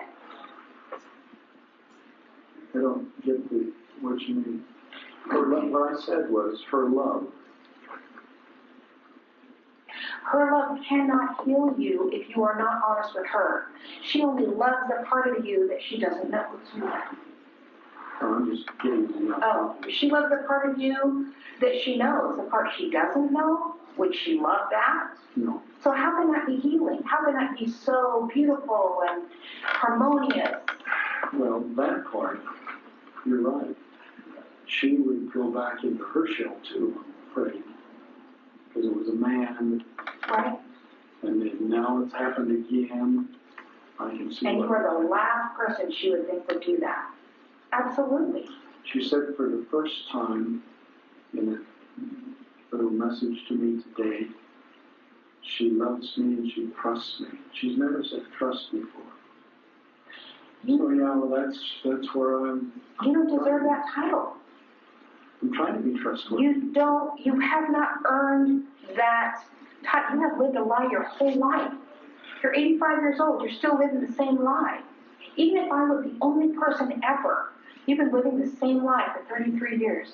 Speaker 3: I don't get what you mean. What I said was her love.
Speaker 1: Her love cannot heal you if you are not honest with her. She only loves a part of you that she doesn't know.
Speaker 3: I'm just kidding.
Speaker 1: Oh, she loves the part of you that she knows. The part she doesn't know, would she love that?
Speaker 3: No.
Speaker 1: So how can that be healing? How can that be so beautiful and harmonious?
Speaker 3: Well, that part, you're right. She would go back into her shell too, I'm afraid. Because it was a man.
Speaker 1: Right.
Speaker 3: And then now it's happened again. I can see.
Speaker 1: And you are the last person she would think would do that. Absolutely.
Speaker 3: She said for the first time in a little message to me today, she loves me and she trusts me. She's never said trust before. So yeah, well that's where I'm.
Speaker 1: You don't deserve that title.
Speaker 3: I'm trying to be trustworthy.
Speaker 1: You have not earned that title. You have lived a lie your whole life. You're 85 years old, you're still living the same lie. Even if I was the only person ever, you've been living the same lie for 33 years.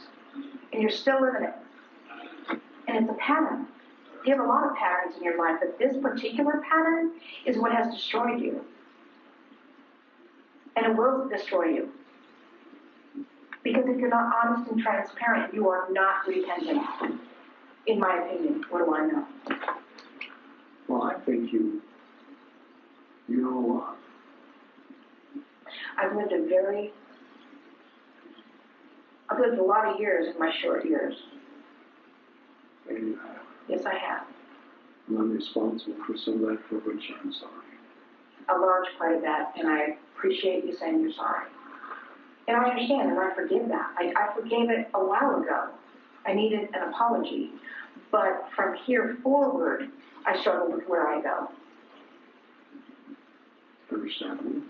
Speaker 1: And you're still living it. And it's a pattern. You have a lot of patterns in your life, but this particular pattern is what has destroyed you. And it will destroy you. Because if you're not honest and transparent, you are not repentant. In my opinion. What do I know?
Speaker 3: Well, I think you know a lot.
Speaker 1: I've lived a lot of years in my short years.
Speaker 3: And you have.
Speaker 1: Yes, I have.
Speaker 3: And I'm responsible for some of that, for which I'm sorry.
Speaker 1: A large part of that, and I appreciate you saying you're sorry. And I understand, and I forgive that. I forgave it a while ago. I needed an apology. But from here forward, I struggle with where I go.
Speaker 3: Understandable.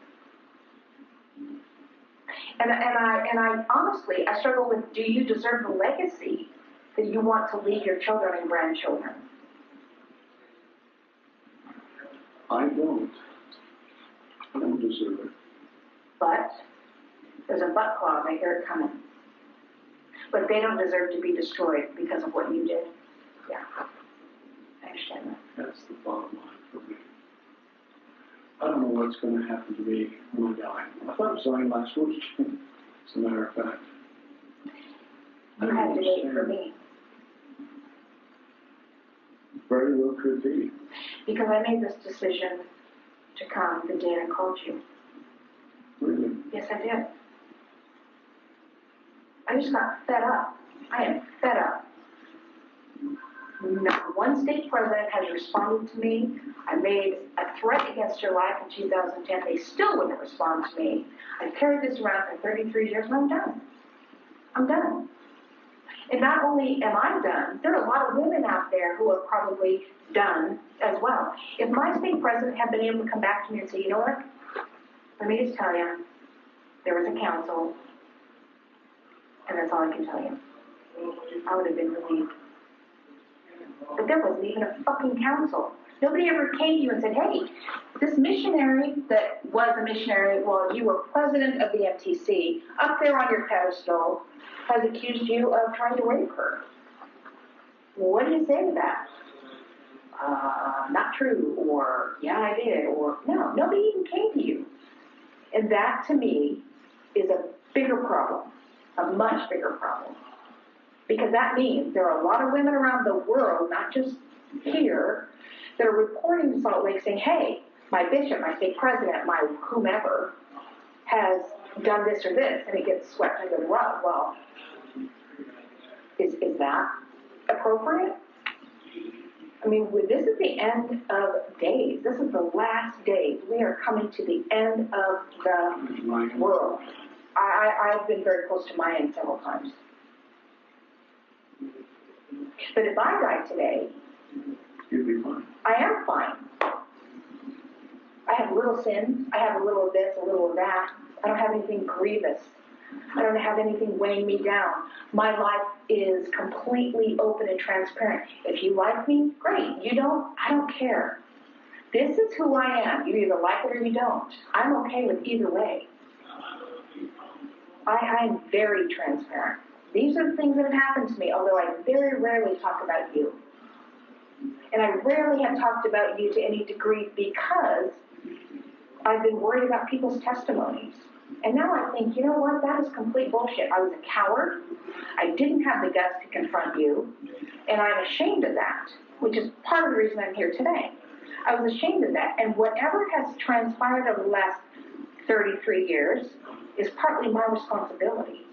Speaker 1: And I honestly, I struggle with, do you deserve the legacy that you want to leave your children and grandchildren?
Speaker 3: I don't deserve it.
Speaker 1: But, there's a but clause, I hear it coming. But they don't deserve to be destroyed because of what you did. Yeah, I understand that.
Speaker 3: That's the bottom line for me. I don't know what's going to happen to me when I die. I thought I was dying last week, as a matter of fact.
Speaker 1: You had to wait for me.
Speaker 3: Very well could be.
Speaker 1: Because I made this decision to come the day I called you.
Speaker 3: Really?
Speaker 1: Yes, I did. I just got fed up. I am fed up. Not one state president has responded to me. I made a threat against your life in 2010. They still wouldn't respond to me. I've carried this around for 33 years and I'm done. I'm done. And not only am I done, there are a lot of women out there who are probably done as well. If my state president had been able to come back to me and say, you know what, let me just tell you, there was a council, and that's all I can tell you. I would have been relieved. But there wasn't even a fucking council. Nobody ever came to you and said, hey, this missionary that was a missionary while you were president of the MTC, up there on your pedestal, has accused you of trying to rape her. What do you say to that? not true, or yeah, I did, or no, nobody even came to you. And that, to me, is a bigger problem, a much bigger problem. Because that means there are a lot of women around the world, not just here, that are reporting to Salt Lake saying, hey, my bishop, my stake president, my whomever has done this or this, and it gets swept under the rug. Well, is that appropriate? I mean, this is the end of days. This is the last days. We are coming to the end of the world. I've been very close to my end several times. But if I die today,
Speaker 3: you'll be fine.
Speaker 1: I am fine. I have little sins. I have a little of this, a little of that. I don't have anything grievous. I don't have anything weighing me down. My life is completely open and transparent. If you like me, great. You don't, I don't care. This is who I am. You either like it or you don't. I'm okay with either way. I'm very transparent. These are the things that have happened to me, although I very rarely talk about you. And I rarely have talked about you to any degree because I've been worried about people's testimonies. And now I think, you know what, that is complete bullshit. I was a coward. I didn't have the guts to confront you. And I'm ashamed of that, which is part of the reason I'm here today. I was ashamed of that. And whatever has transpired over the last 33 years is partly my responsibility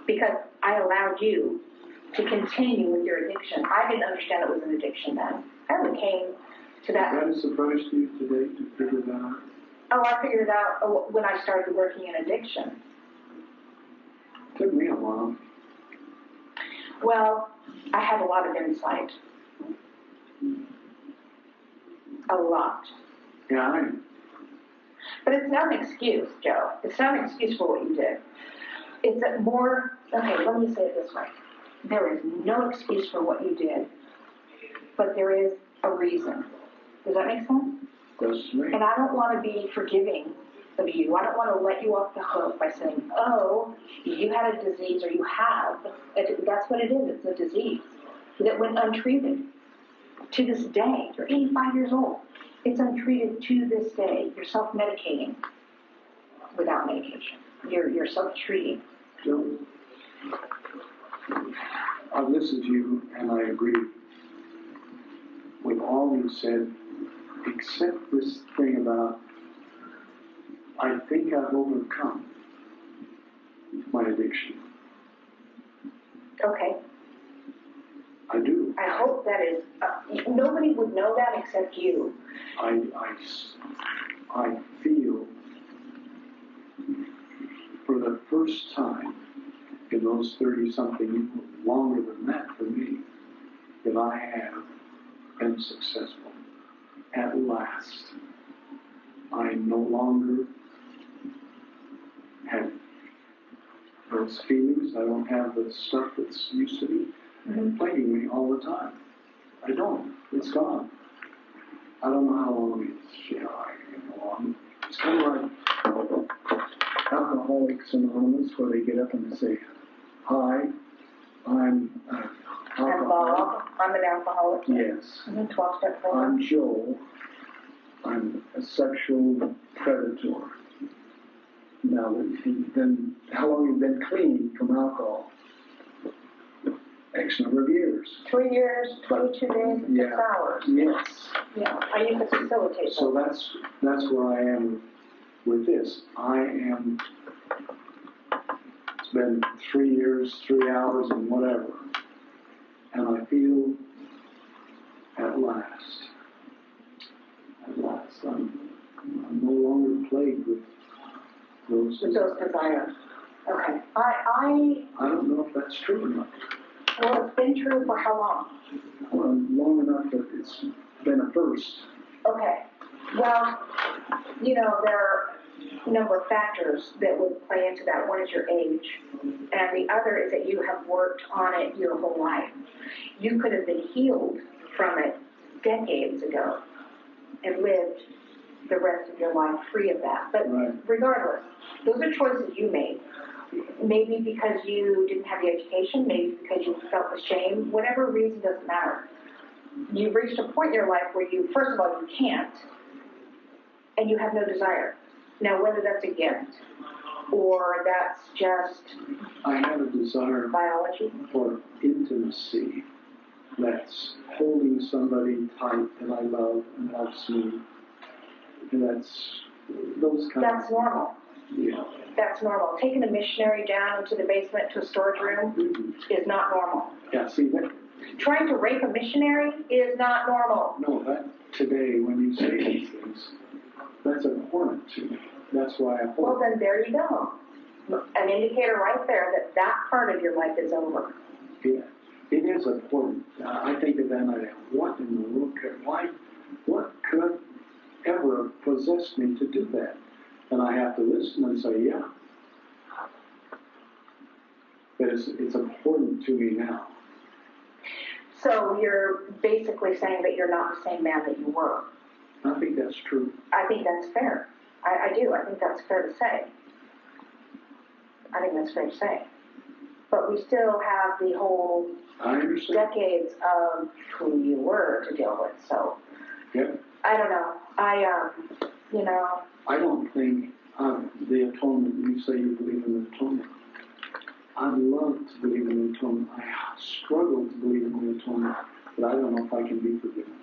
Speaker 1: because I allowed you to continue with your addiction. I didn't understand it was an addiction then. I only came to that.
Speaker 3: Is that a surprise to you today to figure that out?
Speaker 1: Oh, I figured it out when I started working in addiction.
Speaker 3: It took me a while.
Speaker 1: Well, I had a lot of insight. A lot.
Speaker 3: Yeah, I know.
Speaker 1: But it's not an excuse, Joe. It's not an excuse for what you did. It's a more, okay, let me say it this way. There is no excuse for what you did, but there is a reason. Does that make sense?
Speaker 3: Does to me.
Speaker 1: And I don't want to be forgiving of you. I don't want to let you off the hook by saying, oh, you had a disease or you have. That's what it is. It's a disease that went untreated. To this day, you're 85 years old. It's untreated to this day. You're self-medicating without medication. You're self-treating.
Speaker 3: Joe, I've listened to you and I agree with all you said, except this thing about I think I've overcome my addiction.
Speaker 1: Okay.
Speaker 3: I do.
Speaker 1: I hope that is, nobody would know that except you.
Speaker 3: I feel for the first time in those 30-something, longer than that for me, that I have been successful. At last, I no longer have those feelings. I don't have the stuff that's used to be plaguing me all the time. I don't. It's gone. I don't know how long it's, I can go on. It's kind of like Alcoholics Anonymous, where they get up and they say, hi, I'm
Speaker 1: I'm Bob. I'm an alcoholic.
Speaker 3: Yes.
Speaker 1: 12-step program.
Speaker 3: I'm Joel. I'm a sexual predator. Now, then how long have you been clean from alcohol? X number of years.
Speaker 1: 3 years, 22 days, and 6 hours.
Speaker 3: Yes.
Speaker 1: Yeah, I used to facilitate.
Speaker 3: So that's where I am with this. It's been 3 years, 3 hours, and whatever. And I feel at last, I'm no longer plagued with those
Speaker 1: desires. Okay.
Speaker 3: I don't know if that's true or not.
Speaker 1: Well, it's been true for how long?
Speaker 3: Well, long enough that it's been a first.
Speaker 1: Okay. Well, there are a number of factors that would play into that. One is your age, and the other is that you have worked on it your whole life. You could have been healed from it decades ago and lived the rest of your life free of that. But regardless, those are choices you made. Maybe because you didn't have the education, maybe because you felt ashamed, whatever reason doesn't matter. you've reached a point in your life where you, first of all, you can't, and you have no desire. Now, whether that's a gift or that's just
Speaker 3: I have a desire
Speaker 1: biology.
Speaker 3: for intimacy. That's holding somebody tight that I love and loves me. And that's those kind
Speaker 1: That's normal.
Speaker 3: Yeah.
Speaker 1: That's normal. Taking a missionary down into the basement to a storage room is not normal.
Speaker 3: Yeah, see that?
Speaker 1: Trying to rape a missionary is not normal.
Speaker 3: No, that today, when you say these things, that's abhorrent to me. That's why I
Speaker 1: Well,
Speaker 3: hold.
Speaker 1: then there you go. An indicator right there that that part of your life is over.
Speaker 3: Yeah, it is abhorrent. I think of that and I think, what in the world what could ever possess me to do that? And I have to listen and say, yeah. But it's abhorrent to me now.
Speaker 1: So you're basically saying that you're not the same man that you were.
Speaker 3: I think that's true.
Speaker 1: I think that's fair. I do. I think that's fair to say. I think that's fair to say. But we still have the whole
Speaker 3: I understand.
Speaker 1: decades of who you were to deal with. So
Speaker 3: Yeah.
Speaker 1: I don't know.
Speaker 3: I don't think the atonement, you say you believe in the atonement. I'd love to believe in the atonement. I struggle to believe in the atonement, but I don't know if I can be forgiven.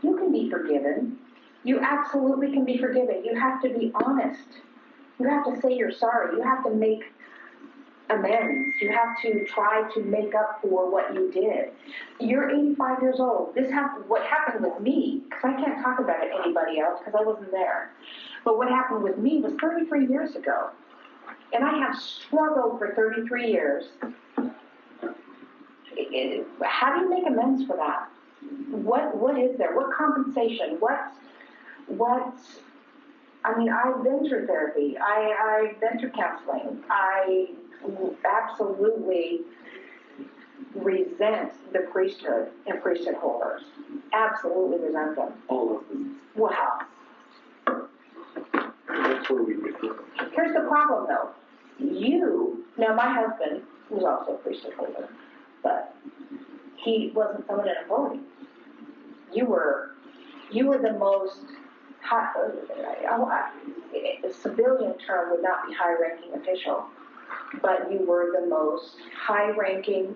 Speaker 1: You can be forgiven. You absolutely can be forgiven. You have to be honest. You have to say you're sorry. You have to make amends. You have to try to make up for what you did. You're 85 years old. What happened with me, because I can't talk about it to anybody else because I wasn't there. But what happened with me was 33 years ago. And I have struggled for 33 years. How do you make amends for that? What is there? What compensation? I've been through therapy. I've been through counseling. I absolutely resent the priesthood and priesthood holders. Absolutely resent them.
Speaker 3: All of them.
Speaker 1: Wow.
Speaker 3: That's where we differ.
Speaker 1: Here's the problem, though. Now my husband was also a priesthood holder, but he wasn't someone in authority. You were the most a civilian term would not be high-ranking official, but you were the most high-ranking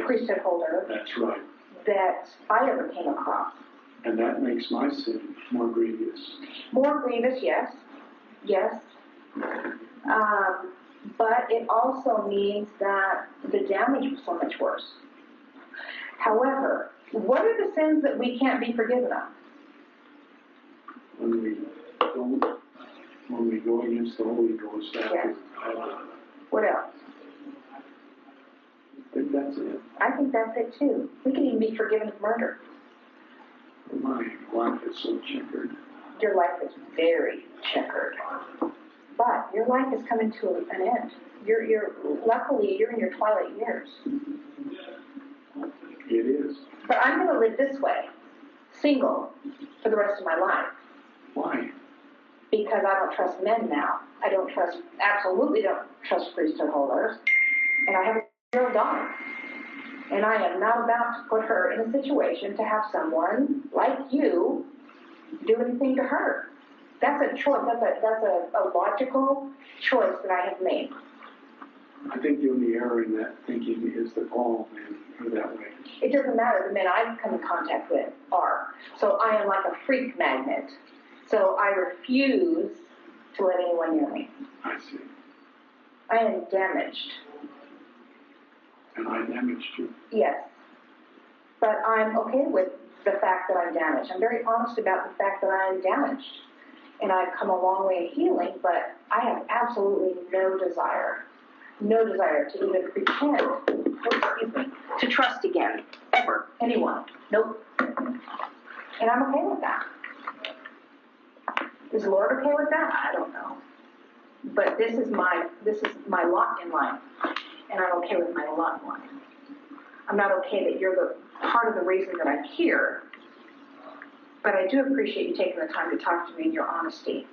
Speaker 1: priesthood holder.
Speaker 3: That's right.
Speaker 1: That I ever came across.
Speaker 3: And that makes my sin more grievous.
Speaker 1: More grievous, yes. But it also means that the damage was so much worse. However, what are the sins that we can't be forgiven of?
Speaker 3: When we go against the Holy Ghost,
Speaker 1: Yes. What else?
Speaker 3: I think that's it.
Speaker 1: I think that's it too. We can even be forgiven of murder.
Speaker 3: My life is so checkered.
Speaker 1: Your life is very checkered. But your life is coming to an end. Luckily, you're in your twilight years.
Speaker 3: It is.
Speaker 1: But I'm going to live this way, single, for the rest of my life.
Speaker 3: Why?
Speaker 1: Because I don't trust men now. Absolutely don't trust priesthood holders. And I have a girl daughter. And I am not about to put her in a situation to have someone like you do anything to her. That's a choice. That's a logical choice that I have made.
Speaker 3: I think the only error in that thinking is that all men are that way.
Speaker 1: It doesn't matter. The men I've come in contact with are. So I am like a freak magnet. So I refuse to let anyone near me.
Speaker 3: I see.
Speaker 1: I am damaged.
Speaker 3: And I damaged you.
Speaker 1: Yes. But I'm okay with the fact that I'm damaged. I'm very honest about the fact that I am damaged. And I've come a long way in healing, but I have absolutely no desire to even pretend, to trust again, ever, anyone. Nope. And I'm okay with that. Is the Lord okay with that? I don't know. But this is my lot in life, and I'm okay with my lot in life. I'm not okay that you're the part of the reason that I'm here, but I do appreciate you taking the time to talk to me in your honesty.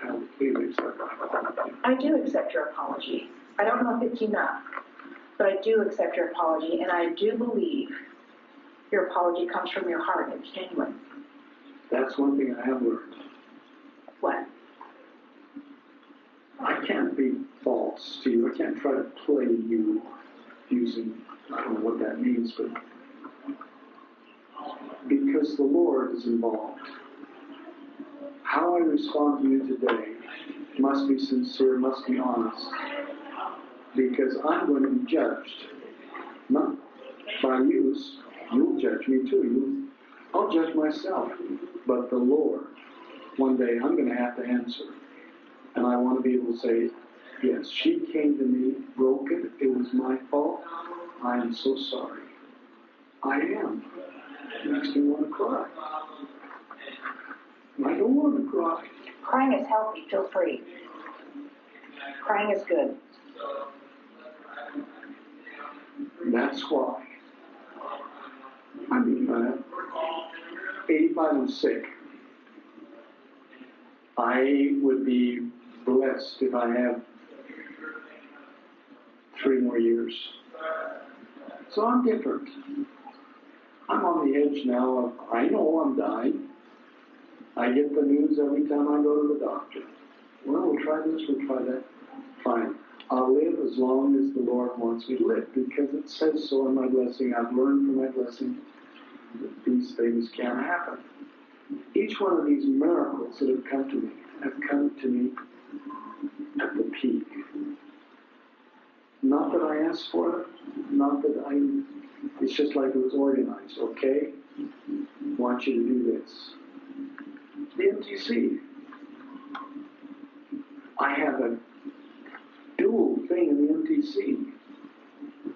Speaker 3: I completely accept my apology.
Speaker 1: I do accept your apology. I don't know if it's enough, But I do accept your apology, and I do believe your apology comes from your heart. It's genuine.
Speaker 3: That's one thing I have learned.
Speaker 1: What?
Speaker 3: I can't be false to you. I can't try to play you using, I don't know what that means, but because the Lord is involved. How I respond to you today must be sincere, must be honest, because I'm going to be judged. Not by you. You'll judge me too. I'll judge myself. But the Lord, one day I'm going to have to answer. And I want to be able to say, yes, she came to me broken. It was my fault. I am so sorry. I am. It makes me want to cry. I don't want to cry.
Speaker 1: Crying is healthy. Feel free. Crying is good.
Speaker 3: That's why. I mean, 85 and sick. I would be blessed if I have 3 more years. So I'm different. I'm on the edge now. I know I'm dying. I get the news every time I go to the doctor. Well, we'll try this, we'll try that. Fine. I'll live as long as the Lord wants me to live, because it says so in my blessing. I've learned from my blessing that these things can happen. Each one of these miracles that have come to me at the peak. Not that I asked for it, not that it's just like it was organized. Okay, I want you to do this. The MTC. I have a dual thing in the MTC.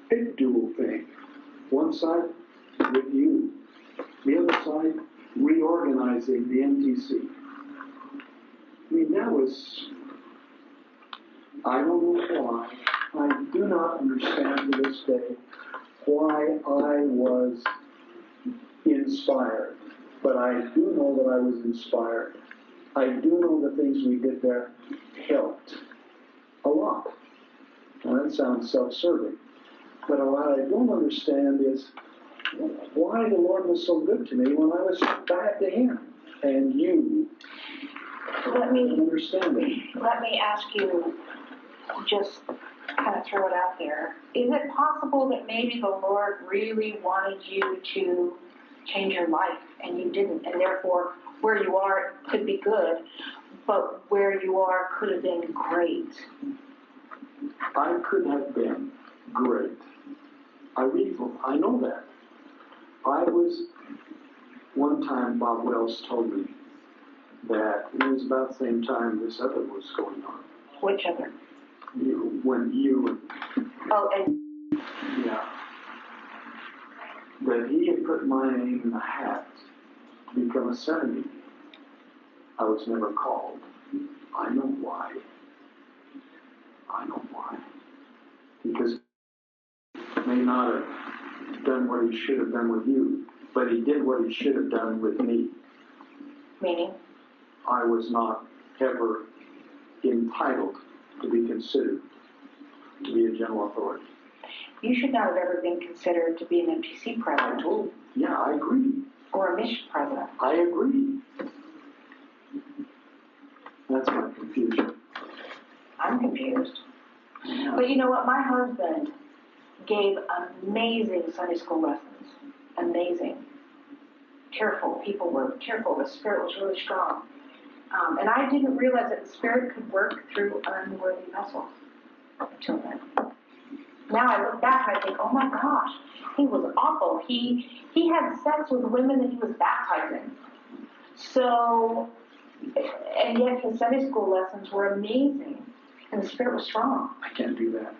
Speaker 3: Big dual thing. One side with you. The other side reorganizing the MTC. I mean, that was, I don't know why. I do not understand to this day why I was inspired. But I do know that I was inspired. I do know the things we did there helped a lot. Now that sounds self-serving. But what I don't understand is why the Lord was so good to me when I was bad to Him. And you understand it.
Speaker 1: Let me ask you, just kind of throw it out there. Is it possible that maybe the Lord really wanted you to change your life and you didn't, and therefore where you are could be good, but where you are could have been great?
Speaker 3: I could have been great. I know that. One time Bob Wells told me that it was about the same time this other was going on.
Speaker 1: Which other? Oh, and
Speaker 3: yeah. That he had put my name in the hat to become a senator. I was never called. I know why. Because he may not have done what he should have done with you, but he did what he should have done with me.
Speaker 1: Meaning?
Speaker 3: I was not ever entitled to be considered to be a general authority.
Speaker 1: You should not have ever been considered to be an MTC president.
Speaker 3: Yeah, I agree.
Speaker 1: Or a mission president.
Speaker 3: I agree. That's my confusion.
Speaker 1: I'm confused. Yeah. But you know what? My husband gave amazing Sunday school lessons. Amazing. Tearful. People were tearful. The Spirit was really strong. And I didn't realize that the Spirit could work through unworthy vessels until then. Now I look back and I think, oh my gosh, he was awful. He had sex with women that he was baptizing. So, and yet his Sunday school lessons were amazing. And the Spirit was strong.
Speaker 3: I can't do that.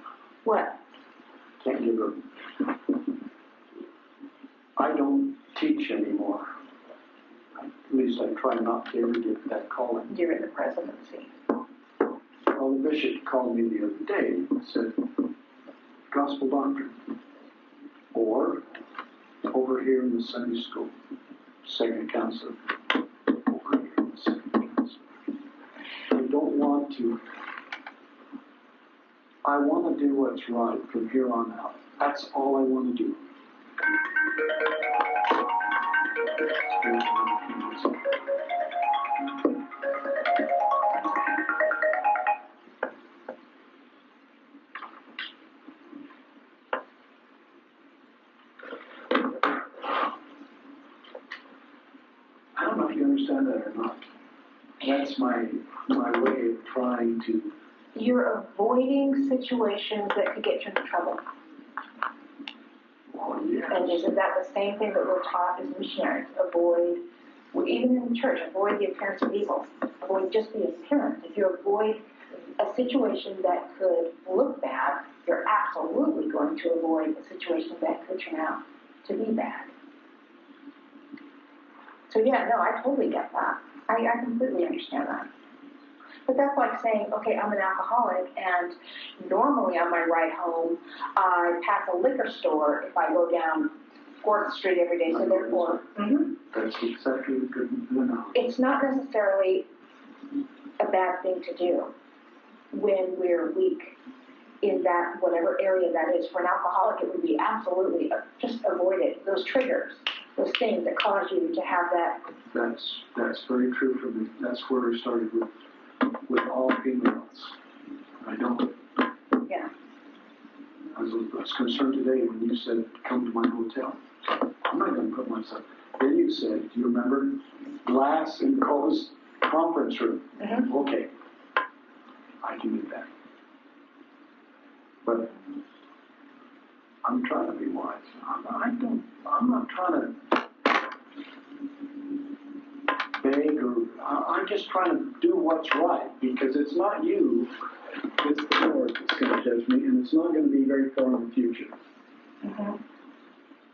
Speaker 1: What?
Speaker 3: Can't give up. I don't teach anymore. At least I try not to ever get that calling.
Speaker 1: You're in the presidency.
Speaker 3: Well, the bishop called me the other day and said, gospel doctrine. Or, over here in the Sunday school, second counselor. Over here in the second counselor. I don't want to. I want to do what's right from here on out. That's all I want to do. I don't know if you understand that or not. That's my way of trying to.
Speaker 1: You're avoiding situations that could get you into trouble.
Speaker 3: Oh, yes.
Speaker 1: And isn't that the same thing that we're taught as missionaries? Avoid, even in the church, avoid the appearance of evil. Avoid just the appearance. If you avoid a situation that could look bad, you're absolutely going to avoid a situation that could turn out to be bad. So yeah, no, I totally get that. I completely understand that. But that's like saying, okay, I'm an alcoholic, and normally on my ride home, I pass a liquor store if I go down 4th Street every day, so therefore...
Speaker 3: That's exactly the good analogy.
Speaker 1: It's not necessarily a bad thing to do when we're weak in that, whatever area that is. For an alcoholic, it would be absolutely, just avoid it. Those triggers, those things that cause you to have that.
Speaker 3: That's very true for me. That's where I started with all females. I don't.
Speaker 1: Yeah.
Speaker 3: I was concerned today when you said, come to my hotel. I'm not going to put myself. Then you said, do you remember? Glass enclosed conference room.
Speaker 1: Mm-hmm.
Speaker 3: Okay. I can do that. But I'm trying to be wise. I'm not trying to beg I'm just trying to do what's right, because it's not you, it's the Lord that's going to judge me, and it's not going to be very far in the future.
Speaker 1: Mm-hmm.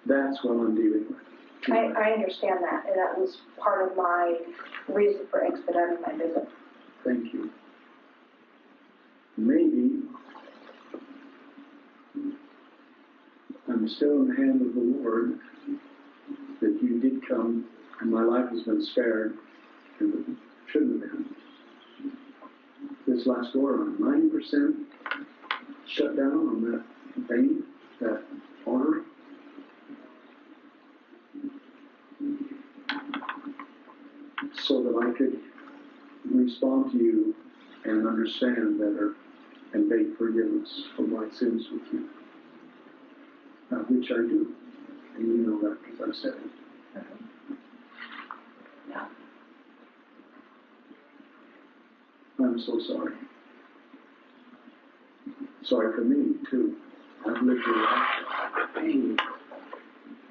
Speaker 3: That's what I'm dealing with.
Speaker 1: I understand that, and that was part of my reason for expediting my visit.
Speaker 3: Thank you. Maybe I'm still in the hand of the Lord, that you did come, and my life has been spared, and it shouldn't have been. This last go around, 90% shut down on that vein, that artery. So that I could respond to you and understand better and beg forgiveness for my sins with you. Which I do. And you know that because I've said it.
Speaker 1: Yeah.
Speaker 3: I'm so sorry. Sorry for me, too. I've lived a life of pain.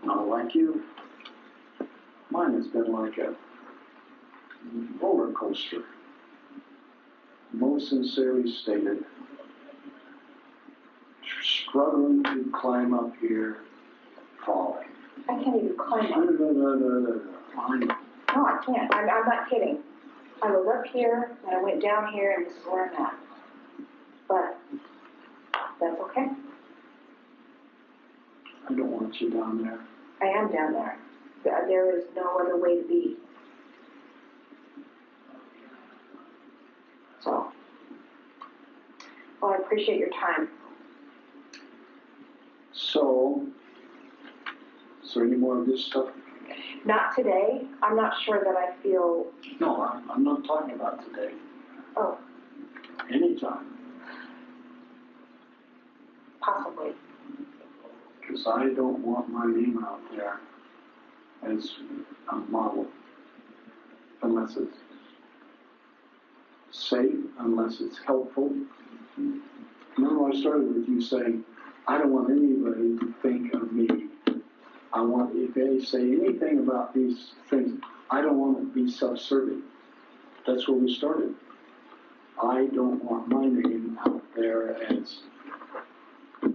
Speaker 3: Not like you. Mine has been like a roller coaster. Most sincerely stated. Struggling to climb up here, falling.
Speaker 1: I can't even climb up.
Speaker 3: No,
Speaker 1: No, I can't. I'm not kidding. I was up here, and I went down here, and this is where I'm at. But that's okay.
Speaker 3: I don't want you down there.
Speaker 1: I am down there. There is no other way to be. So, well, I appreciate your time.
Speaker 3: So, is there any more of this stuff?
Speaker 1: Not today. I'm not sure that I feel...
Speaker 3: No, I'm not talking about today.
Speaker 1: Oh.
Speaker 3: Anytime.
Speaker 1: Possibly.
Speaker 3: Because I don't want my name out there as a model. Unless it's safe, unless it's helpful. Remember I started with you saying, I don't want anybody to think of me. I want, if they say anything about these things, I don't want to be self-serving. That's where we started. I don't want my name out there as,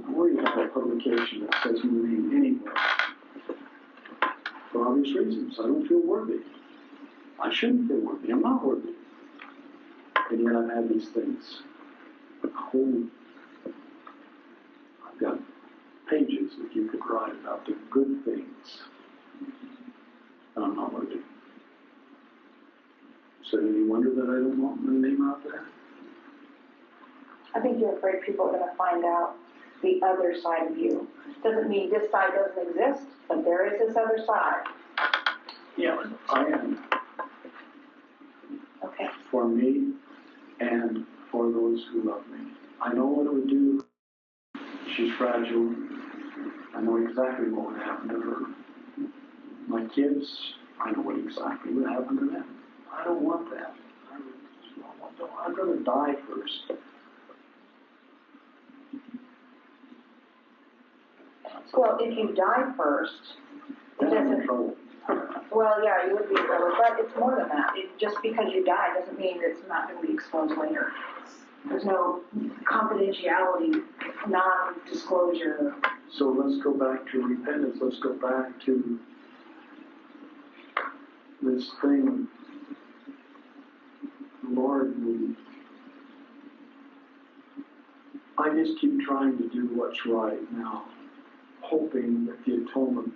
Speaker 3: where you have a publication that says my name anywhere. For obvious reasons. I don't feel worthy. I shouldn't feel worthy. I'm not worthy. And yet I've had these things. I've got pages that you could write about the good things. And I'm not worthy. So any wonder that I don't want my name out there?
Speaker 1: I think you're afraid people are gonna find out the other side of you. Doesn't mean this side doesn't exist, but there is this other side.
Speaker 3: Yeah, I am.
Speaker 1: Okay.
Speaker 3: For me and for those who love me. I know what it would do. She's fragile. I know exactly what would happen to her. My kids, I know what exactly would happen to them. I don't want that. I'd rather die first.
Speaker 1: Well, if you die first, it
Speaker 3: Then I'm in
Speaker 1: doesn't,
Speaker 3: trouble.
Speaker 1: well, yeah, you would be in trouble, but it's more than that. Just because you die doesn't mean it's not gonna be exposed later. There's no confidentiality, non-disclosure.
Speaker 3: So let's go back to repentance. Let's go back to this thing. Lord, I just keep trying to do what's right now, hoping that the atonement,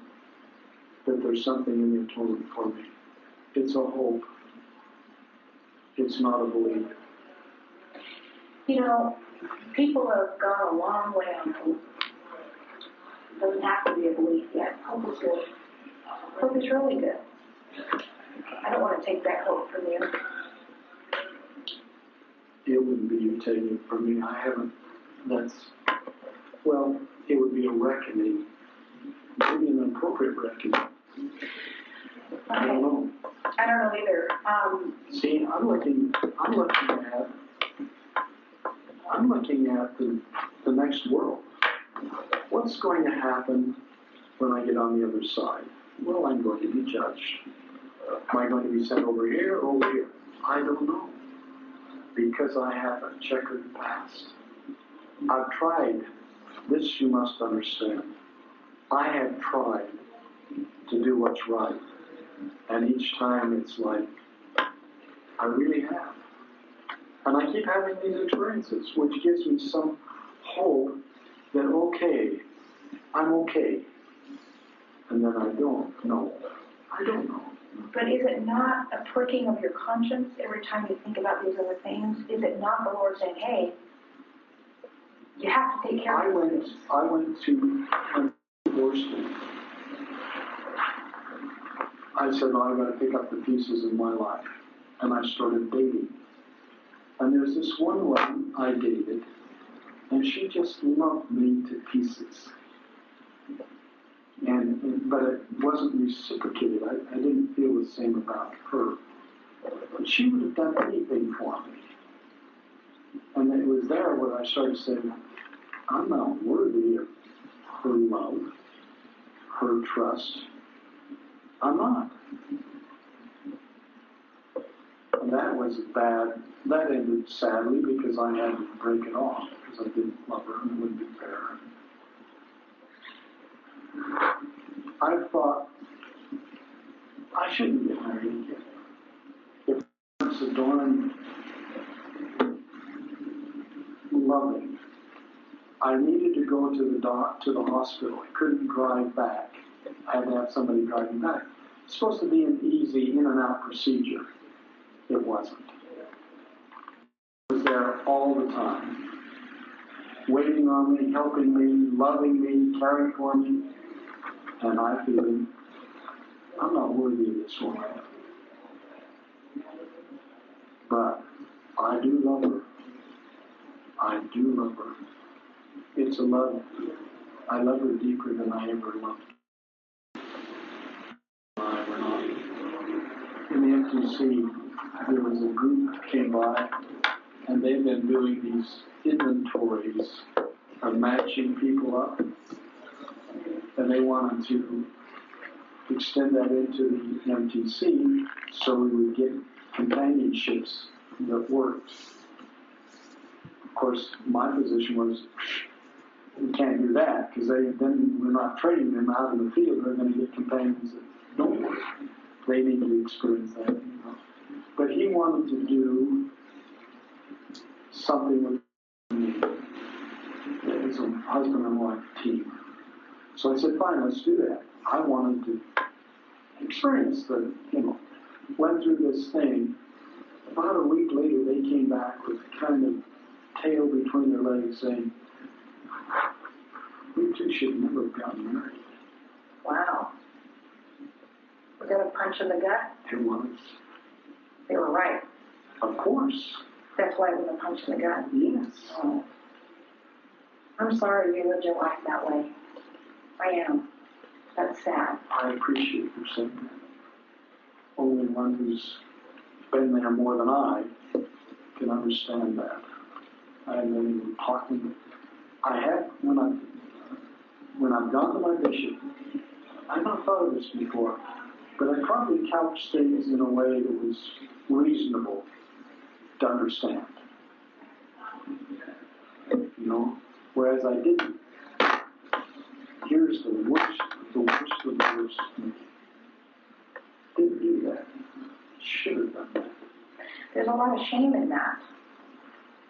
Speaker 3: that there's something in the atonement for me. It's a hope. It's not a belief.
Speaker 1: You know, people have gone a long way on hope. It doesn't have to be a belief yet. Hope is good. Hope is really good. I don't want to take that hope from you.
Speaker 3: It wouldn't be you taking it from me. I haven't, well, it would be a reckoning. Maybe an appropriate reckoning. I don't know.
Speaker 1: I don't know either.
Speaker 3: See, I'm looking at the next world. What's going to happen when I get on the other side? Well, I'm going to be judged. Am I going to be sent over here or over here? I don't know. Because I have a checkered past. I've tried. This you must understand. I have tried to do what's right. And each time it's like, I really have. And I keep having these experiences, which gives me some hope that, okay, I'm okay. And then I don't know. I don't know.
Speaker 1: But is it not a pricking of your conscience every time you think about these other things? Is it not the Lord saying, hey, you have to take care of this?
Speaker 3: I went to Boston. I said, well, I've got to pick up the pieces of my life. And I started dating. And there's this one woman I dated, and she just loved me to pieces. But it wasn't reciprocated. I didn't feel the same about her. But she would have done anything for me. And it was there where I started saying, I'm not worthy of her love, her trust. I'm not. And that was bad. That ended sadly because I had to break it off because I didn't love her and it wouldn't be fair. I thought I shouldn't get married again. If it's adorned, loving. I needed to go to the hospital. I couldn't drive back. I had to have somebody drive me back. It's supposed to be an easy in and out procedure. It wasn't. I was there all the time, waiting on me, helping me, loving me, caring for me, and I feel I'm not worthy of this woman. But I do love her. I do love her. It's a love. I love her deeper than I ever loved. In the MTC, there was a group that came by, and they've been doing these inventories of matching people up, and they wanted to extend that into the MTC so we would get companionships that worked. Of course, my position was, we can't do that, because then we're not training them out in the field. They're going to get companions that don't work. They need to experience that. You know. But he wanted to do something with me. It was a husband and wife team. So I said, fine, let's do that. I wanted to experience the, went through this thing. About a week later, they came back with kind of tail between their legs saying, "We two should never have gotten married."
Speaker 1: Wow. Was that a punch in the gut?
Speaker 3: It was.
Speaker 1: They were right.
Speaker 3: Of course.
Speaker 1: That's why it was a punch in the gut.
Speaker 3: Yes.
Speaker 1: Oh. I'm sorry you lived your life that way. I am. That's sad.
Speaker 3: I appreciate you saying that. Only one who's been there more than I can understand that. I haven't been even talking. I have, when I've gone to my bishop, I've not thought of this before, but I probably couched things in a way that was reasonable to understand. You know, whereas I didn't. Here's the worst of the worst. Didn't do that. Should have done that.
Speaker 1: There's a lot of shame in that.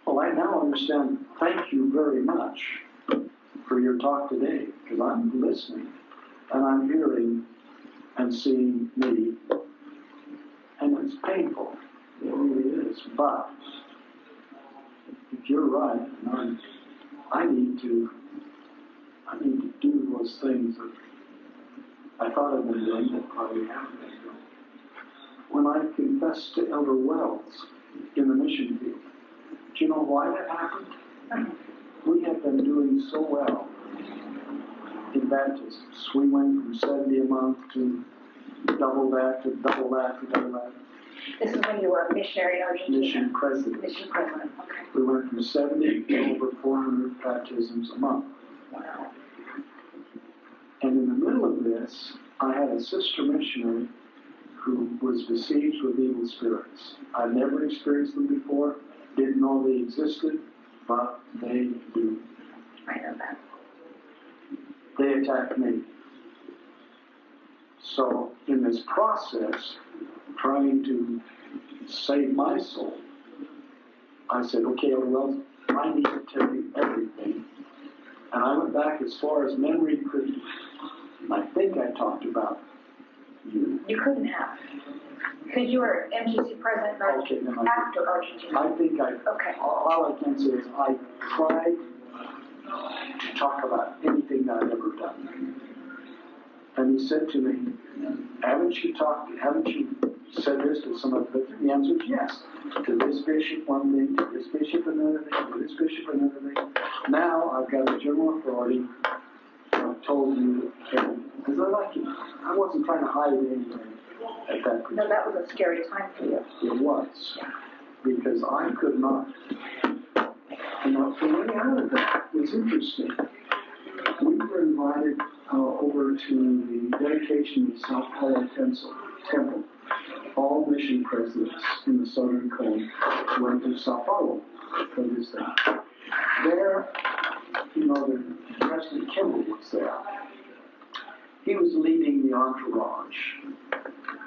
Speaker 3: Well, I now understand. Thank you very much for your talk today, because I'm listening and I'm hearing and seeing me, and it's painful. It really is. But if you're right, I need to do those things that I thought I'd been doing that probably haven't been doing. When I confessed to Elder Wells in the mission field, do you know why that happened? We had been doing so well in baptisms. We went from 70 a month to double that, to double that, to double that.
Speaker 1: This is when you were a missionary in Argentina?
Speaker 3: Mission president.
Speaker 1: Mission president, okay.
Speaker 3: We went from 70 to over 400 baptisms a month.
Speaker 1: Wow.
Speaker 3: And in the middle of this, I had a sister missionary who was besieged with evil spirits. I'd never experienced them before, didn't know they existed, but they do.
Speaker 1: I know that.
Speaker 3: They attacked me. So in this process, trying to save my soul, I said, okay, well, I need to tell you everything. And I went back as far as memory could. I think I talked about you.
Speaker 1: You couldn't have. Because you were MGC president after Argentina.
Speaker 3: I think
Speaker 1: Okay.
Speaker 3: All I can say is I tried to talk about anything that I'd ever done. And he said to me, haven't you said this to some of the The answer is yes. To this bishop one thing, to this bishop another thing, to this bishop another thing. Now I've got a general authority. I've told you, because I wasn't trying to hide anything at that point.
Speaker 1: No, that was a scary time for you.
Speaker 3: It was. Because I could not. And the way out of that was interesting. We were invited over to the dedication of the Sao Paulo Temple. All mission presidents in the Southern Cone went to Sao Paulo for this thing. There, the President Kimball was there. He was leading the entourage.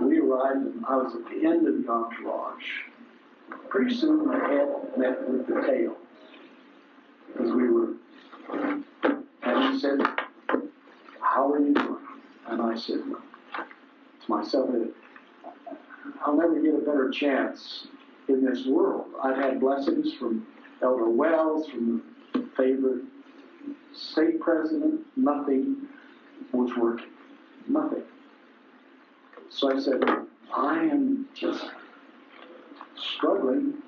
Speaker 3: We arrived, and I was at the end of the entourage. Pretty soon, the head met with the tail, as we were. And he said, how are you doing? And I said, to myself, I'll never get a better chance in this world. I've had blessings from Elder Wells, from the favorite state president. Nothing was working. Nothing. So I said, I am just struggling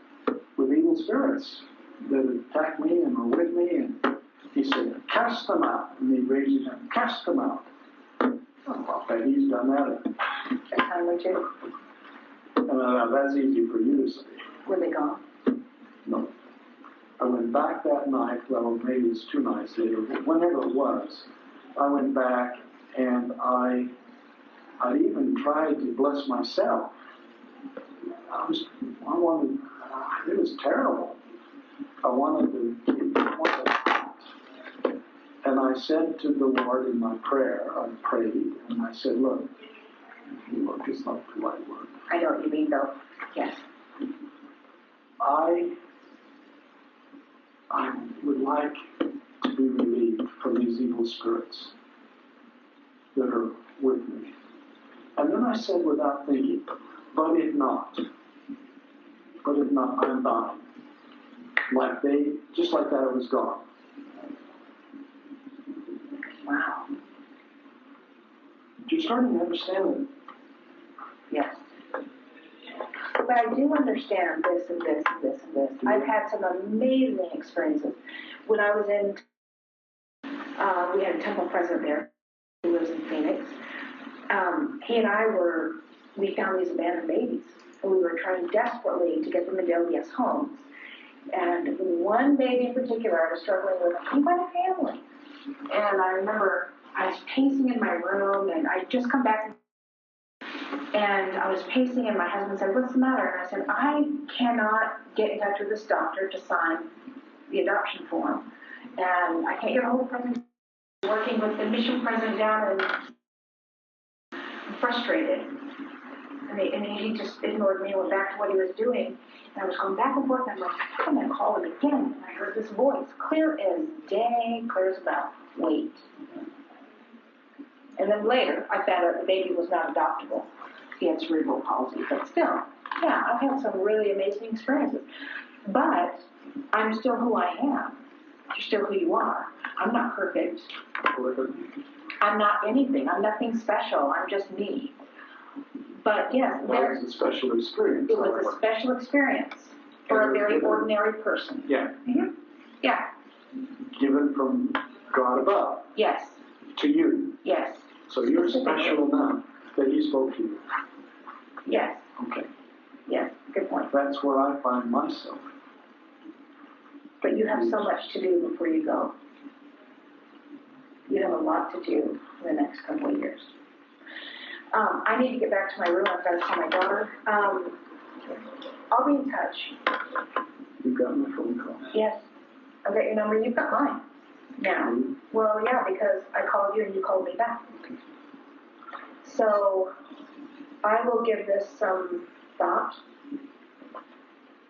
Speaker 3: with evil spirits that attack me and are with me. And he said, cast them out. And he raised his hand, cast them out. Oh, I bet he's done that
Speaker 1: a time or two.
Speaker 3: That's easy for you to say.
Speaker 1: Were they gone?
Speaker 3: No. I went back that night, well, maybe it was 2 nights later, but whenever it was, I went back and I even tried to bless myself. It was terrible. I wanted and I said to the Lord in my prayer, I prayed, and I said, look is not the right word.
Speaker 1: I know what you mean, though. Yes.
Speaker 3: I would like to be relieved from these evil spirits that are with me. And then I said without thinking, but if not, I'm dying. just like that, it was gone.
Speaker 1: Wow.
Speaker 3: You're starting to understand it.
Speaker 1: Yes. But I do understand this and this and this and this. I've had some amazing experiences. When I was in, we had a temple president there who lives in Phoenix. He and we found these abandoned babies. And we were trying desperately to get them into LDS homes. And one baby in particular I was struggling with, he had a family. And I remember I was pacing in my room, and I'd just come back, and I was pacing, and my husband said, "What's the matter?" And I said, "I cannot get in touch with this doctor to sign the adoption form. And I can't get a hold of the president. I'm working with the mission president down, and I'm frustrated." And he just ignored me and went back to what he was doing. And I was going back and forth, and I'm like, I'm going to call him again. And I heard this voice, clear as day, clear as a bell. Wait. And then later, I found out the baby was not adoptable. He had cerebral palsy. But still, yeah, I've had some really amazing experiences. But I'm still who I am. You're still who you are. I'm not perfect. I'm not anything. I'm nothing special. I'm just me. But yes,
Speaker 3: Well, it was a special experience.
Speaker 1: It was a special experience for a very ordinary person.
Speaker 3: Yeah.
Speaker 1: Mm-hmm. Yeah.
Speaker 3: Given from God above.
Speaker 1: Yes.
Speaker 3: To you.
Speaker 1: Yes.
Speaker 3: So you're special enough that He spoke to you.
Speaker 1: Yes.
Speaker 3: Okay.
Speaker 1: Yes. Good point.
Speaker 3: That's where I find myself.
Speaker 1: But you have so much to do before you go. You have a lot to do in the next couple of years. I need to get back to my room. I've got to call my daughter. I'll be in touch.
Speaker 3: You got my phone call.
Speaker 1: Yes. I've got your number. You've got mine. Now.
Speaker 3: Mm-hmm.
Speaker 1: Well, yeah, because I called you and you called me back.
Speaker 3: Okay.
Speaker 1: So I will give this some thought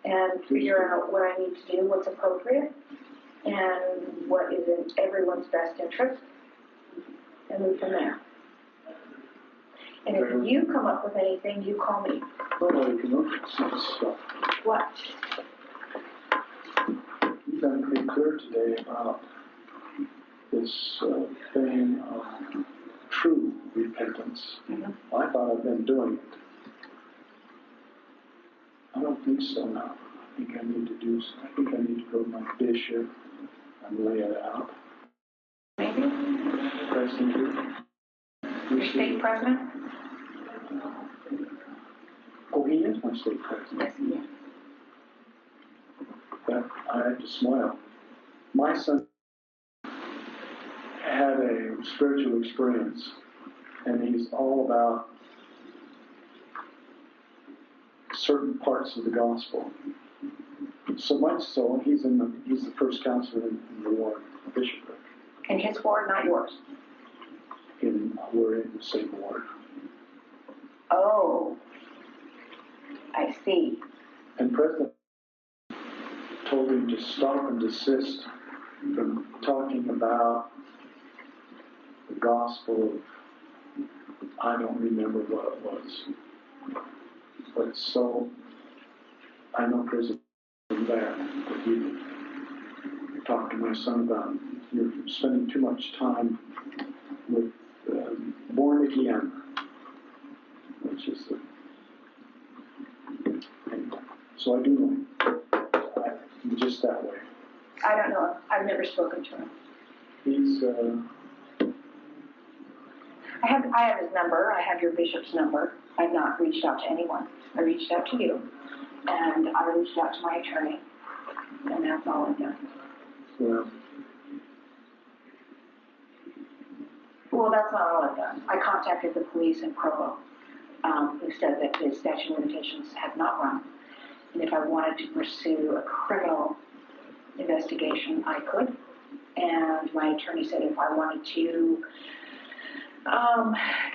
Speaker 1: and figure out what I need to do, what's appropriate, and what is in everyone's best interest, and move from there. And if you come up with anything, you call me.
Speaker 3: Well, you can look at some stuff.
Speaker 1: What?
Speaker 3: You've been pretty clear today about this thing of true repentance.
Speaker 1: Mm-hmm.
Speaker 3: I thought I've been doing it. I don't think so now. I think I need to go to my bishop and lay it out.
Speaker 1: Maybe?
Speaker 3: President.
Speaker 1: Your state president?
Speaker 3: Oh, he is my state president.
Speaker 1: Yes, he is.
Speaker 3: But I had to smile. My son had a spiritual experience, and he's all about certain parts of the gospel. So much so, he's the first counselor in the ward, bishopric.
Speaker 1: In his ward, not yours.
Speaker 3: We're in the same ward.
Speaker 1: Oh, I see.
Speaker 3: And President told him to stop and desist from talking about the gospel of, I don't remember what it was. But so, I know President that you talked to my son about, you're spending too much time with born again, which is so I do know just that way.
Speaker 1: I don't know. I've never spoken to him.
Speaker 3: He's
Speaker 1: I have his number. I have your bishop's number. I've not reached out to anyone. I reached out to you, and I reached out to my attorney, and that's all I've done. Well, that's not all I've done. I contacted the police in Provo, who said that the statute of limitations had not run. And if I wanted to pursue a criminal investigation, I could. And my attorney said if I wanted to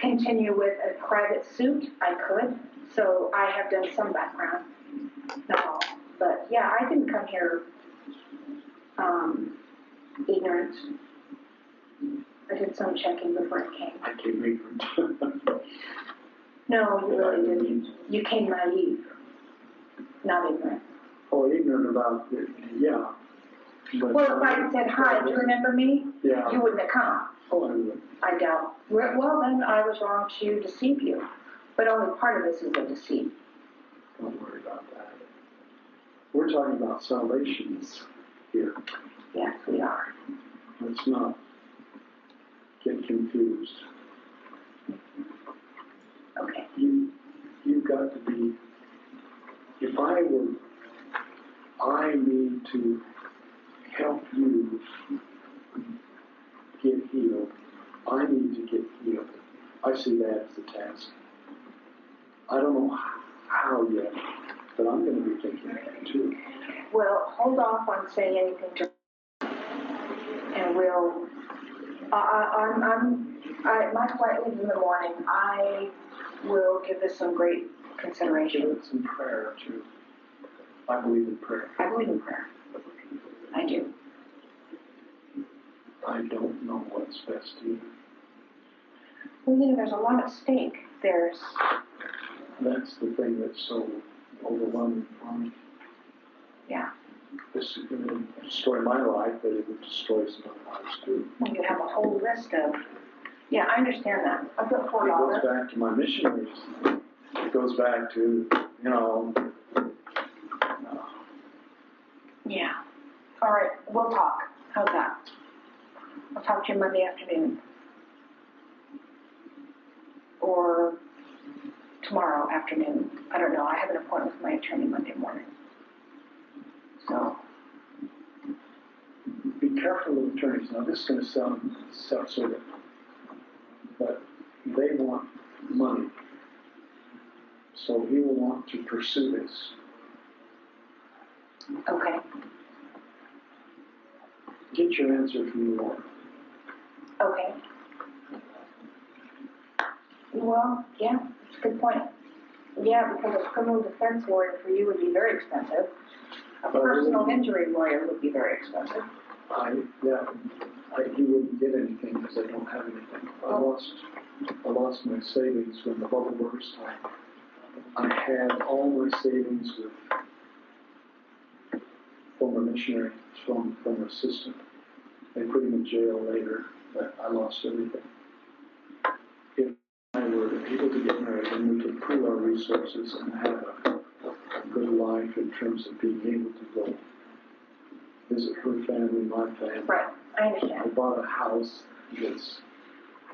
Speaker 1: continue with a private suit, I could. So I have done some background, not all. But yeah, I didn't come here ignorant. I did some checking before I came.
Speaker 3: I came ignorant.
Speaker 1: No, you really didn't. You came naive, not ignorant.
Speaker 3: Oh, ignorant about it, yeah. But,
Speaker 1: Well, if I had said, hi, do you remember me?
Speaker 3: Yeah.
Speaker 1: You wouldn't have come.
Speaker 3: Oh, I would.
Speaker 1: I doubt. Well, then I was wrong to deceive you. But only part of this is a deceit.
Speaker 3: Don't worry about that. We're talking about salvations here.
Speaker 1: Yes, we are.
Speaker 3: Let's not get confused.
Speaker 1: Okay.
Speaker 3: You've got to be, if I need to help you get healed, I need to get healed. I see that as a task. I don't know how yet, but I'm going to be thinking that too.
Speaker 1: Well, hold off on saying anything to and we'll, my flight leaves in the morning. I will give this some great
Speaker 3: Give
Speaker 1: consideration.
Speaker 3: it some prayer too. I believe in prayer.
Speaker 1: I believe in prayer. I do.
Speaker 3: I don't know what's best either.
Speaker 1: Well, there's a lot at stake.
Speaker 3: That's the thing that's so overwhelming for me.
Speaker 1: Yeah.
Speaker 3: This is going to destroy my life, but it would destroy some other lives too.
Speaker 1: Well, you have a whole list of, yeah, I understand that. I put
Speaker 3: It
Speaker 1: $4.
Speaker 3: goes back to my missionaries. It goes back to,
Speaker 1: Yeah. All right, we'll talk. How's that? I'll talk to you Monday afternoon. Or tomorrow afternoon. I don't know. I have an appointment with my attorney Monday morning. So.
Speaker 3: be careful with attorneys. Now, this is going to sound self-serving, but they want money. So he will want to pursue this.
Speaker 1: Okay.
Speaker 3: Get your answer from the Lord.
Speaker 1: Okay. Well, yeah, it's a good point. Yeah, because a criminal defense lawyer for you would be very expensive. A personal injury lawyer would be very expensive.
Speaker 3: He wouldn't get anything because I don't have anything. I lost my savings when the bubble burst. I had all my savings with former missionary, former assistant. They put him in jail later, but I lost everything. If I were able to get married, then we could pool our resources and have a good life in terms of being able to go visit her family, my family.
Speaker 1: Right, I understand.
Speaker 3: I bought a house that's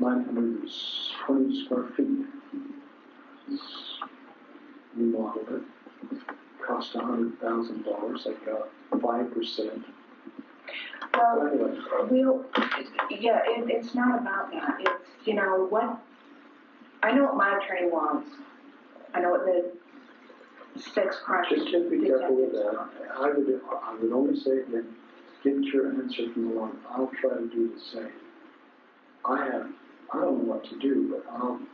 Speaker 3: 920 square feet. Remodeled it. Cost $100,000. I got 5%.
Speaker 1: Well,
Speaker 3: Anyway.
Speaker 1: it's not about that. It's, what, I know what my attorney wants. I know what the sex crime
Speaker 3: Just be careful with that. I would only say again, get your answer from the Lord. I'll try to do the same. I don't know what to do, but I'm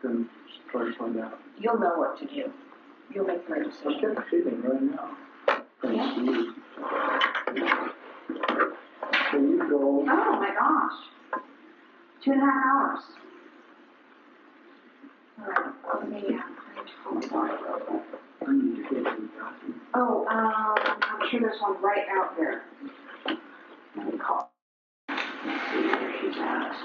Speaker 3: going to try to find out.
Speaker 1: You'll know what to do. You'll make your
Speaker 3: I
Speaker 1: decision.
Speaker 3: get a feeling right now. Thanks to you. Can you go?
Speaker 1: Oh my gosh. 2.5 hours. All right, let me
Speaker 3: I need to get to the bathroom.
Speaker 1: Oh, I'm sure there's one right out there. Let me call. See where she's at.